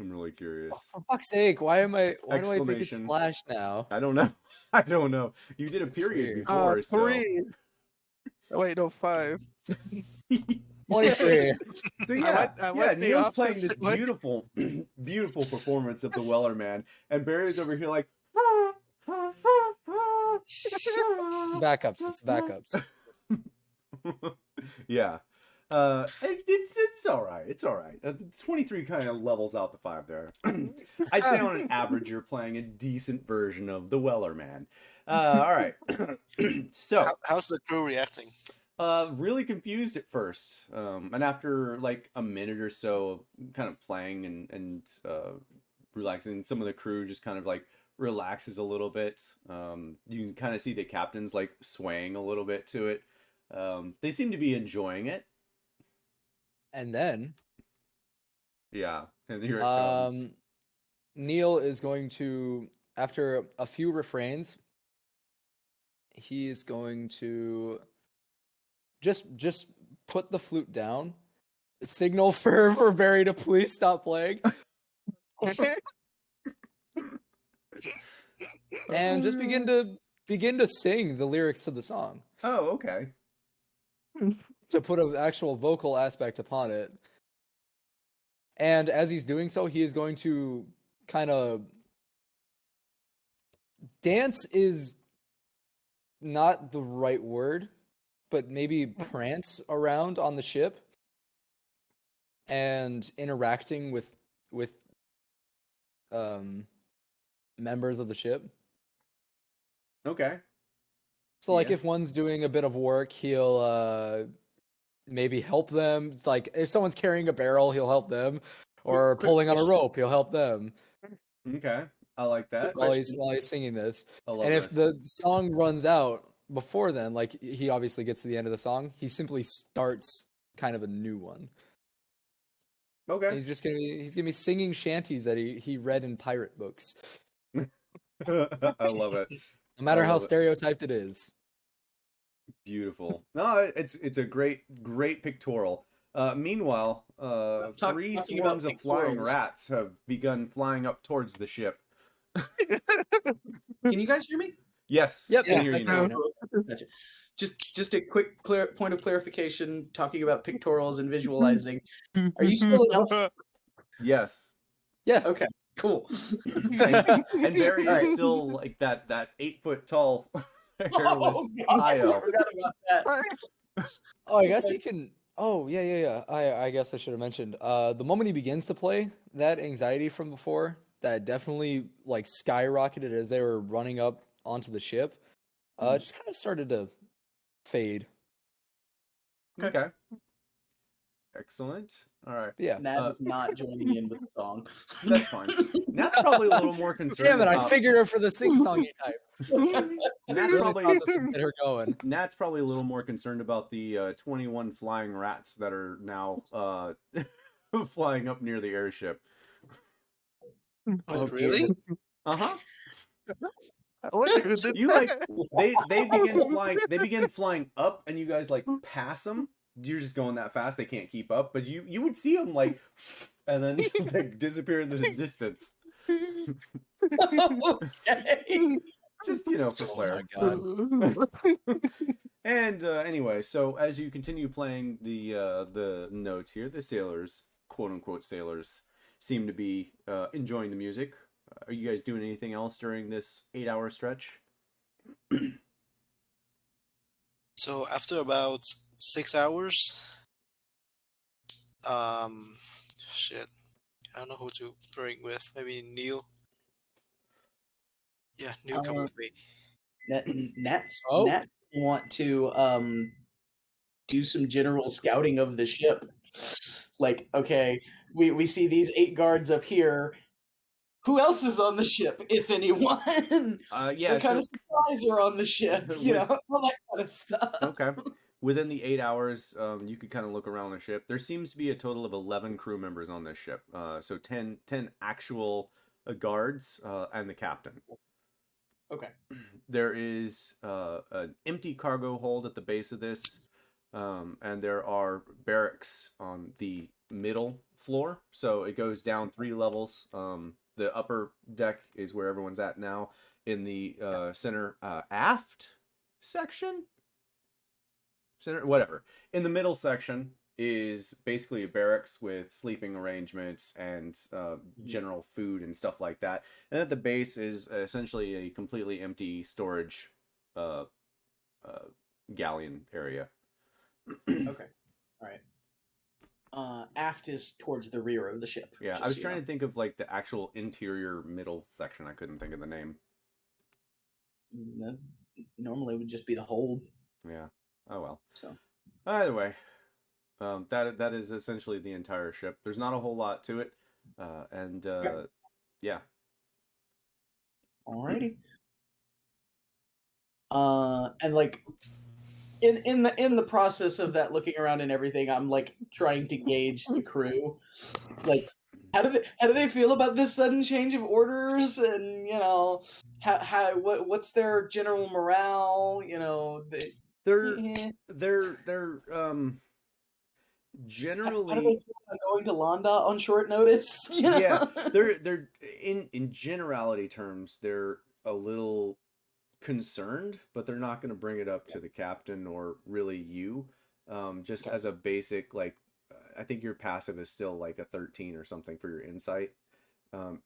I'm really curious. For fuck's sake, why do I think it's Exclamation. Splash now? I don't know. I don't know. You did a period Weird. before, so 3. Wait, no, 5. 23. So yeah, I went the Neil's playing this opposite way. beautiful, beautiful performance of the Weller Man, and Barry's over here like. Backups. It's backups. Yeah, it's all right. It's all right. 23 kind of levels out the 5 there. I'd say on an average, you're playing a decent version of the Weller Man. All right. So, How's the crew reacting? really confused at first, and after like a minute or so of kind of playing and relaxing, some of the crew just kind of like relaxes a little bit. You can kind of see the captain's like swaying a little bit to it. They seem to be enjoying it. And then Yeah, and here it comes. Neil is going to, after a few refrains, he is going to just put the flute down, signal for Barry to please stop playing, and just begin to sing the lyrics to the song. Oh, okay. To put an actual vocal aspect upon it. And as he's doing so, he is going to kind of dance is not the right word, but maybe prance around on the ship and interacting with members of the ship. Okay. So like Yeah. if one's doing a bit of work, he'll maybe help them. It's like if someone's carrying a barrel, he'll help them, or Quick pulling on a question. rope, he'll help them Okay. I like that. while he's singing this. I love And if this. the song runs out before then, like he obviously gets to the end of the song, he simply starts kind of a new one. And Okay. he's gonna be singing shanties that he read in pirate books, I love it. no matter I how love it. stereotyped it is. Beautiful. No, it's a great pictorial. Meanwhile, Talk- 3 talking about swarms of flying pictorials. rats have begun flying up towards the ship. Can you guys hear me? Yes. Yep. I can hear I you can now. hear Gotcha. Just a quick point of clarification. Talking about pictorials and visualizing. Are you still an elf? Yes. Yeah. Okay, cool. And Barry is Alright. still like that 8-foot tall hairless Oh, God, high I elf. forgot about that. Oh, I guess he can. Oh, yeah. I guess I should have mentioned. The moment he begins to play, that anxiety from before, that definitely like skyrocketed as they were running up onto the ship, just kind of started to fade. Okay. Excellent. All right. But yeah. Nat is not joining in with the song. That's fine. Nat's probably a little more concerned. Damn it! I about- figured her for the sing-songy type. Nat's Really probably thought this would get her going. Nat's probably a little more concerned about the 21 flying rats that are now flying up near the airship. Oh, really? Uh-huh. What even did You that? like they begin flying up, and you guys like pass them. You're just going that fast they can't keep up, but you would see them like and then like disappear into the distance. Okay. Just for Oh flair. my god. And anyway, so as you continue playing the notes here, the sailors, quote unquote sailors, seem to be enjoying the music. Are you guys doing anything else during this 8-hour stretch? So after about 6 hours, shit, I don't know who to bring with. Maybe Neil. Yeah, Neil, come with me. Nats Oh. Nats want to do some general scouting of the ship. Like, okay, we see these 8 guards up here. Who else is on the ship, if anyone? Yeah. What kind of supplies are on the ship? You know, all that kind of stuff. Okay. Within the 8 hours, you could kind of look around the ship. There seems to be a total of 11 crew members on this ship. So 10 actual guards and the captain. Okay. There is an empty cargo hold at the base of this, and there are barracks on the middle floor. So it goes down 3 levels. The upper deck is where everyone's at now. In the center aft section? Center, whatever. In the middle section is basically a barracks with sleeping arrangements and general food and stuff like that. And at the base is essentially a completely empty storage galleon area. Okay. All right. Aft is towards the rear of the ship. Yeah, I was trying to think of like the actual interior middle section. I couldn't think of the name. Normally it would just be the hold. Yeah. Oh well. So either way, that is essentially the entire ship. There's not a whole lot to it, and yeah. Alrighty. And like in the process of that, looking around and everything, I'm like trying to gauge the crew. Like, how do they feel about this sudden change of orders? And you know, what's their general morale? You know, they're generally. How do they feel about going to Londa on short notice? You know? Yeah, they're in generality terms, they're a little concerned, but they're not going to bring it up to the captain or really you. Just as a basic, like, I think your passive is still like a 13 or something for your insight.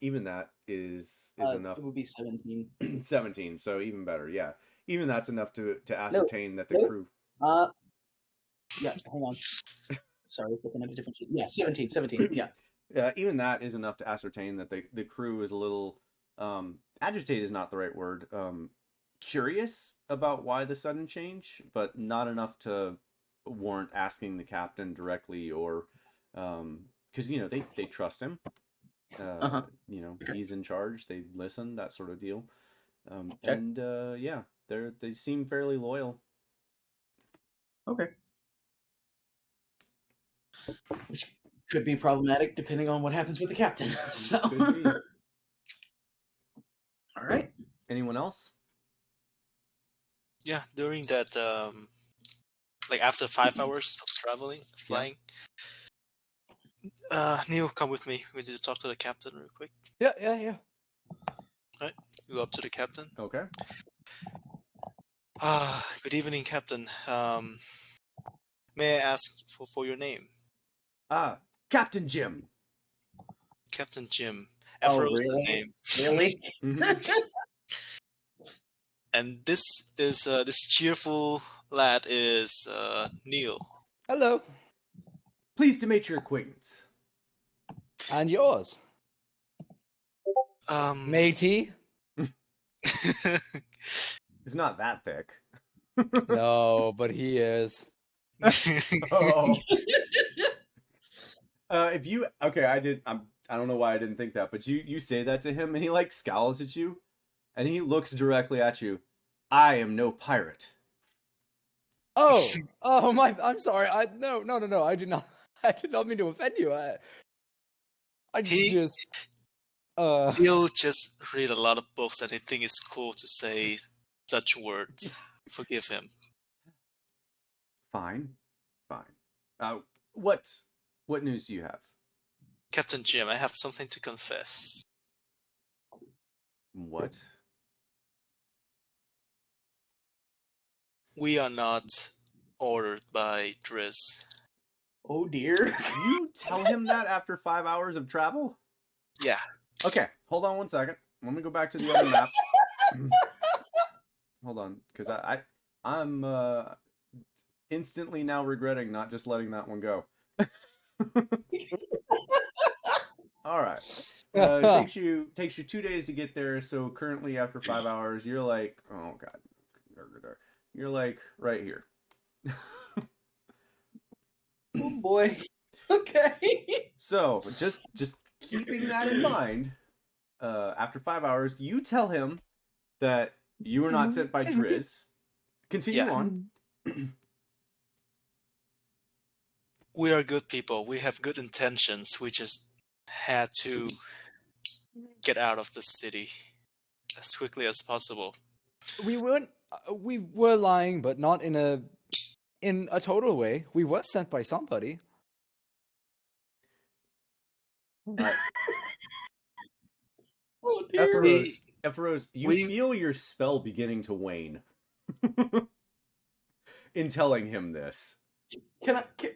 Even that is enough. It would be 17. 17, so even better. Yeah, even that's enough to ascertain that the crew. Yeah, hang on. Sorry, looking at a different sheet. Yeah, 17. Yeah. Yeah, even that is enough to ascertain that the crew is a little agitated is not the right word. Curious about why the sudden change, but not enough to warrant asking the captain directly, or because you know they trust him. You know, he's in charge. They listen, that sort of deal. Okay. And yeah, they seem fairly loyal. Okay. Which could be problematic depending on what happens with the captain. So. Could be. All right. Anyone else? Yeah, during that, like after 5 hours of flying, Neil, come with me. We need to talk to the captain real quick. Yeah. Right, you go up to the captain. Okay. Good evening, Captain. May I ask for your name? Captain Jim. Captain Jim. Oh, Afro's really? the name. Really? And this is this cheerful lad is Neil. Hello. Pleased to make your acquaintance. And yours, matey. It's not that thick. No, but he is. Oh. If you I don't know why I didn't think that, but you say that to him and he like scowls at you and he looks directly at you. I am no pirate. Oh my! I'm sorry. No. I did not mean to offend you. He'll just read a lot of books and he think it's cool to say such words. Forgive him. Fine. What news do you have? Captain Jim, I have something to confess. What? We are not ordered by Driz. Oh dear. You tell him that after 5 hours of travel? Yeah. Okay, hold on 1 second. Let me go back to the other map. Hold on, because I'm instantly now regretting not just letting that one go. All right. Takes you 2 days to get there. So currently, after 5 hours, you're like, oh god, you're like right here. Oh boy. Okay. Okay. So just keeping that in mind, after 5 hours, you tell him that you were not sent by Driz. Continue Yeah. on. We are good people. We have good intentions. We just had to get out of the city as quickly as possible. We weren't. We were lying, but not in a total way. We were sent by somebody. Oh dear. Epheros, you we- feel your spell beginning to wane in telling him this.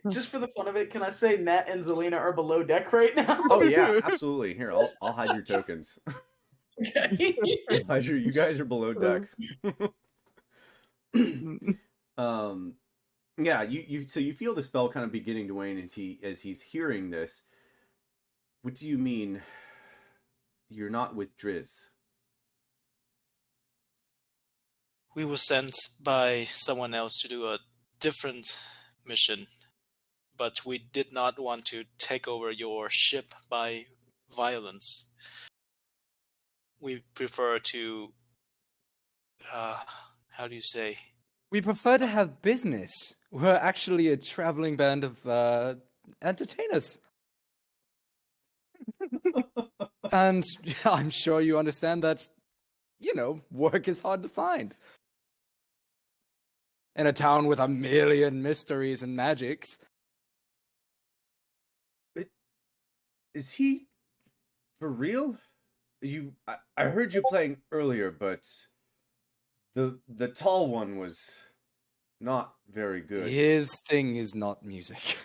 Just for the fun of it, can I say Nat and Zelina are below deck right now? Oh yeah, absolutely. Here, I'll hide your tokens. Okay. You guys are below deck. Yeah, so you feel the spell kind of beginning to wane as he's hearing this. What do you mean you're not with Driz? We were sent by someone else to do a different mission, but we did not want to take over your ship by violence. We prefer to, how do you say? We prefer to have business. We're actually a traveling band of entertainers. And I'm sure you understand that, work is hard to find. In a town with a million mysteries and magics. Is he for real? I heard you playing earlier, but the tall one was not very good. His thing is not music.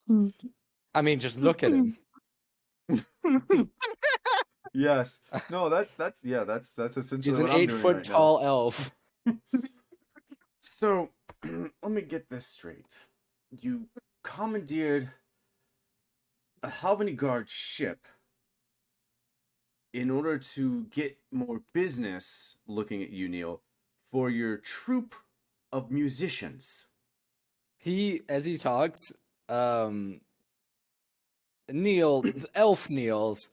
I mean, just look at him. Yes. No, that's essentially He's an what I'm 8 doing foot right now. tall elf. So, let me get this straight. You commandeered a Halvany Guard ship in order to get more business, looking at you, Neil, for your troupe of musicians. As he talks, Neil, elf Niels,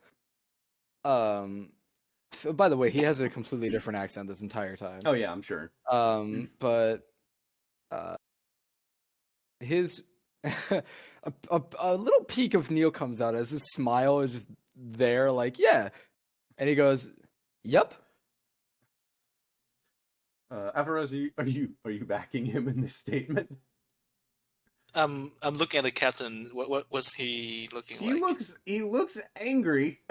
by the way, he has a completely different accent this entire time. Oh yeah, I'm sure. But his a little peek of Neil comes out as his smile is just there, like, yeah, and he goes, "Yep." Avaroz, are you backing him in this statement? I'm looking at the captain. What was he looking like? He looks angry,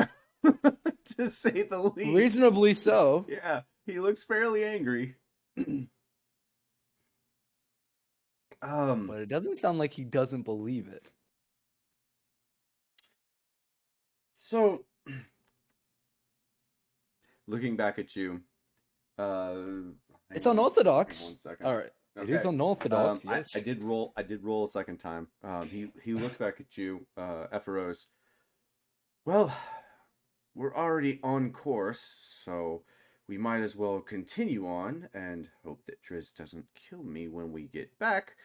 to say the least. Reasonably so. Yeah, he looks fairly angry. But it doesn't sound like he doesn't believe it. So, looking back at you, It's unorthodox. 1 second. All right, Okay. it is unorthodox. Yes, I did roll a second time. He looks back at you, Epheros. Well, we're already on course, so we might as well continue on and hope that Driz doesn't kill me when we get back.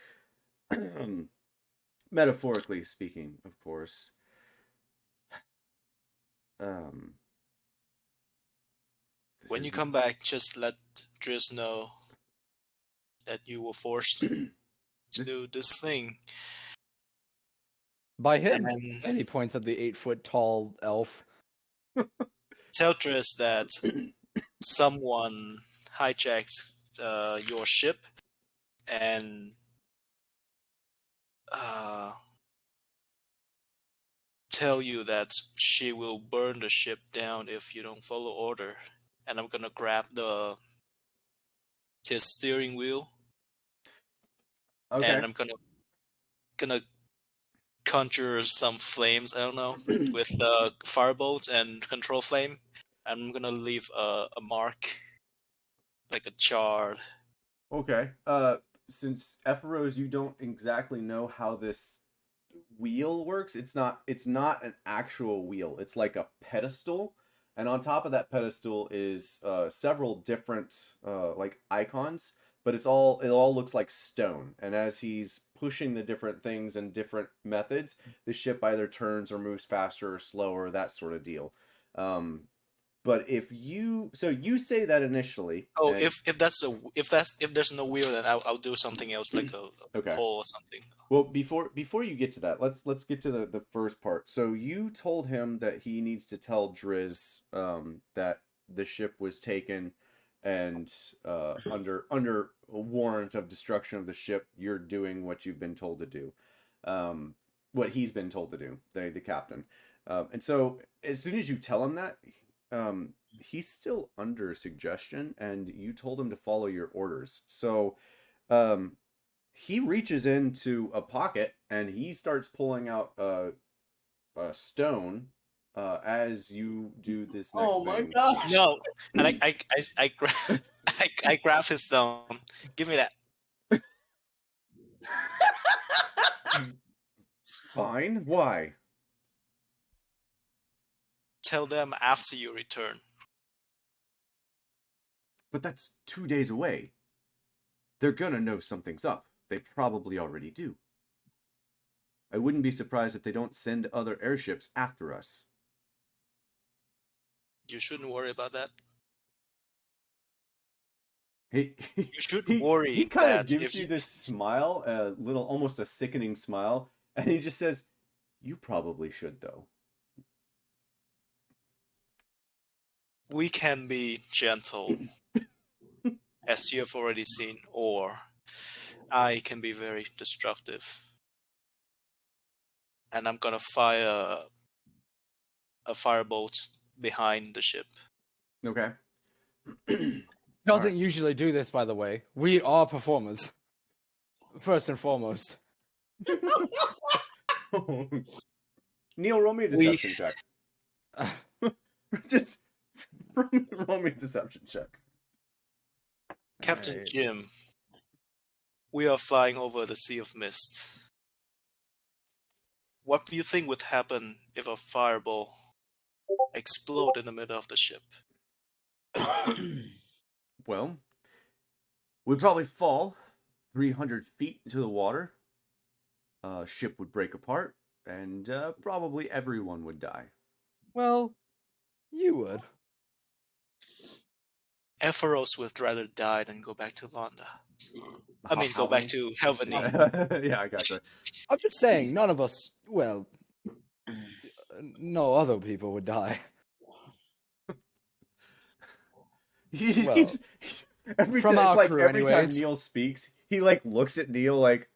Metaphorically speaking, of course. When you come back, just let Driz know that you were forced to do this thing. by him. And And he points at the 8 foot tall elf. tell Driz that someone hijacked your ship and tell you that she will burn the ship down if you don't follow order. And I'm gonna grab his steering wheel, Okay. and I'm gonna conjure some flames. I don't know, with the firebolt and control flame. I'm gonna leave a mark, like a chart. Okay. Since Epheros, you don't exactly know how this wheel works. It's not an actual wheel. It's like a pedestal, and on top of that pedestal is several different like icons but it all looks like stone. And as he's pushing the different things and different methods, the ship either turns or moves faster or slower, that sort of deal. But if you say that initially. Oh, and- if there's no wheel, then I'll do something else like a Okay. pole or something. Well, before you get to that, let's get to the first part. So you told him that he needs to tell Driz that the ship was taken, and under a warrant of destruction of the ship, you're doing what you've been told to do, what he's been told to do, the captain. And so as soon as you tell him that, he's still under suggestion, and you told him to follow your orders. So he reaches into a pocket and he starts pulling out a stone as you do this next Oh my thing. god! No, and I grab his stone. Give me that. Fine. Why? Tell them after you return. But that's 2 days away. They're gonna know something's up. They probably already do. I wouldn't be surprised if they don't send other airships after us. You shouldn't worry about that. You should worry He kind of that gives if you you- this smile, a little, almost a sickening smile, and he just says, "You probably should, though." We can be gentle, as you have already seen, or I can be very destructive. And I'm gonna fire a firebolt behind the ship. Okay. Doesn't usually do this, by the way. We are performers. First and foremost. Neil, roll me a We- deception check. Just roll me a deception check. Captain Alright. Jim, we are flying over the Sea of Mist. What do you think would happen if a fireball explode in the middle of the ship? Well, we'd probably fall 300 feet into the water. Ship would break apart, and probably everyone would die. Well, you would. Epheros would rather die than go back to Londa. I mean, go back to Helveny. Yeah, I gotcha. I'm just saying, none of us, well, no other people would die. He just Well, keeps every from time, our like crew every time anyways. Neil speaks, he like looks at Neil like,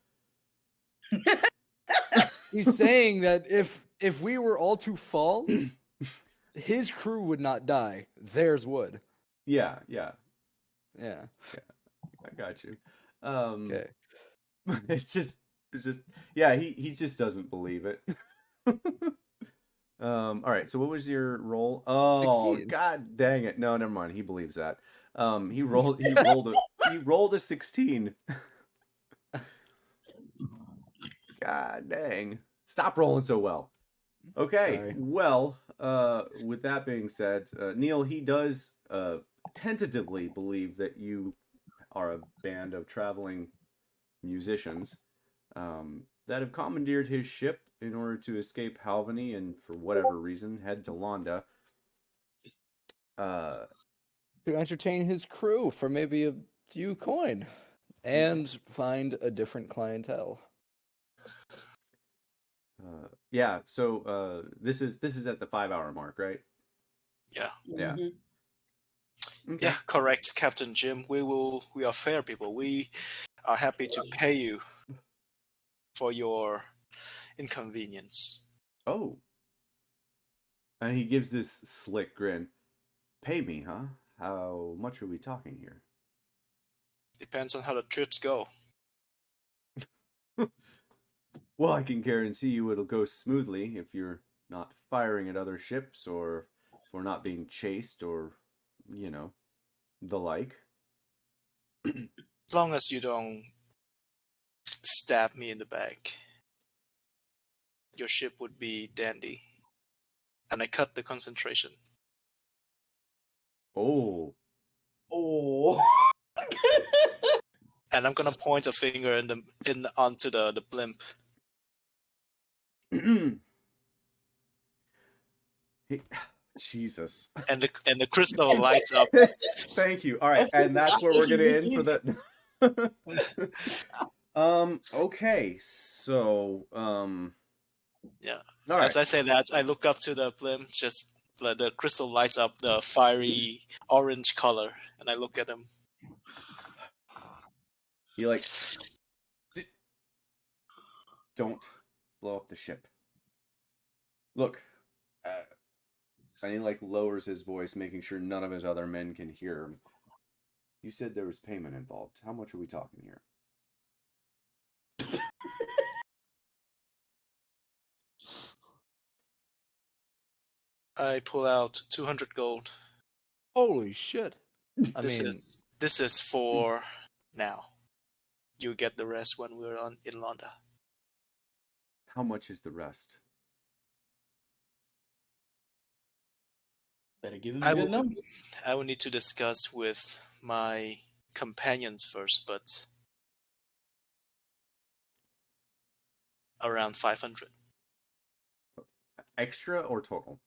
He's saying that if we were all to fall, his crew would not die. Theirs would. yeah, Yeah. I got you. Okay. It's just, yeah, he just doesn't believe it. All right. So what was your roll? Oh, 16. God dang it! No, never mind. He believes that. He rolled a 16. God dang! Stop rolling so well. Okay. Sorry. Well, with that being said, Neil, he does tentatively believe that you are a band of traveling musicians that have commandeered his ship in order to escape Halvany and, for whatever reason, head to Londa. To entertain his crew for maybe a few coin and find a different clientele. Yeah. So this is at the 5-hour mark, right? Yeah. Yeah. Mhm. Okay. Yeah, correct, Captain Jim. We are fair people. We are happy to pay you for your inconvenience. Oh. And he gives this slick grin. Pay me, huh? How much are we talking here? Depends on how the trips go. Well, I can guarantee you it'll go smoothly if you're not firing at other ships or for not being chased or, the like. As long as you don't stab me in the back, your ship would be dandy. And I cut the concentration. Oh. Oh. And I'm gonna point a finger onto the blimp. Hey, Jesus. And the crystal lights up. Thank you. All right, and that's where we're gonna end for the. Okay, so Yeah. all right. As I say that, I look up to the blimp, just the crystal lights up the fiery orange color, and I look at him. You like don't blow up the ship. Look, and he like lowers his voice, making sure none of his other men can hear him. You said there was payment involved. How much are we talking here? I pull out 200 gold. Holy shit! I mean, This is for now. You get the rest when we're in Londa. How much is the rest? Better give him I a good will, number. I will need to discuss with my companions first, but around 500 Extra or total?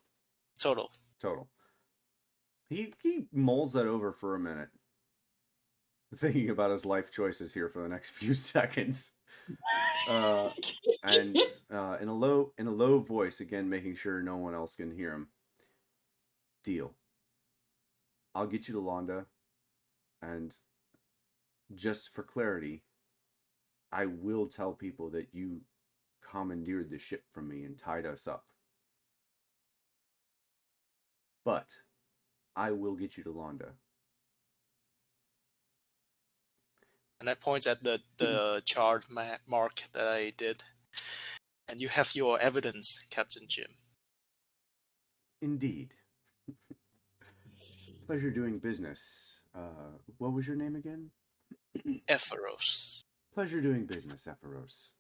total. Total. He mulls that over for a minute, thinking about his life choices here for the next few seconds. And in a low voice, again making sure no one else can hear him. Deal. I'll get you to Londa, and just for clarity, I will tell people that you commandeered the ship from me and tied us up. But I will get you to Londa. And I point at the charred mark that I did. And you have your evidence, Captain Jim. Indeed. Pleasure doing business. What was your name again? Epheros. Pleasure doing business, Epheros.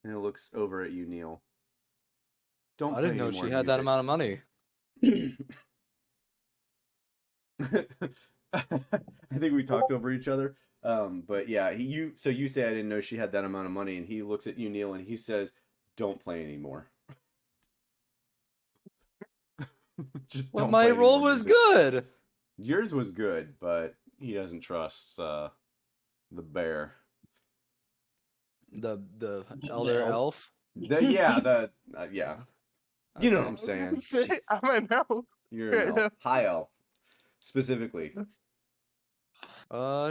And it looks over at you, Neil. Don't I play didn't know any she more had that music. amount of money. I think we talked over each other. But yeah, you say I didn't know she had that amount of money, and he looks at you, Neil, and he says, "Don't play anymore." Just Well, don't my play any roll more was music. good. Yours was good, but he doesn't trust the bear. The elder elf. Yeah. You know what Okay. I'm saying? Say, Jeez. I'm an elf. You're an elf. High elf, specifically.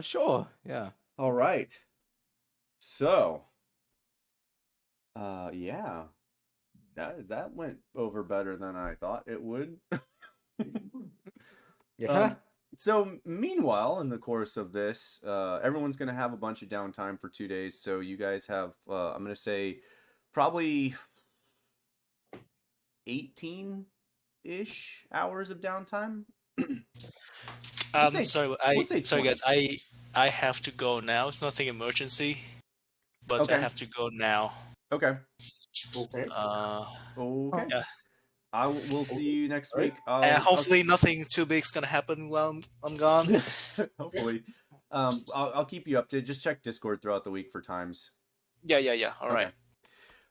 Sure. Yeah. All right. So, yeah, that went over better than I thought it would. Yeah. So meanwhile, in the course of this, everyone's going to have a bunch of downtime for 2 days. So you guys have, I'm going to say, probably 18-ish hours of downtime. We'll say Sorry 20. guys, I have to go now. It's nothing emergency, but Okay. I have to go now. Okay. Okay. Okay. Yeah. We'll see you next All right. week. Hopefully nothing too big's gonna happen while I'm gone. Hopefully. I'll keep you updated. Just check Discord throughout the week for times. Yeah. All right. Okay.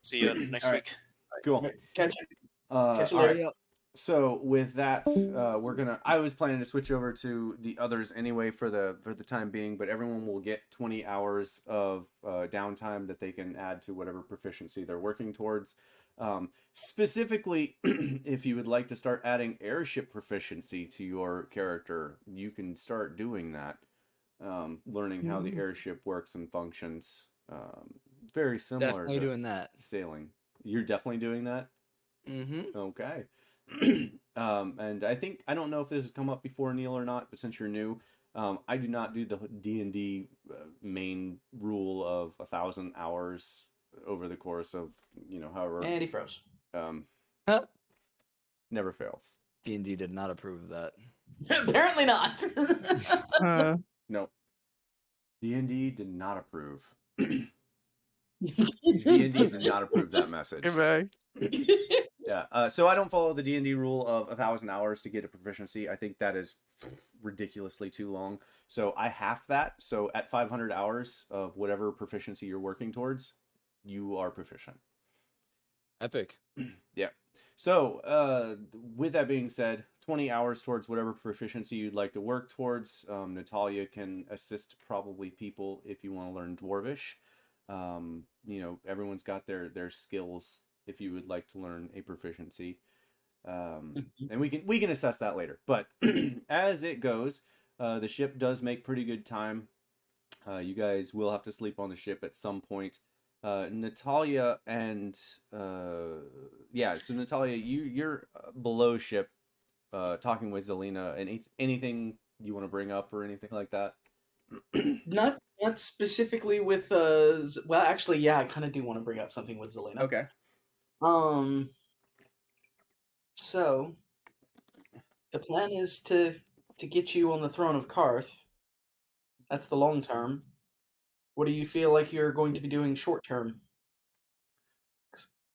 See you next All right. week. Cool. Catch you All later. right. So with that, I was planning to switch over to the others anyway for the time being, but everyone will get 20 hours of downtime that they can add to whatever proficiency they're working towards. Specifically, if you would like to start adding airship proficiency to your character, you can start doing that. Learning how the airship works and functions. Very similar Definitely to doing that. sailing. You're definitely doing that? Mm-hmm. Okay. And I don't know if this has come up before, Neil, or not, but since you're new, I do not do the D&D main rule of 1,000 hours over the course of, however. And he froze. Never fails. D&D did not approve of that. Apparently not. No. D&D did not approve. D&D did not approve that message. Hey, man. Yeah. So I don't follow the D&D rule of 1,000 hours to get a proficiency. I think that is ridiculously too long. So I half that. So at 500 hours of whatever proficiency you're working towards, you are proficient. Epic. Yeah. So, with that being said, 20 hours towards whatever proficiency you'd like to work towards. Natalia can assist probably people if you want to learn Dwarvish. Everyone's got their skills if you would like to learn a proficiency. And we can assess that later. But as it goes, the ship does make pretty good time. You guys will have to sleep on the ship at some point. Natalia and so Natalia, you're below ship, talking with Zelina. Anything you want to bring up or anything like that? Not specifically with well, actually, yeah, I kind of do want to bring up something with Zelina. Okay. So the plan is to get you on the throne of Karth. That's the long term. What do you feel like you're going to be doing short term?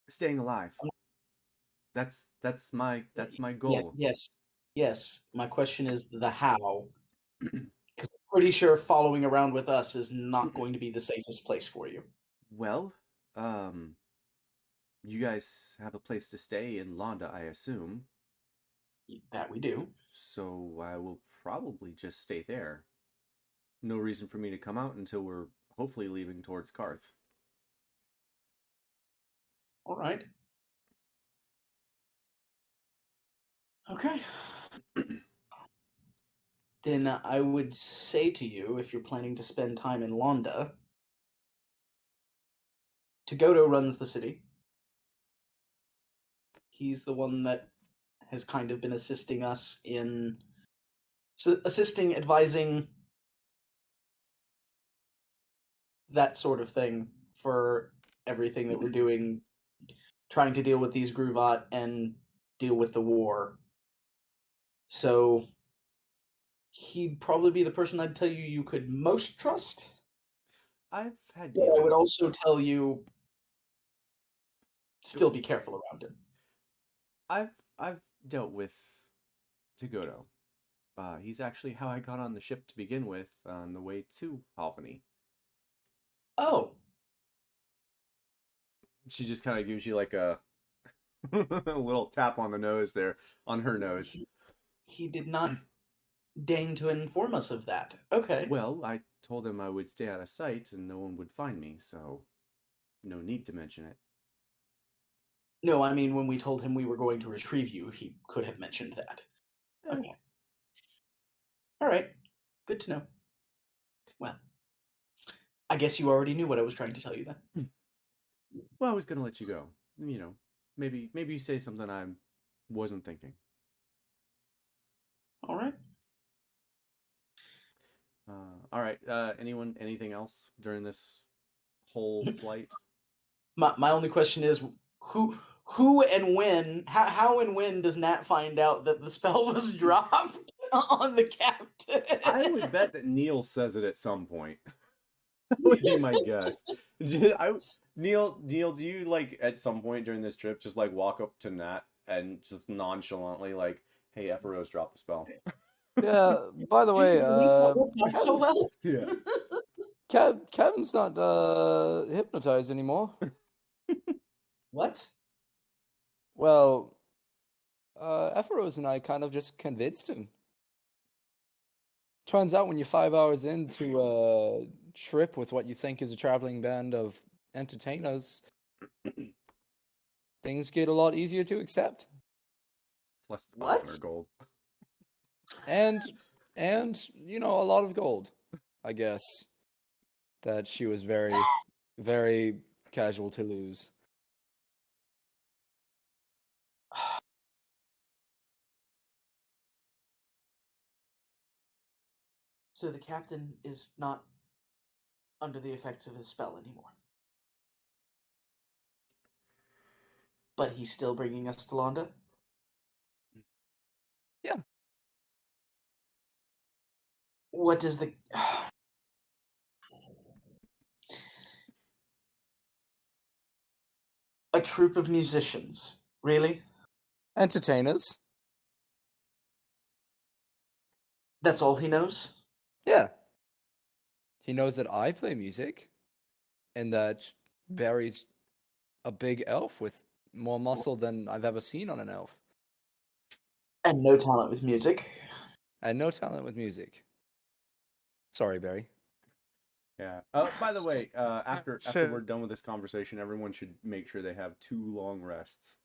Staying alive. That's my goal. Yes. My question is the how. Because I'm pretty sure following around with us is not going to be the safest place for you. Well, you guys have a place to stay in Londa, I assume. That we do. So I will probably just stay there. No reason for me to come out until we're hopefully leaving towards Karth. All right. Okay. Then I would say to you, if you're planning to spend time in Londa, Tagoto runs the city. He's the one that has kind of been assisting us in advising, that sort of thing for everything that we're doing, trying to deal with these Gruvat and deal with the war. So he'd probably be the person I'd tell you could most trust. I've had But I would dealings. also tell you still be careful around him. I've dealt with Tagoto. He's actually how I got on the ship to begin with on the way to Albany. Oh. She just kind of gives you like a little tap on the nose there, on her nose. He did not deign to inform us of that. Okay. Well, I told him I would stay out of sight and no one would find me, so no need to mention it. No, I mean, when we told him we were going to retrieve you, he could have mentioned that. Okay. All right. Good to know. Well, I guess you already knew what I was trying to tell you then. Well, I was gonna let you go. Maybe you say something I wasn't thinking. All right. All right. Anything else during this whole flight? My only question is who and when, how and when does Nat find out that the spell was dropped on the captain? I would bet that Neil says it at some point. That would be my guess. Neil, do you like at some point during this trip just like walk up to Nat and just nonchalantly like, "Hey, Epheros dropped the spell." Yeah. By the way, so well. Yeah. Kevin's not hypnotized anymore. What? Well, Epheros and I kind of just convinced him. Turns out when you're 5 hours into a trip with what you think is a traveling band of entertainers, things get a lot easier to accept. Plus What? 500 gold. And a lot of gold, I guess, that she was very, very casual to lose. So the captain is not under the effects of his spell anymore. But he's still bringing us to Londa? Yeah. What does the... A troupe of musicians Really? Entertainers. That's all he knows? Yeah. He knows that I play music, and that Barry's a big elf with more muscle than I've ever seen on an elf, And no talent with music. and no talent with music. Sorry, Barry. Yeah. By the way, after So- we're done with this conversation, everyone should make sure they have 2 long rests.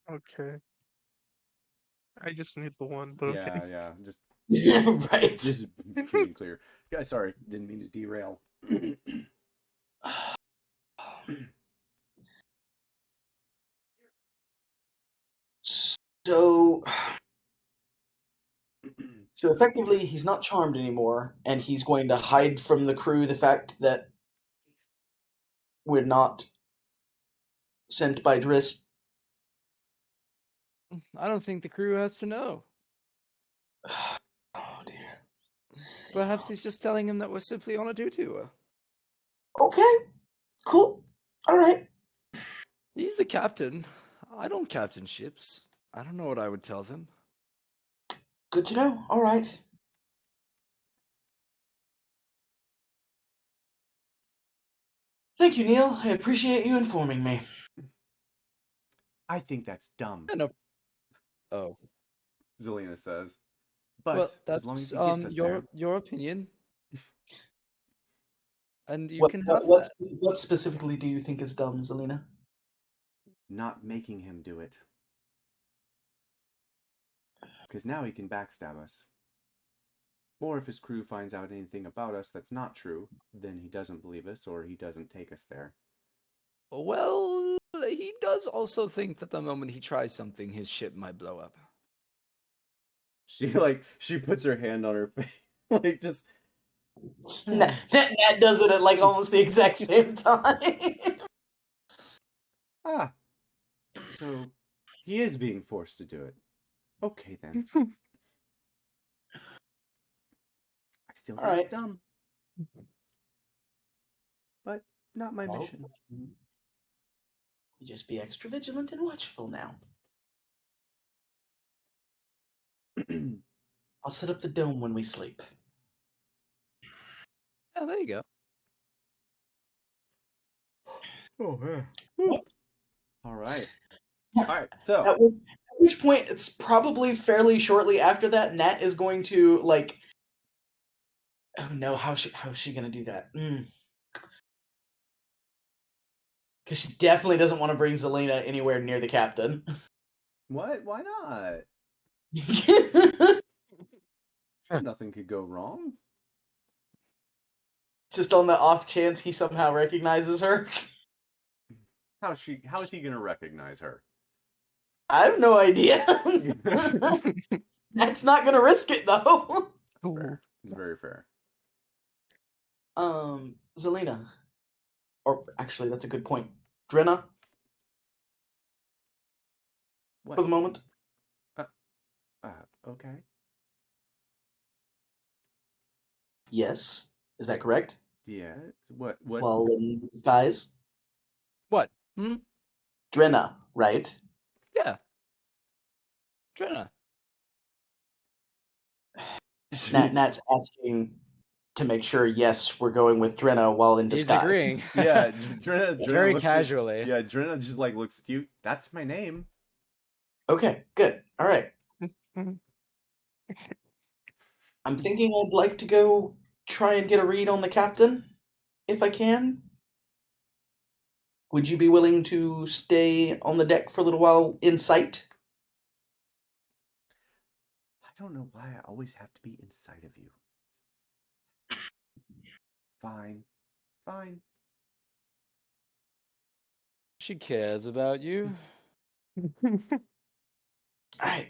Okay. I just need the one, but okay. Yeah. Just Right. just being clear. Guys, sorry, didn't mean to derail. So effectively, he's not charmed anymore, and he's going to hide from the crew the fact that we're not sent by Driss. I don't think the crew has to know. Oh dear. Perhaps he's just telling him that we're simply on a detour. Okay. Cool. All right. He's the captain. I don't captain ships. I don't know what I would tell them. Good to know. All right. Thank you, Neil. I appreciate you informing me. I think that's dumb, No. Oh. Zelina says. But Well, as long as that's he gets us there. your opinion. And you What, can what, have what, that. what specifically do you think is dumb, Zelina? Not making him do it. Because now he can backstab us. Or if his crew finds out anything about us that's not true, then he doesn't believe us or he doesn't take us there. Well, he does also think that the moment he tries something, his ship might blow up. She puts her hand on her face, like just Nat does it at like almost the exact same time. so he is being forced to do it. Okay then. I still think Alright. it's dumb. But not my Well, mission. just be extra vigilant and watchful now. I'll set up the dome when we sleep. Oh, there you go. Oh yeah. What? Alright. Alright, so At which point, it's probably fairly shortly after that, Nat is going to like. Oh no! How's she gonna do that? Because she definitely doesn't want to bring Zelina anywhere near the captain. what? Why not? Nothing could go wrong. Just on the off chance he somehow recognizes her. How is he gonna recognize her? I have no idea. Nat's not gonna risk it though. Fair. It's very fair. Zelina. Or actually, that's a good point. Drenna, What? for the moment. Okay. Yes. Is that correct? Yeah. What? Well, in guys. What? Drenna, right? Yeah. Drenna. Nat's asking to make sure, yes, we're going with Drenna while in He's disguise. agreeing. Yeah, Drenna Very looks at- casually. yeah, Drenna just like looks at you. That's my name. Okay, good. All right. I'm thinking I'd like to go try and get a read on the captain, if I can. Would you be willing to stay on the deck for a little while in sight? I don't know why I always have to be inside of you. Fine. She cares about you. All right.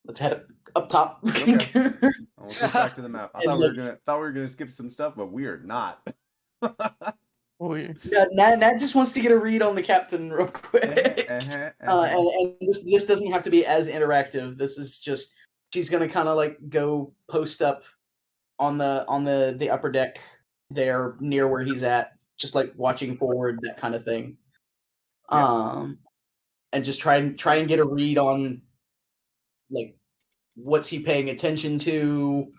Let's head up top. Okay. We'll get back to the map. I And thought we were gonna skip some stuff, but we are not. Oh, yeah. Yeah, Nat just wants to get a read on the captain real quick. And this doesn't have to be as interactive. This is just she's gonna kind of like go post up on the upper deck there near where he's at, just like watching forward, that kind of thing. And just try and get a read on like what's he paying attention to.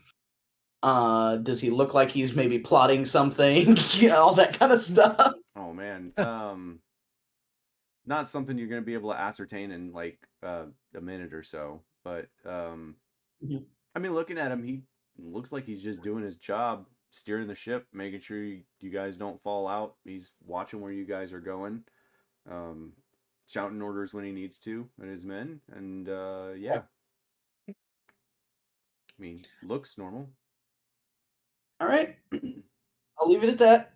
Does he look like he's maybe plotting something? All that kind of stuff. Oh man, not something you're gonna be able to ascertain in like a minute or so. But Mhm. I mean, looking at him, he looks like he's just doing his job, steering the ship, making sure you guys don't fall out. He's watching where you guys are going, shouting orders when he needs to at his men, and yeah. I mean, looks normal. All right, I'll leave it at that.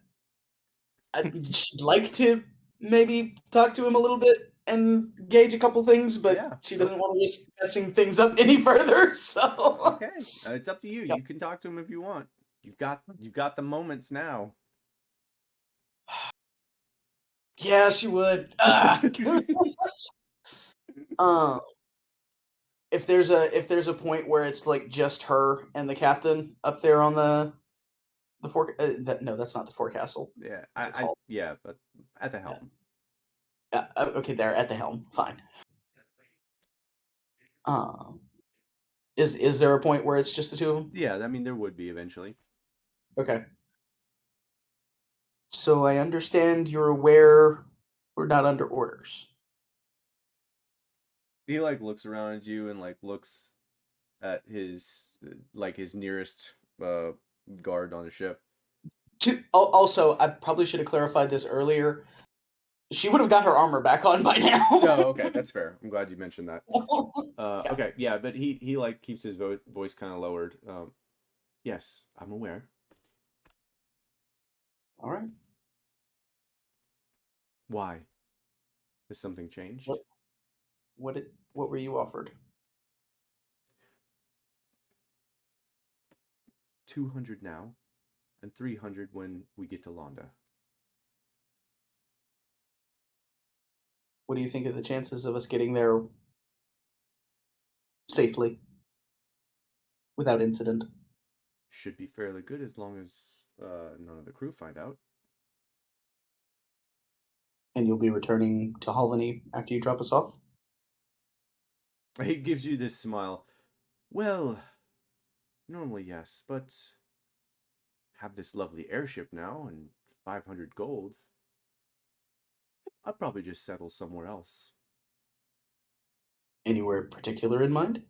I'd like to maybe talk to him a little bit and gauge a couple things, but Yeah, she doesn't want to risk messing things up any further. So Okay, it's up to you. Yep. You can talk to him if you want. You've got the moments now. yeah, she would. If there's a point where it's like just her and the captain up there on the fore, that's not the forecastle. Yeah, What's it called? yeah, but at the helm. Okay, they're at the helm. Fine. Is there a point where it's just the two of them? Yeah, I mean there would be eventually. Okay. So I understand you're aware we're not under orders. He like looks around at you and like looks at his his nearest guard on the ship. Also, I probably should have clarified this earlier. She would have got her armor back on by now. Oh, okay, that's fair. I'm glad you mentioned that. Yeah. Okay, yeah, but he like keeps his voice kind of lowered. Yes, I'm aware. All right. Why? Has something changed? What were you offered? 200 now, and 300 when we get to Londa. What do you think of the chances of us getting there safely, without incident? Should be fairly good as long as none of the crew find out. And you'll be returning to Halvany after you drop us off? He gives you this smile. Well, normally yes, but have this lovely airship now and 500 gold. I'll probably just settle somewhere else. Anywhere particular in mind?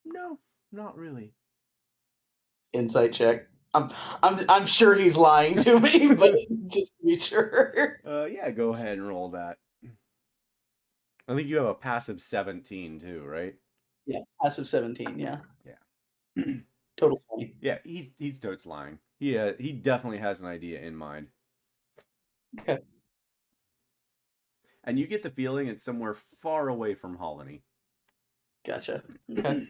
No, not really. Insight check. I'm sure he's lying to me, but just to be sure. Yeah, go ahead and roll that. I think you have a passive 17 too, right? Yeah, passive 17. Yeah. Yeah. Total 20. Yeah, he's totes lying. He definitely has an idea in mind. Okay. And you get the feeling it's somewhere far away from Halvany. Gotcha. Okay.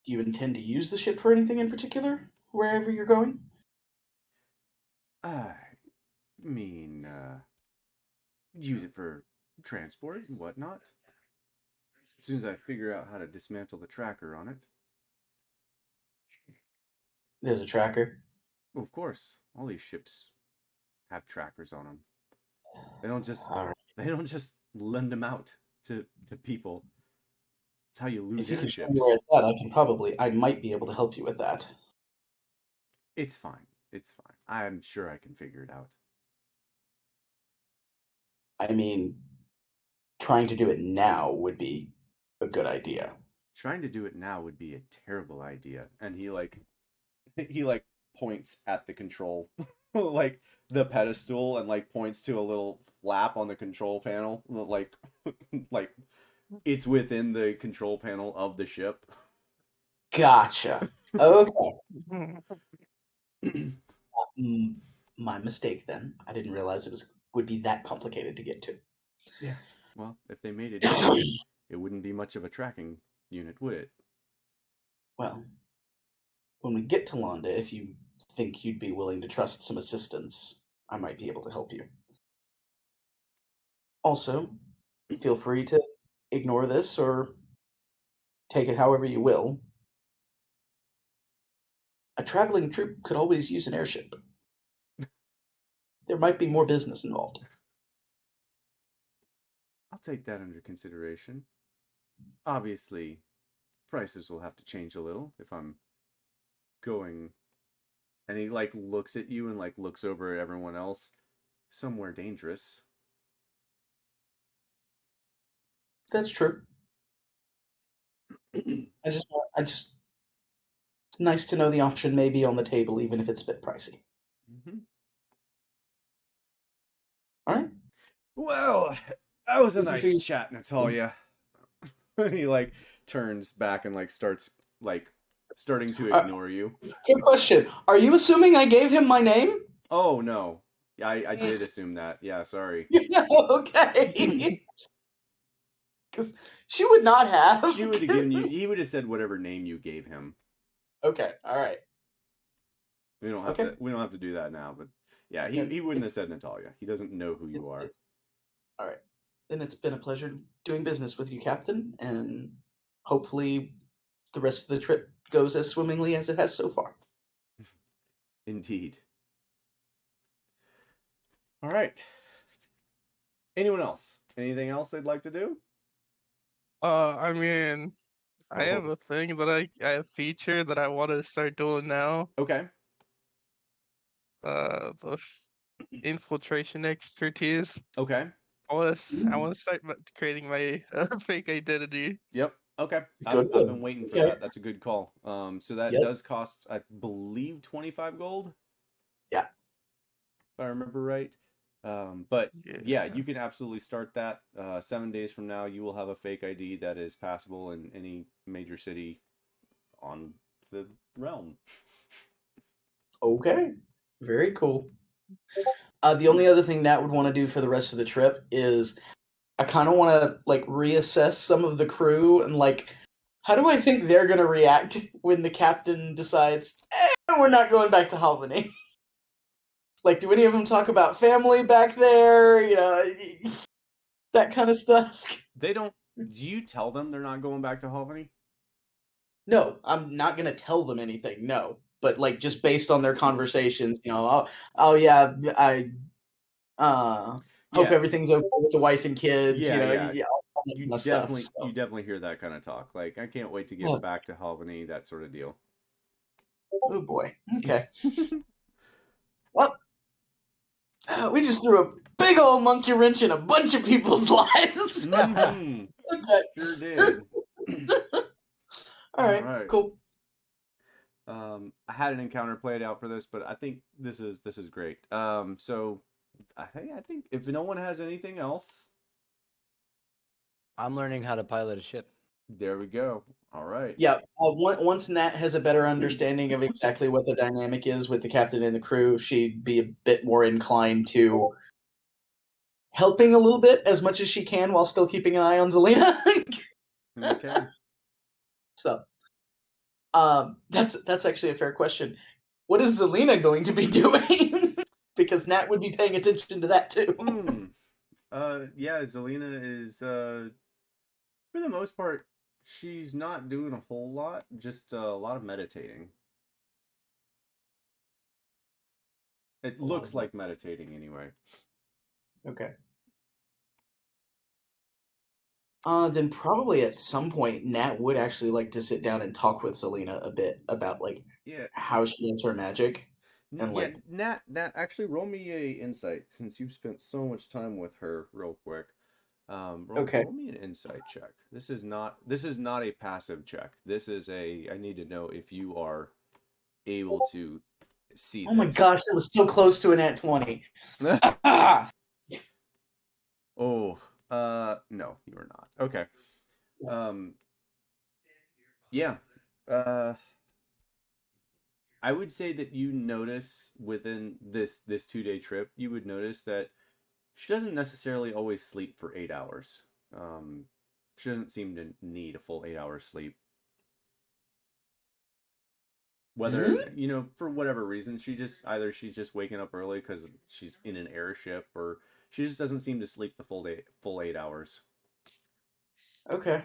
Do you intend to use the ship for anything in particular, wherever you're going? I mean, use it for transport and whatnot. As soon as I figure out how to dismantle the tracker on it. There's a tracker. Well, of course, all these ships have trackers on them. They don't just lend them out to people. It's how you lose If you can show airships. me where it's at, I might be able to help you with that. It's fine. It's fine. I'm sure I can figure it out. I mean, trying to do it now would be a good idea. Trying to do it now would be a terrible idea. And he points at the control, like the pedestal, and like points to a little flap on the control panel, like it's within the control panel of the ship. Gotcha. Okay. My mistake then. I didn't realize would be that complicated to get to. Yeah. Well, if they made it easy, it wouldn't be much of a tracking unit, would it? Well, when we get to Londa, if you think you'd be willing to trust some assistance, I might be able to help you. Also, feel free to ignore this or take it however you will. A traveling troop could always use an airship. there might be more business involved. I'll take that under consideration. Obviously, prices will have to change a little if I'm going. And he like looks at you and like looks over at everyone else. Somewhere dangerous. That's true. I just, it's nice to know the option may be on the table, even if it's a bit pricey. Mm-hmm. All right. Well, that was a Thank you for nice your- chat, Natalia. And he like turns back and like starts like starting to ignore you. Good question. Are you assuming I gave him my name? Oh no. Yeah, I did assume that. Yeah, sorry. Okay. Because she would not have. She would have given you. He would have said whatever name you gave him. Okay. All right. We don't have to. We don't have to do that now. But yeah, he wouldn't have said Natalia. He doesn't know who you are. All right. Then it's been a pleasure doing business with you, Captain, and hopefully the rest of the trip goes as swimmingly as it has so far. Indeed. All right. Anyone else? Anything else they'd like to do? I mean, I have a thing that I feature that I want to start doing now. Okay. The infiltration expertise. Okay. I want to start creating my fake identity. Yep. Okay. Good. I've been waiting for Okay. that. That's a good call. So that Yep. does cost, I believe, 25 gold. Yeah. If I remember right. But yeah, you can absolutely start that. 7 days from now, you will have a fake ID that is passable in any major city on the realm. Okay. Very cool. The only other thing Nat would want to do for the rest of the trip is I kind of want to like reassess some of the crew and like how do I think they're going to react when the captain decides, we're not going back to Albany? Like, do any of them talk about family back there? You know, that kind of stuff. They don't. Do you tell them they're not going back to Albany? No, I'm not going to tell them anything. No. But like just based on their conversations, you know, oh yeah, I hope everything's okay with the wife and kids. Yeah, you know, yeah. all that You kind of definitely, stuff, so. you definitely hear that kind of talk. Like, I can't wait to get Oh. back to Albany, that sort of deal. Oh boy. Okay. Well, we just threw a big old monkey wrench in a bunch of people's lives. Mhm. Okay. Sure did. All right. Alright. Cool. I had an encounter played out for this, but I think this is great. So I think if no one has anything else, I'm learning how to pilot a ship. there we go. All right. Yeah. Once Nat has a better understanding of exactly what the dynamic is with the captain and the crew, she'd be a bit more inclined to helping a little bit as much as she can while still keeping an eye on Zelina. Okay. So, that's actually a fair question. What is Zelina going to be doing? Because Nat would be paying attention to that too. Yeah, Zelina is for the most part, she's not doing a whole lot, just a lot of meditating. It looks like meditating anyway. Okay. Then probably at some point Nat would actually like to sit down and talk with Zelina a bit about like how she does her magic. And like Nat, actually roll me a insight since you've spent so much time with her real quick. Roll me an insight check. This is not a passive check. This is I need to know if you are able to see Oh my gosh, that was so close to an at 20. Oh, no, you are not. Okay. Yeah. I would say that you notice within this 2-day trip, you would notice that she doesn't necessarily always sleep for 8 hours. She doesn't seem to need a full 8 hours sleep. Whether, for whatever reason, she's just waking up early because she's in an airship, or she just doesn't seem to sleep the full 8 hours. Okay.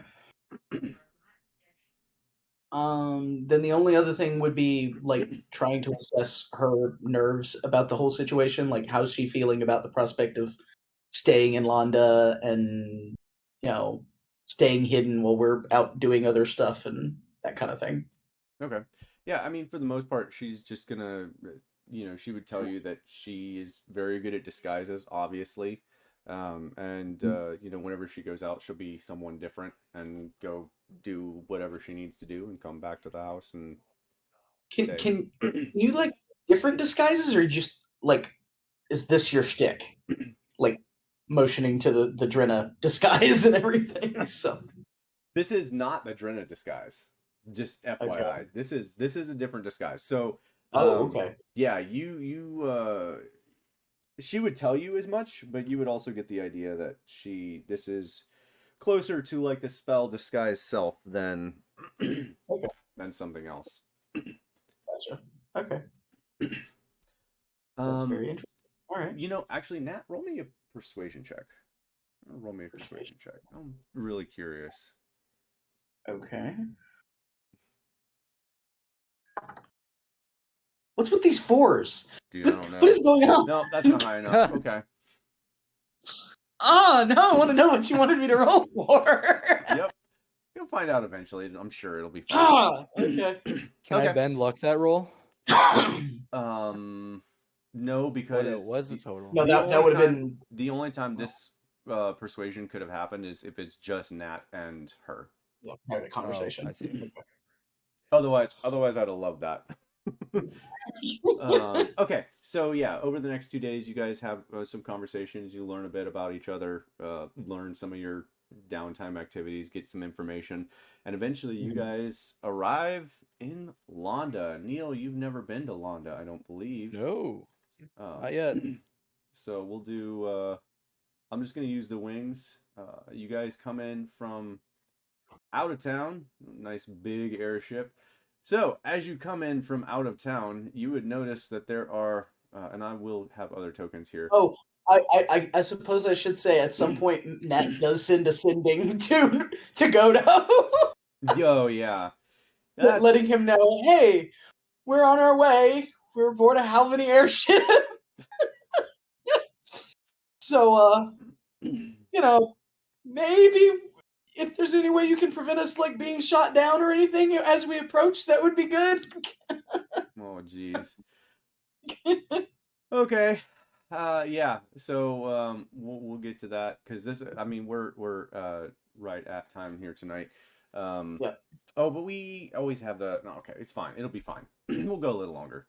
Then the only other thing would be like trying to assess her nerves about the whole situation. Like, how's she feeling about the prospect of staying in Londa and, staying hidden while we're out doing other stuff and that kind of thing. Okay. Yeah, I mean, for the most part, she's just gonna, she would tell you that she is very good at disguises, obviously. And whenever she goes out, she'll be someone different and go do whatever she needs to do and come back to the house and stay. Can you like different disguises, or just like, is this your shtick? Like motioning to the Drenna disguise and everything. So This is not the Drenna disguise. Just FYI, Okay. this is a different disguise. So, okay. yeah, she would tell you as much, but you would also get the idea that this is closer to like the spell disguise self than Okay. than something else. Gotcha. Okay. That's very interesting. All right. Actually, Nat, roll me a persuasion check. Roll me a persuasion check. I'm really curious. Okay. What's with these fours? Dude, I don't know. What is going on? No, that's not high enough. Okay. Oh, no, I want to know what you wanted me to roll for. Yep. You'll find out eventually. I'm sure it'll be fine. Ah, okay. Can I Okay. bend luck that roll? No, because What was the total? No, the that only would have time- been. the only time this persuasion could have happened is if it's just Nat and her. Yeah, private conversation. I see. Otherwise, I'd have loved that. Okay, so yeah, over the next 2 days, you guys have some conversations. You learn a bit about each other, learn some of your downtime activities, get some information, and eventually you guys arrive in Londa. Neil, you've never been to Londa, I don't believe. No, Um, not yet. So we'll do. I'm just gonna use the wings. You guys come in from out of town. Nice big airship. So as you come in from out of town, you would notice that there are, and I will have other tokens here. Oh, I suppose I should say at some point Nat does send a sending to Godo, Oh yeah. That's- letting him know, hey, we're on our way. We're aboard a Halvany airship. So, maybe if there's any way you can prevent us like being shot down or anything as we approach, that would be good. Oh jeez. Okay. Yeah. So we'll get to that because this. I mean, we're right at time here tonight. Yeah. Oh, but we always have the. No, okay, it's fine. It'll be fine. We'll go a little longer.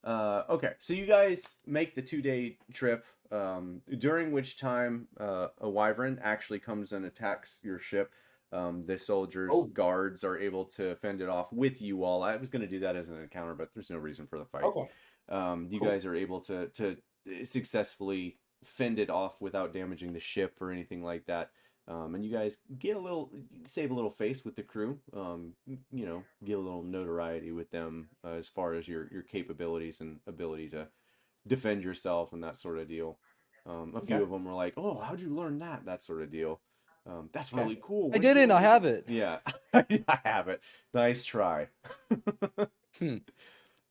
Okay, so you guys make the 2-day trip, during which time a wyvern actually comes and attacks your ship. The soldiers, guards are able to fend it off with you all. I was going to do that as an encounter, but there's no reason for the fight. Okay. You guys are able to successfully fend it off without damaging the ship or anything like that. And you guys save a little face with the crew. Get a little notoriety with them as far as your capabilities and ability to defend yourself and that sort of deal. A few of them were like, "Oh, how'd you learn that?" That sort of deal. That's really cool. I didn't. I have it. Yeah, I have it. Nice try.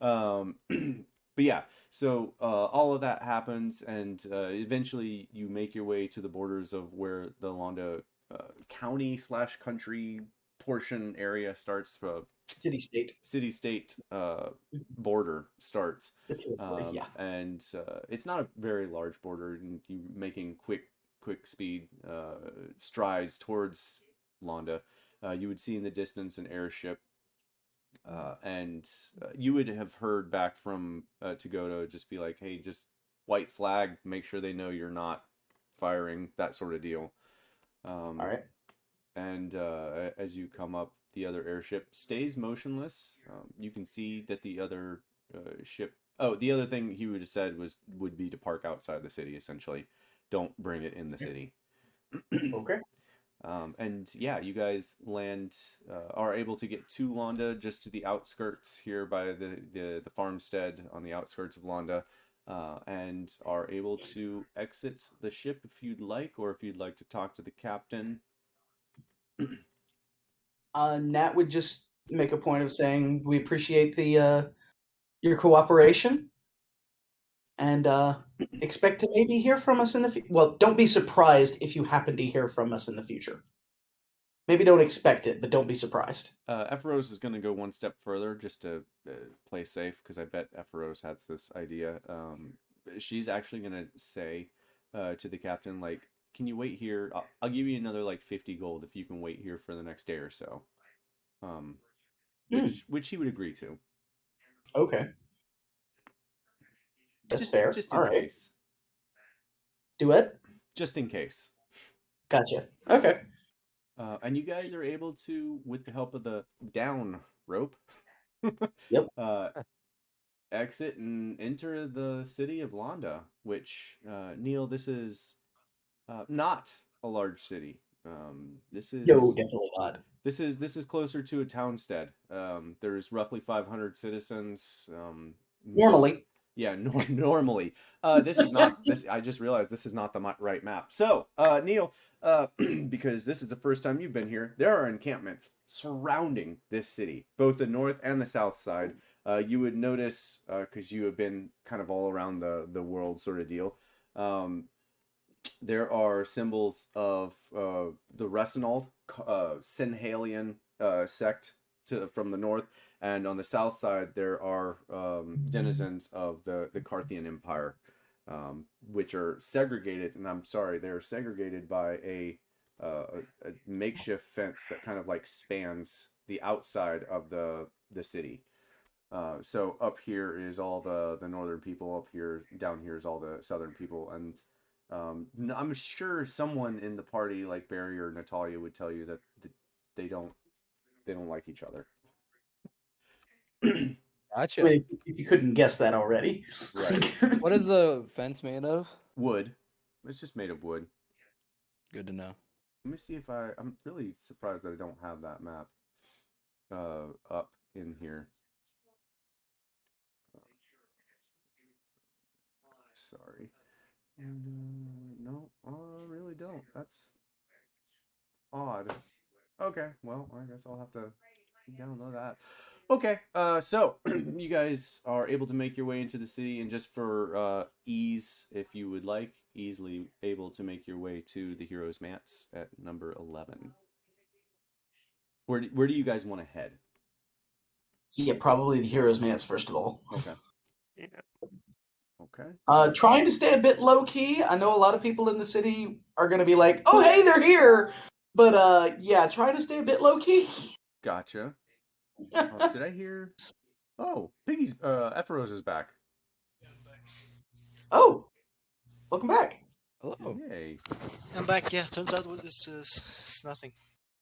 But yeah, so all of that happens, and eventually you make your way to the borders of where the Londa county/country portion area starts. City-state border starts. Yeah. And it's not a very large border, and you making quick speed strides towards Londa. You would see in the distance an airship. And you would have heard back from Togoto just be like, hey, just white flag, make sure they know you're not firing, that sort of deal. All right. And as you come up, the other airship stays motionless. You can see that the other ship... Oh, the other thing he would have said would be to park outside the city, essentially. Don't bring it in the city. Okay. And yeah, you guys are able to get to Londa, just to the outskirts here by the farmstead on the outskirts of Londa, and are able to exit the ship if you'd like, or if you'd like to talk to the captain. Nat would just make a point of saying we appreciate the your cooperation, and expect to maybe hear from us in the future. Well, don't be surprised if you happen to hear from us in the future. Maybe don't expect it, but don't be surprised. Epheros is going to go one step further just to play safe, because I bet Epheros has this idea. She's actually going to say to the captain, like, can you wait here? I'll give you another, like, 50 gold if you can wait here for the next day or so. Which he would agree to. Okay. That's fair. Just All in right. case. Do it? Just in case. Gotcha. Okay. And you guys are able to, with the help of the down rope, Yep. exit and enter the city of Londa, which, Neil, this is not a large city. This is No, definitely not. This is closer to a townstead. There's roughly 500 citizens. Normally. Yeah, normally. This is not this. I just realized this is not the right map. So, Neil, because this is the first time you've been here, there are encampments surrounding this city, both the north and the south side. You would notice, because you have been kind of all around the world sort of deal. There are symbols of the Resinald, Sinhalian sect from the north, and on the south side there are denizens of the Carthian Empire, which are segregated. And I'm sorry, they're segregated by a makeshift fence that kind of like spans the outside of the city. So up here is all the northern people. Up here, down here is all the southern people, and I'm sure someone in the party, like Barry or Natalia, would tell you that they don't like each other. Gotcha. Wait, if you couldn't guess that already. Right. What is the fence made of? Wood. It's just made of wood. Good to know. Let me see if I'm really surprised that I don't have that map up in here. Sorry. And no, I really don't. That's odd. Okay, well, I guess I'll have to download that. Okay, so you guys are able to make your way into the city, and just for ease, if you would like, easily able to make your way to the Hero's Mats at number 11. Where do you guys want to head? Yeah, probably the Hero's Mats first of all. Okay. Yeah. Okay. Trying to stay a bit low key. I know a lot of people in the city are gonna be like, "Oh, hey, they're here," but yeah, trying to stay a bit low key. Gotcha. Did I hear? Oh, Piggy's Epheros is back. Oh, welcome back. Hello. Yay. I'm back. Yeah, turns out it's nothing.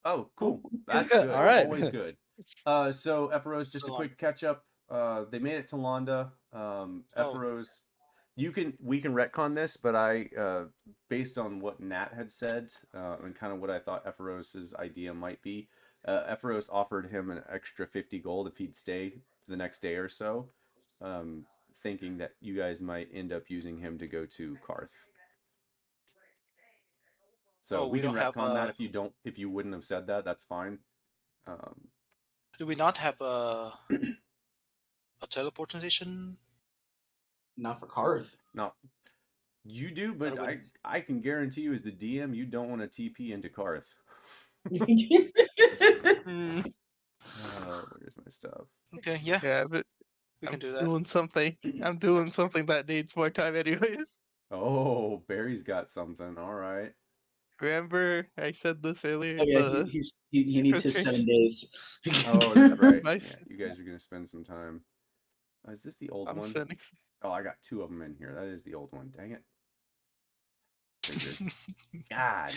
Oh, cool. That's good. All right. Always good. So Epheros, just a quick catch up. They made it to Londa. Epheros, we can retcon this, but I based on what Nat had said and kind of what I thought Epheros's idea might be, Epheros offered him an extra 50 gold if he'd stay the next day or so, thinking that you guys might end up using him to go to Karth. So we can retcon that if you wouldn't have said that, that's fine. Do we not have a teleportation? Not for Karth. No. You do, but I can guarantee you as the DM, you don't want to TP into Karth. Where's my stuff? Okay, yeah. Yeah, but We can do that. I'm doing something that needs more time anyways. Oh, Barry's got something. All right. Remember, I said this earlier. Oh, yeah, he needs his 7 days. Oh, that's right. Nice. Yeah, you guys are going to spend some time. Is this the old I'm one? spending. Oh, I got 2 of them in here. That is the old one. Dang it. God.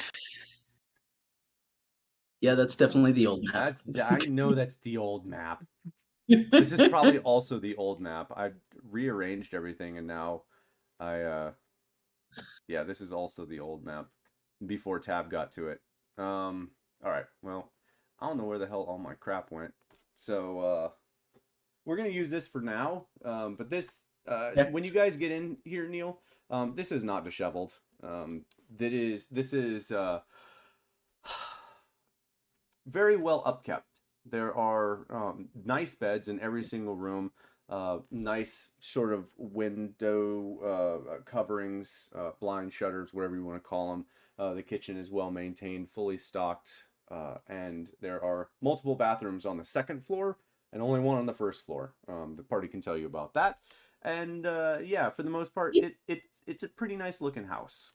Yeah, that's definitely the old map. I know that's the old map. This is probably also the old map. I've rearranged everything, and now yeah, this is also the old map before Tab got to it. All right. Well, I don't know where the hell all my crap went. So we're gonna use this for now. But this, when you guys get in here, Neil, this is not disheveled. This is very well upkept. There are nice beds in every single room. Nice sort of window coverings, blind shutters, whatever you want to call them. The kitchen is well maintained, fully stocked, and there are multiple bathrooms on the second floor and only one on the first floor. The party can tell you about that. And yeah, for the most part, it's a pretty nice looking house.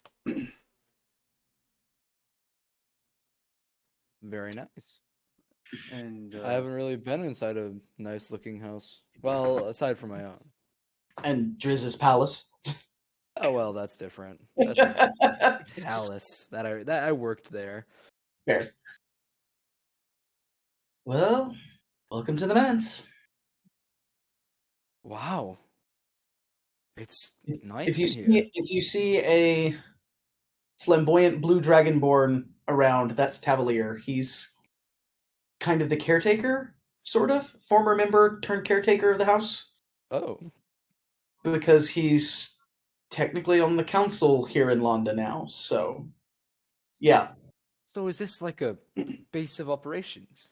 Very nice. And I haven't really been inside a nice looking house. Well, aside from my own. And Drizz's palace. Oh well, that's different. That's a palace that I worked there. Fair. Well, welcome to the manse. Wow. It's nice If you in here. see a flamboyant blue dragonborn around, that's Tavalier. He's kind of the caretaker, sort of former member turned caretaker of the house, Oh. because he's technically on the council here in London now. So, yeah. So is this like a base of operations?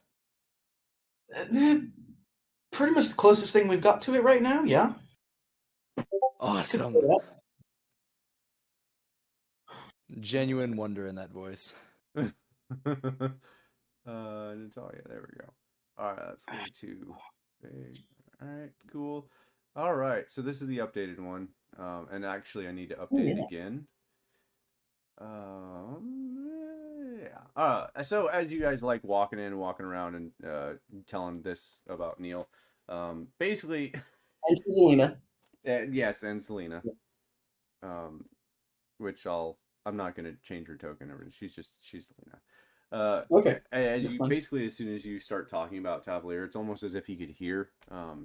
Pretty much the closest thing we've got to it right now, yeah. Awesome. Genuine wonder in that voice. Natalia, there we go. All right, that's way too big. All right, cool. All right, so this is the updated one, and actually I need to update it again. Yeah. So as you guys like walking in, walking around, and telling this about Neil, basically, And Selena. yes, and Selena, which I'm not gonna change her token over. She's Selena. Okay. As That's you fine. basically, as soon as you start talking about Tavalier, it's almost as if he could hear.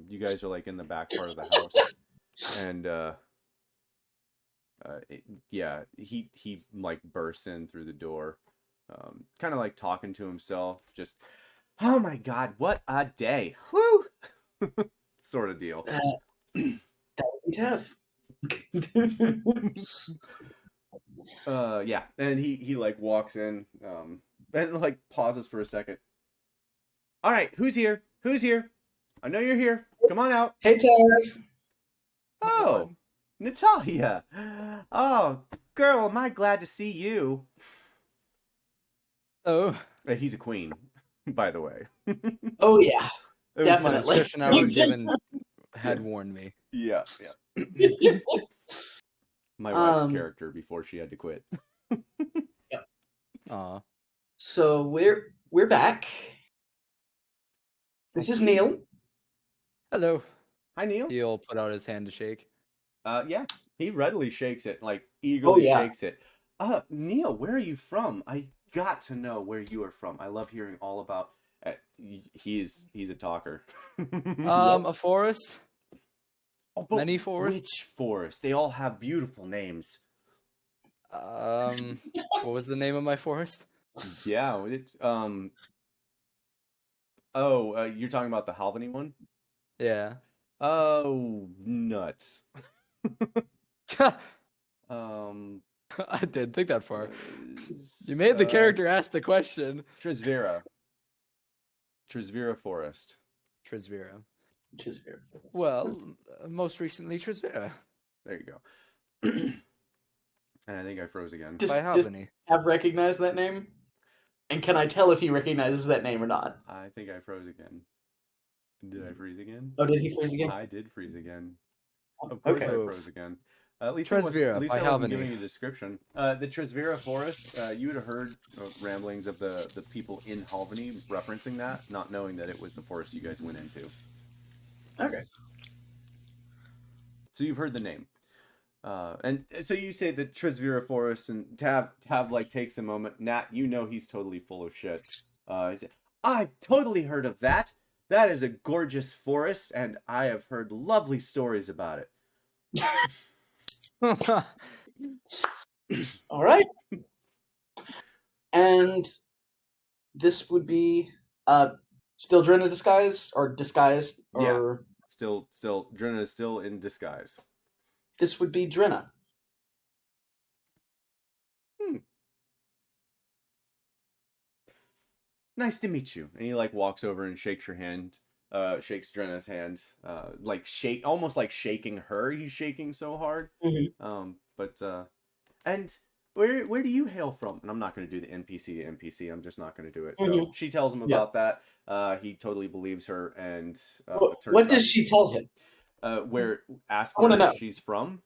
You guys are like in the back part of the house, and yeah, he like bursts in through the door, kind of like talking to himself. Just, oh my God, what a day! Whoo, sort of deal. That would be tough. Yeah, and he like walks in, and like pauses for a second. All right, who's here? Who's here? I know you're here. Come on out. Hey, Tav. Oh, Natalia. Oh, girl, am I glad to see you. Oh. He's a queen, by the way. Oh, yeah. It was My Definitely. description I was given had warned me. Yeah. My wife's Um, character before she had to quit. Aw. So we're back. This is Neil. Hello. Hi, Neil. He'll put out his hand to shake. Yeah, he readily shakes it, like eagerly yeah. shakes it. Neil, where are you from? I got to know where you are from. I love hearing all about. He's a talker. A forest. Oh, but Many forests. Which forest? They all have beautiful names. What was the name of my forest? Yeah. You're talking about the Halvany one? Yeah. Oh, nuts. I didn't think that far. You made the character ask the question. Trisvera Forest. Trisvera. Trisvera. Well, most recently Trisvera. There you go. And I think I froze again. Does By Halvany. Have recognized that name? And can I tell if he recognizes that name or not? I think I froze again. Did I freeze again? Oh, did he freeze again? I did freeze again. Of course Okay. I froze again. At least Trisvera at least by I wasn't Halvany. giving you a description. The Trisvera Forest, you would have heard ramblings of the people in Halvany referencing that, not knowing that it was the forest you guys went into. Okay. So you've heard the name. And so you say the Trisvera Forest, and Tab like takes a moment. Nat, you know he's totally full of shit. He said, I've totally heard of that. That is a gorgeous forest, and I have heard lovely stories about it. All right. And this would be still Drenna disguised or disguised or Still, Drenna is still in disguise. this would be Drenna. nice to meet you. And he like walks over and shakes your hand, shakes Drenna's hand, almost like shaking her. He's shaking so hard. And where do you hail from? And I'm not going to do the NPC to NPC. I'm just not going to do it. So she tells him about that. He totally believes her. And what does she tell him? Ask where she's from.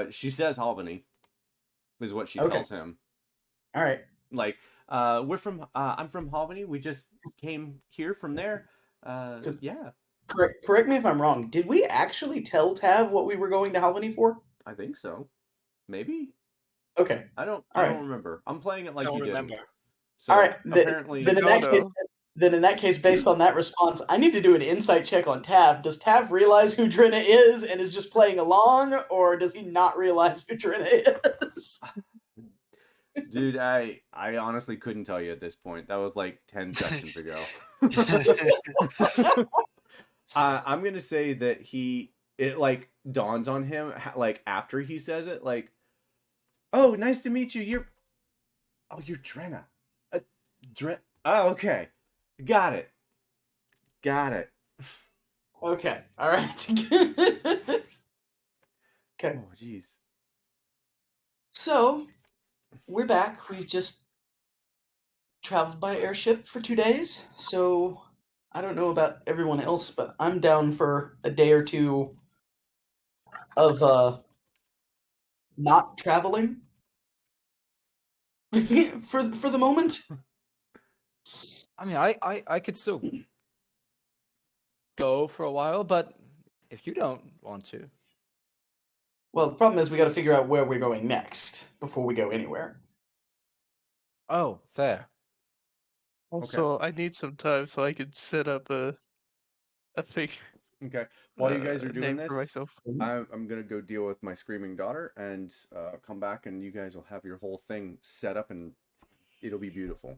She says Albany, is what she tells him. All right. Like, I'm from Albany. We just came here from there. Yeah. Correct me if I'm wrong. Did we actually tell Tav what we were going to Albany for? I think so. Maybe. Okay. I don't remember. I'm playing it like you remember. did. So all right. Apparently, then in that case, based on that response, I need to do an insight check on Tav. Does Tav realize who Drenna is and is just playing along, or does he not realize who Drenna is? Dude, I honestly couldn't tell you at this point. That was like 10 seconds ago. I'm gonna say that it like dawns on him like after he says it, like, oh, nice to meet you. You're Drenna. Oh, okay. Got it. Okay. All right. Okay. Oh, jeez. So, we're back. We just traveled by airship for 2 days. So, I don't know about everyone else, but I'm down for a day or two of not traveling for the moment. I mean, I could still go for a while, but if you don't want to. Well, the problem is we got to figure out where we're going next before we go anywhere. Oh, fair. Also, I need some time so I can set up a fake. Okay. While you guys are doing name for this, myself. I'm gonna go deal with my screaming daughter and come back, and you guys will have your whole thing set up, and it'll be beautiful.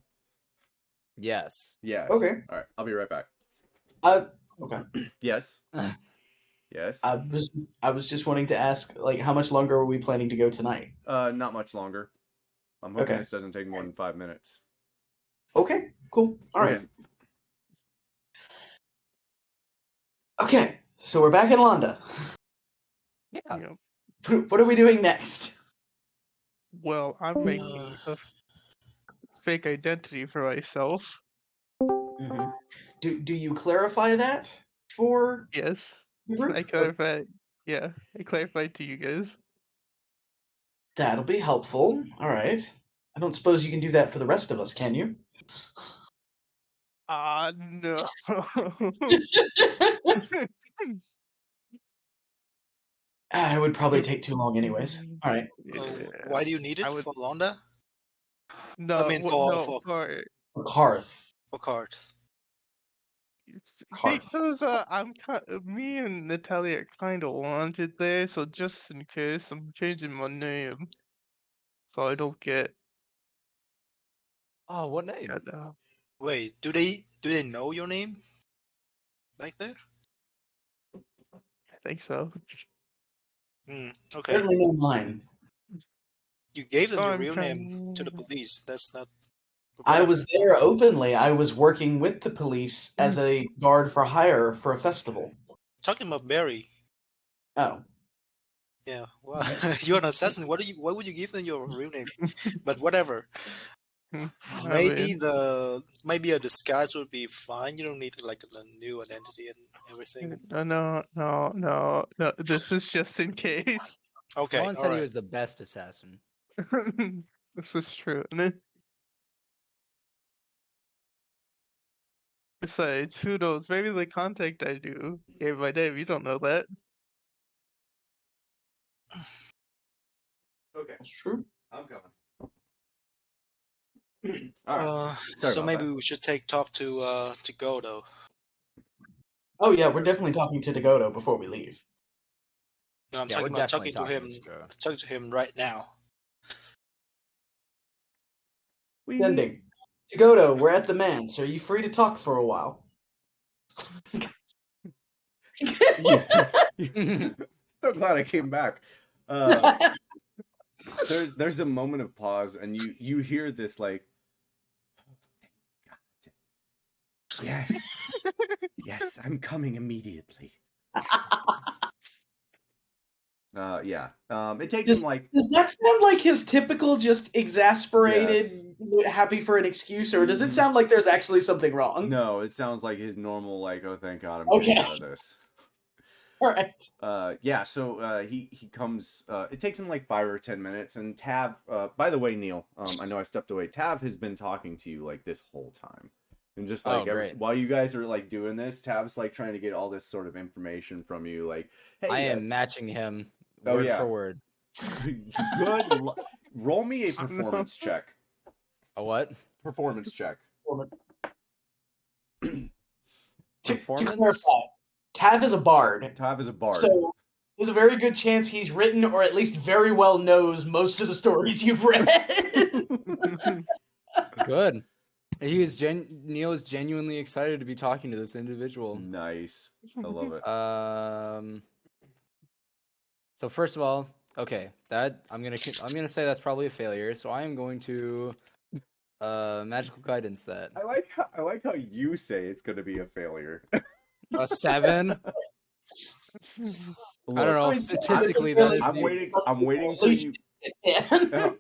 Yes. Yes. Okay. All right. I'll be right back. Okay. Yes. Yes. I was just wanting to ask, like, how much longer are we planning to go tonight? Not much longer. I'm hoping Okay. this doesn't take more than 5 minutes. Okay, cool. All right. Okay. Okay, so we're back in Londa. Yeah. Yeah. What are we doing next? Well, I'm making a fake identity for myself. Mm-hmm. Do you clarify that for? Yes. the group? I clarified. Yeah, I clarified to you guys. That'll be helpful. All right. I don't suppose you can do that for the rest of us, can you? No. It would probably take too long, anyways. All right. Why do you need it I would- for Londa? No, I mean, for Karth. card. Karth. Because me and Natalia are kind of wanted there, so just in case, I'm changing my name, so I don't get. Oh, what name? Wait, do they know your name back there? I think so. Okay. Certainly no mine. You gave them Oh, your I'm real name trying- to the police. That's not. I was there openly. I was working with the police as a guard for hire for a festival. Talking about Barry. Oh. Yeah. Well, you're an assassin. Why would you give them your real name? But whatever. Maybe maybe a disguise would be fine. You don't need like a new identity and everything. No. This is just in case. Okay. Juan said All he right. was the best assassin. This is true. And then, besides, who knows? Maybe the contact I do gave my name. You don't know that. Okay. That's true. I'm coming. All right. Sorry So about maybe that. we should talk to Godo. Oh yeah, we're definitely talking to Dagoto before we leave. No, I'm Yeah, we're talking about definitely talking to him. Go. Talking to him right now. Sending. Dagoto, we're at the manse. Are you free to talk for a while? So glad I came back. There's a moment of pause, and you hear this like, Yes. Yes, I'm coming immediately. Yeah. It takes him like Does that sound like his typical just exasperated, happy for an excuse, or does it sound like there's actually something wrong? no, it sounds like his normal like, oh thank God I'm Okay. getting out of this. All right. Yeah, so he comes it takes him like 5 or 10 minutes, and Tav by the way, Neil, I know I stepped away. Tav has been talking to you like this whole time. And just like great. while you guys are like doing this, Tav's like trying to get all this sort of information from you, like, hey, I am matching him Oh, word yeah. for word. good. Roll me a performance check. A what? Performance check. To Performance? clarify, Tav is a bard. Tav is a bard. So there's a very good chance he's written, or at least very well knows, most of the stories you've read. Good. Neil is genuinely excited to be talking to this individual. Nice. I love it. So first of all, okay, that I'm gonna say that's probably a failure. So I am going to magical guidance that. I like how you say it's going to be a failure. A 7. I don't know. Look, Statistically, that is. I'm waiting till you.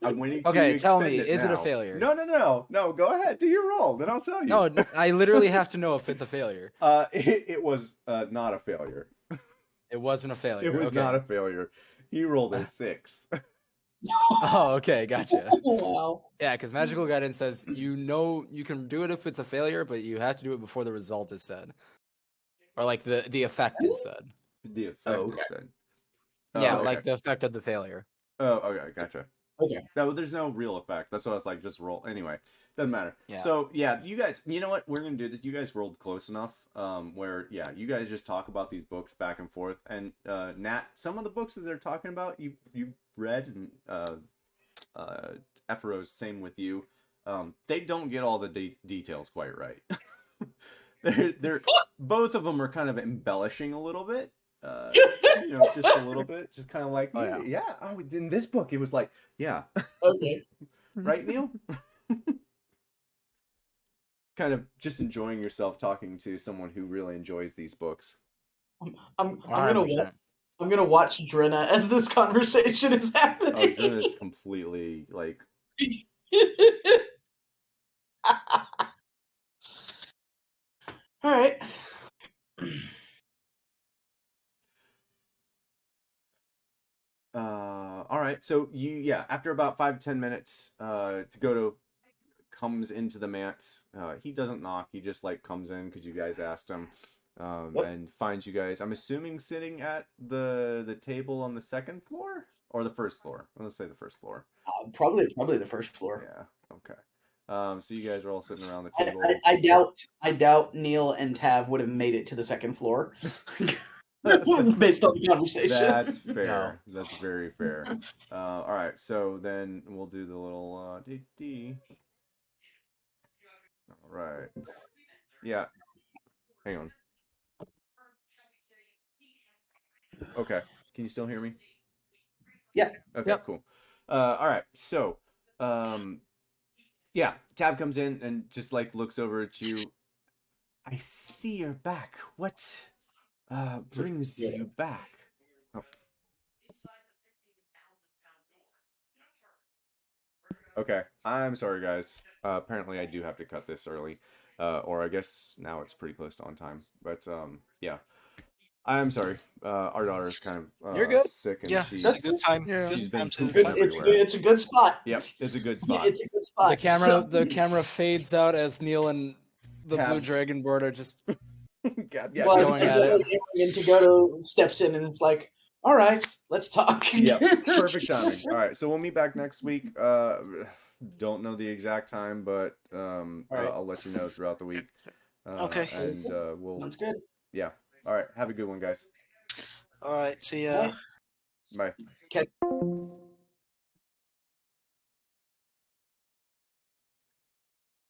I'm waiting. Till Okay, you tell me, expend is it a now. failure? No. Go ahead, do your roll, then I'll tell you. No, I literally have to know if it's a failure. It was not a failure. It wasn't a failure. It was okay. not a failure. He rolled a 6. Oh, okay, gotcha. Wow. Yeah, because magical guidance says you can do it if it's a failure, but you have to do it before the result is said, or like the effect is said. The effect okay. is said. Yeah, okay. like the effect of the failure. Oh, okay, gotcha. Okay. No, there's no real effect. That's what I was like, just roll. Anyway, doesn't matter. Yeah. So, yeah, you guys, you know what? We're going to do this. You guys rolled close enough where, yeah, you guys just talk about these books back and forth. And, Nat, some of the books that they're talking about, you've read, and Ephiro's same with you. They don't get all the details quite right. they're both of them are kind of embellishing a little bit. Just a little bit, just kind of like, oh, yeah. Oh, in this book, it was like, yeah. Okay. Right, Neil? Kind of just enjoying yourself talking to someone who really enjoys these books. I'm gonna watch Drenna as this conversation is happening. Oh, Drenna's completely like. All right. All right. So after about 5 to 10 minutes, comes into the manse. He doesn't knock. He just like comes in because you guys asked him, and finds you guys. I'm assuming sitting at the table on the second floor or the first floor. Let's say the first floor. Probably the first floor. Yeah. Okay. So you guys are all sitting around the table. I doubt Neil and Tav would have made it to the second floor. Based on the conversation. That's fair. No. That's very fair. All right, so then we'll do the little D. All right. Yeah. Hang on. Okay. Can you still hear me? Yeah. Okay. Yep. Cool. All right. So, yeah. Tab comes in and just like looks over at you. I see you're back. What? Brings you back? Oh. Okay, I'm sorry, guys. Apparently, I do have to cut this early, or I guess now it's pretty close to on time. But yeah, I'm sorry. Our daughter's kind of You're good. sick, and It's a good time. she's been too. pooping everywhere. It's a good spot. Yep, it's a good spot. It's a good spot. The camera fades out as Neil and the Blue Dragon board are just. Going at it. And Togoto steps in and it's like, all right, let's talk. Yep, perfect timing. All right, so we'll meet back next week. Don't know the exact time, but I'll let you know throughout the week. Okay. And we'll. Sounds good. Yeah. All right. Have a good one, guys. All right. See ya. Bye. Okay.